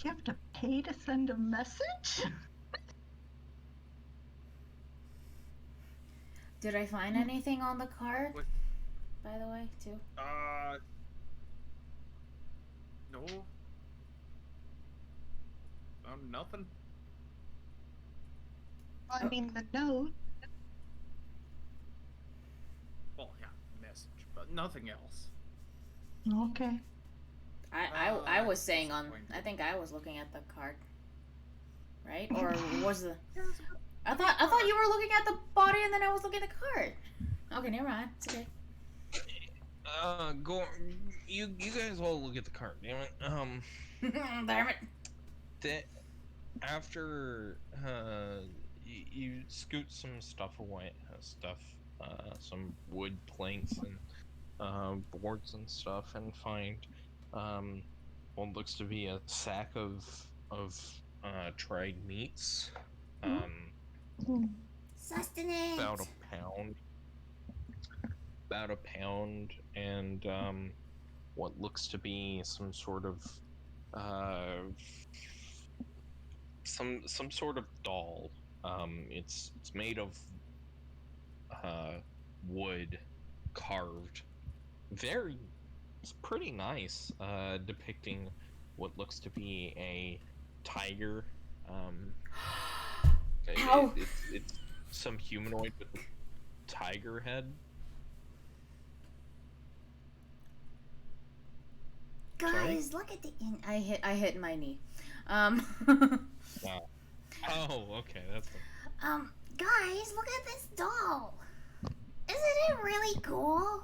You have to pay to send a message? Did I find anything on the card? What? By the way, too. No. Nothing. I mean, the note. Well, yeah, message, but nothing else. Okay. I was saying on. disappointing. I think I was looking at the card. Right? Or was the? I thought you were looking at the body and then I was looking at the card. Okay, never mind. It's okay. Go. You guys all look at the cart, damn it. Damn it. After you scoot some stuff away, some wood planks and boards and stuff, and find what looks to be a sack of dried meats. Sustenance. About a pound, and what looks to be some sort of some sort of doll. It's made of wood, carved. It's pretty nice. Depicting what looks to be a tiger. Ow. It's some humanoid with a tiger head. Guys, look at the I hit my knee. Wow. Oh, okay, that's fine. Guys, look at this doll. Isn't it really cool?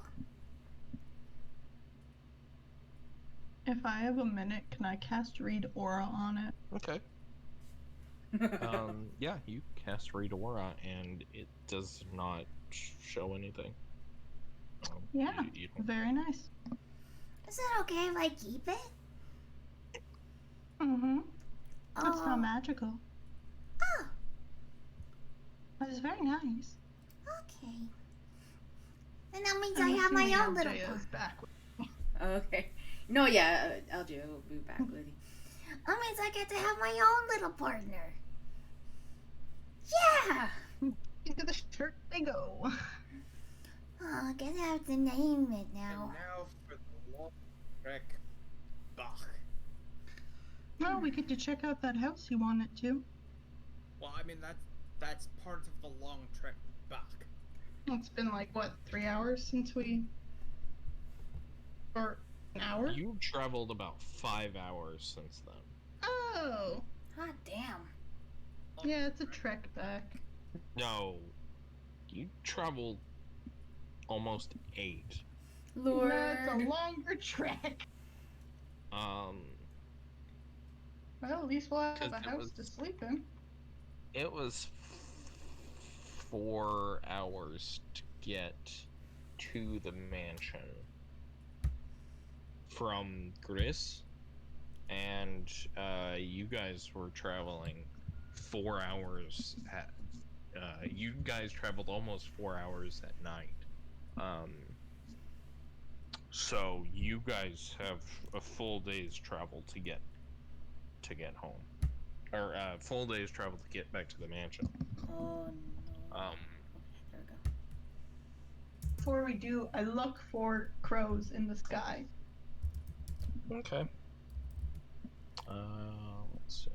If I have a minute, can I cast Read Aura on it? Okay. Yeah, you cast Read Aura, and it does not show anything. Yeah, you don't- very nice. Is it okay if I keep it? Mm-hmm. That's Oh. not magical. Oh, But it's very nice. okay. And that means I'm I have my assuming own little Algea part. is back with me. Okay. No, yeah, LJ will be back with you. That means I get to have my own little partner. Yeah! Into the shirt they go. Oh, I guess I have to name it now. And now for the long trek back. Well, we get to check out that house you wanted to. Well, I mean that's part of the long trek back. It's been like, what, 3 hours since we... Or an hour? You traveled about 5 hours since then. Oh! Hot damn. Yeah, it's a trek back. No, you traveled almost 8. Lord. That's a longer trek. Um, Well, at least we'll have 'Cause a it house was- to sleep in. it was 4 hours to get to the mansion from Gris, and you guys were traveling 4 hours at. You guys traveled almost 4 hours at night. So you guys have a full day's travel to get home, or full day's travel to get back to the mansion. Oh no. Um, There we go. Before we do, I look for crows in the sky. Okay. Let's see.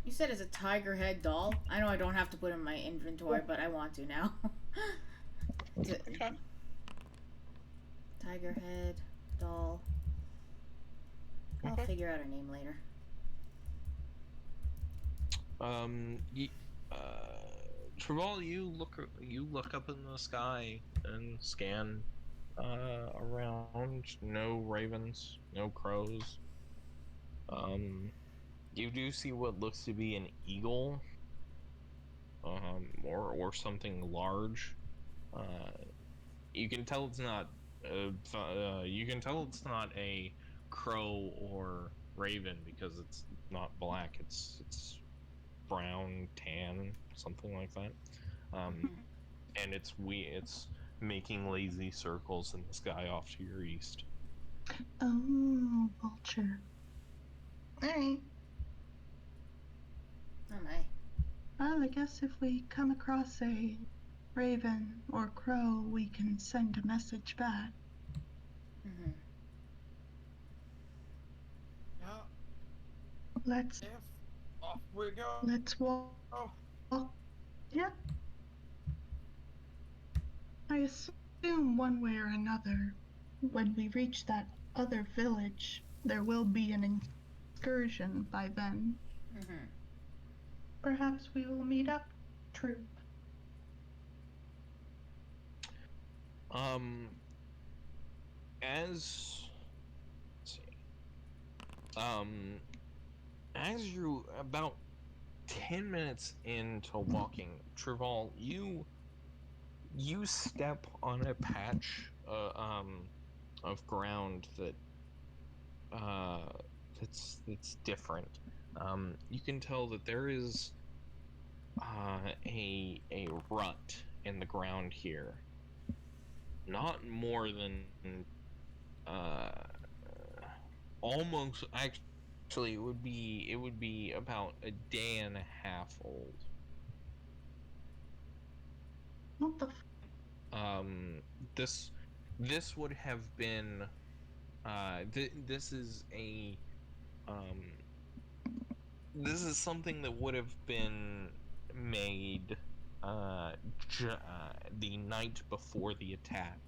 You said it's a tiger head doll. I know I don't have to put it in my inventory, but I want to now. Okay. Tiger head doll. I'll Okay. figure out her name later. Traval, you look up in the sky and scan around. No ravens, no crows. You do see what looks to be an eagle, or something large. You can tell it's not. You can tell it's not a crow or raven because it's not black. It's brown, tan, something like that. And it's making lazy circles in the sky off to your east. Oh, vulture. Alright. Oh my. Well, I guess if we come across a raven or crow, we can send a message back. Mm-hmm. Yeah, Let's if off we go. let's walk. Oh, Yeah. I assume one way or another, when we reach that other village, there will be an excursion by then. Mm-hmm. Perhaps we will meet up, troop. as let's see, as you about 10 minutes into walking, Trival, you step on a patch of ground that's different. You can tell that there is a rut in the ground here. Not more than uh, almost actually it would be about a day and a half old. What the This would have been this is a um this is something that would have been made the night before the attack,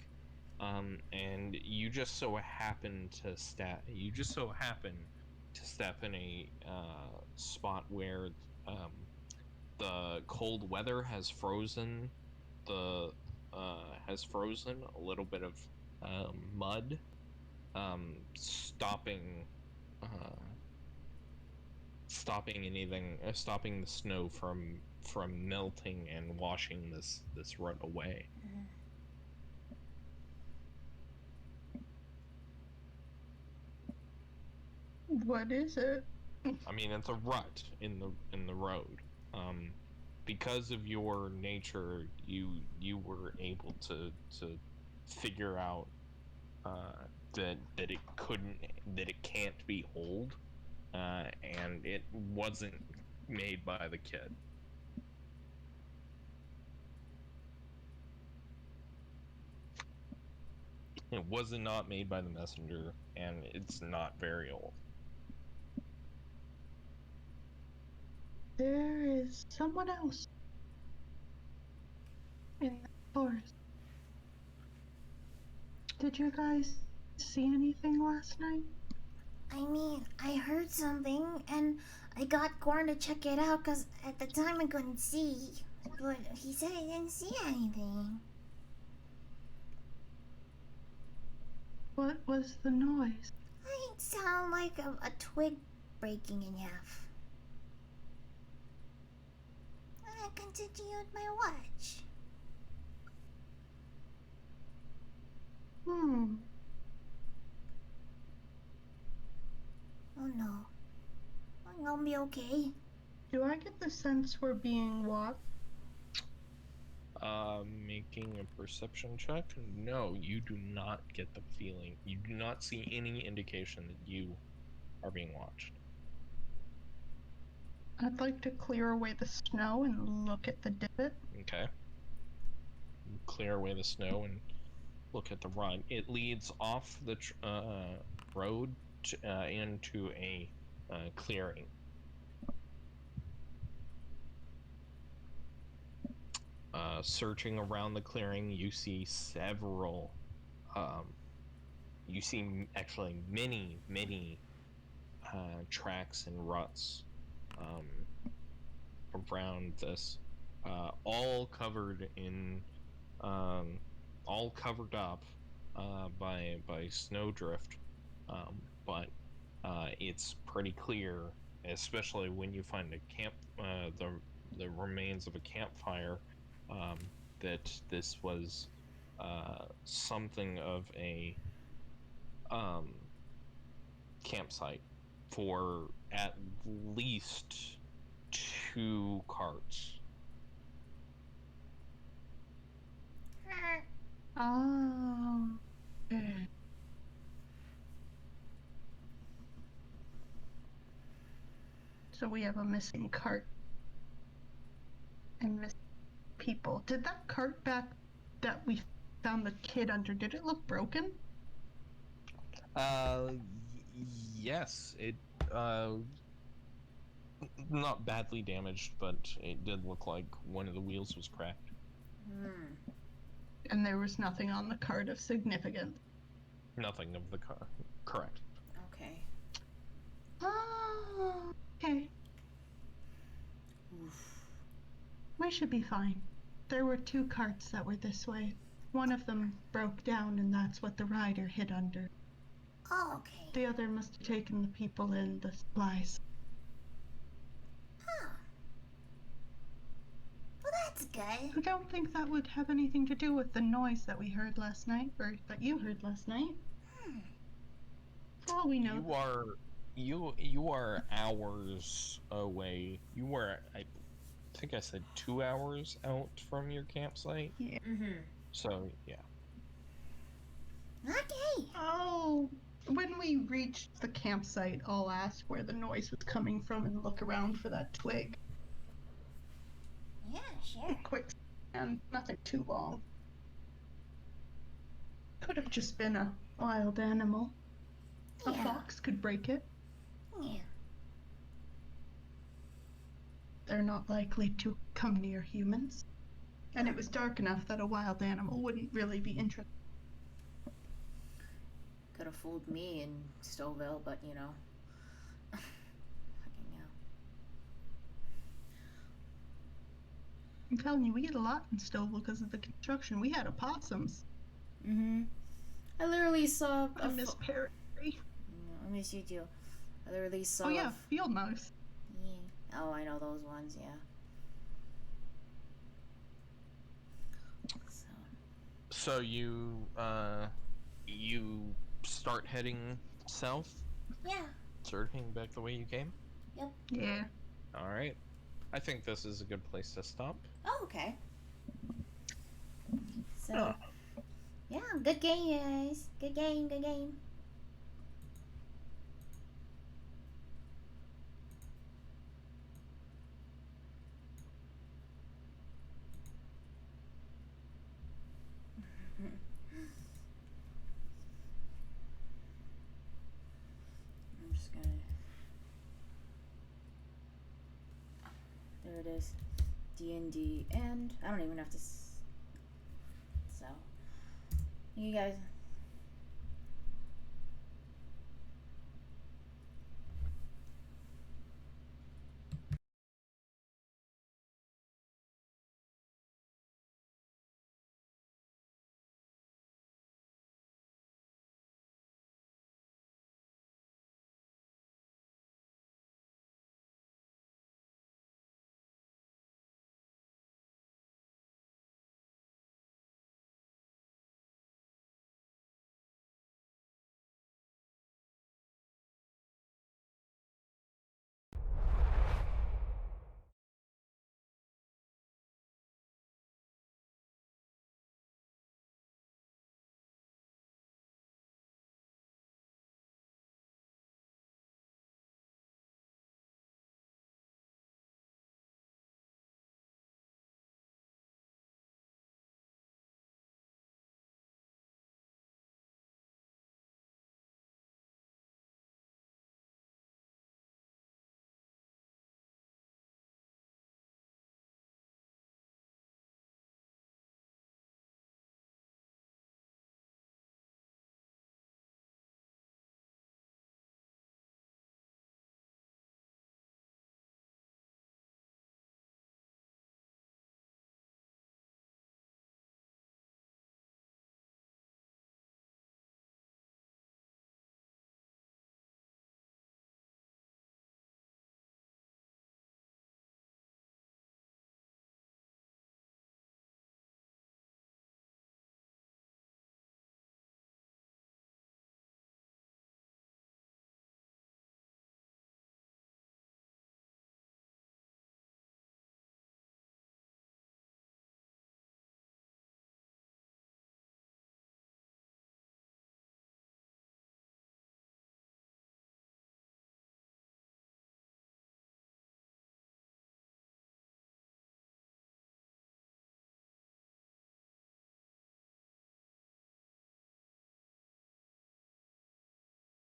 and you just so happen to step in a spot where the cold weather has frozen the a little bit of mud, stopping stopping the snow from melting and washing this rut away. What is it? I mean, it's a rut in the road. Because of your nature, you were able to figure out that it can't be old, and it wasn't made by the kid. It was not made by the messenger, and it's not very old. There is someone else in the forest. Did you guys see anything last night? I mean, I heard something, and I got Gorn to check it out, because at the time I couldn't see. But he said he didn't see anything. What was the noise? It sounded like a twig breaking in half. I continued my watch. Oh no. I'm gonna be okay. Do I get the sense we're being watched? Making a perception check? No, you do not get the feeling. You do not see any indication that you are being watched. I'd like to clear away the snow and look at the divot. Okay. Clear away the snow and look at the run. It leads off the road into a clearing. Searching around the clearing, you see several. You see actually many tracks and ruts around this, all covered in, all covered up by snowdrift, but it's pretty clear, especially when you find a camp, the remains of a campfire, that this was something of a campsite for at least 2 carts. Oh. Okay. So we have a missing cart and missing people. Did that cart back that we found the kid under, did it look broken? Yes, it not badly damaged, but it did look like one of the wheels was cracked. And there was nothing on the cart of significance. Nothing of the car. Correct. Okay. Oh, okay. Oof. We should be fine. There were 2 carts that were this way. One of them broke down, and that's what the rider hid under. Oh, okay. The other must have taken the people and the supplies. Huh. Well, that's good. I don't think that would have anything to do with the noise that we heard last night, or that you heard last night. For all we know. You are hours away. You were, I think I said 2 hours out from your campsite. Yeah. Mm-hmm. So yeah. Okay. Oh, when we reach the campsite, I'll ask where the noise was coming from and look around for that twig. Yeah, sure. Quick, and nothing too long. Could have just been a wild animal. A Yeah. fox could break it. Yeah. They're not likely to come near humans. And it was dark enough that a wild animal wouldn't really be interested. Could have fooled me in Stouffville, but you know. Fucking hell. I'm telling you, we get a lot in Stouffville because of the construction. We had opossums. Mm-hmm. I literally saw I miss Perry. I miss you too. I literally saw Oh yeah, field mouse. Yeah. Oh, I know those ones, yeah. So you start heading south? Yeah. Start heading back the way you came? Yeah. All right. I think this is a good place to stop. Oh, okay. So, Oh. Yeah, good game, guys. Good game, good game. I'm just gonna. There it is. D&D, and I don't even have to. So, you guys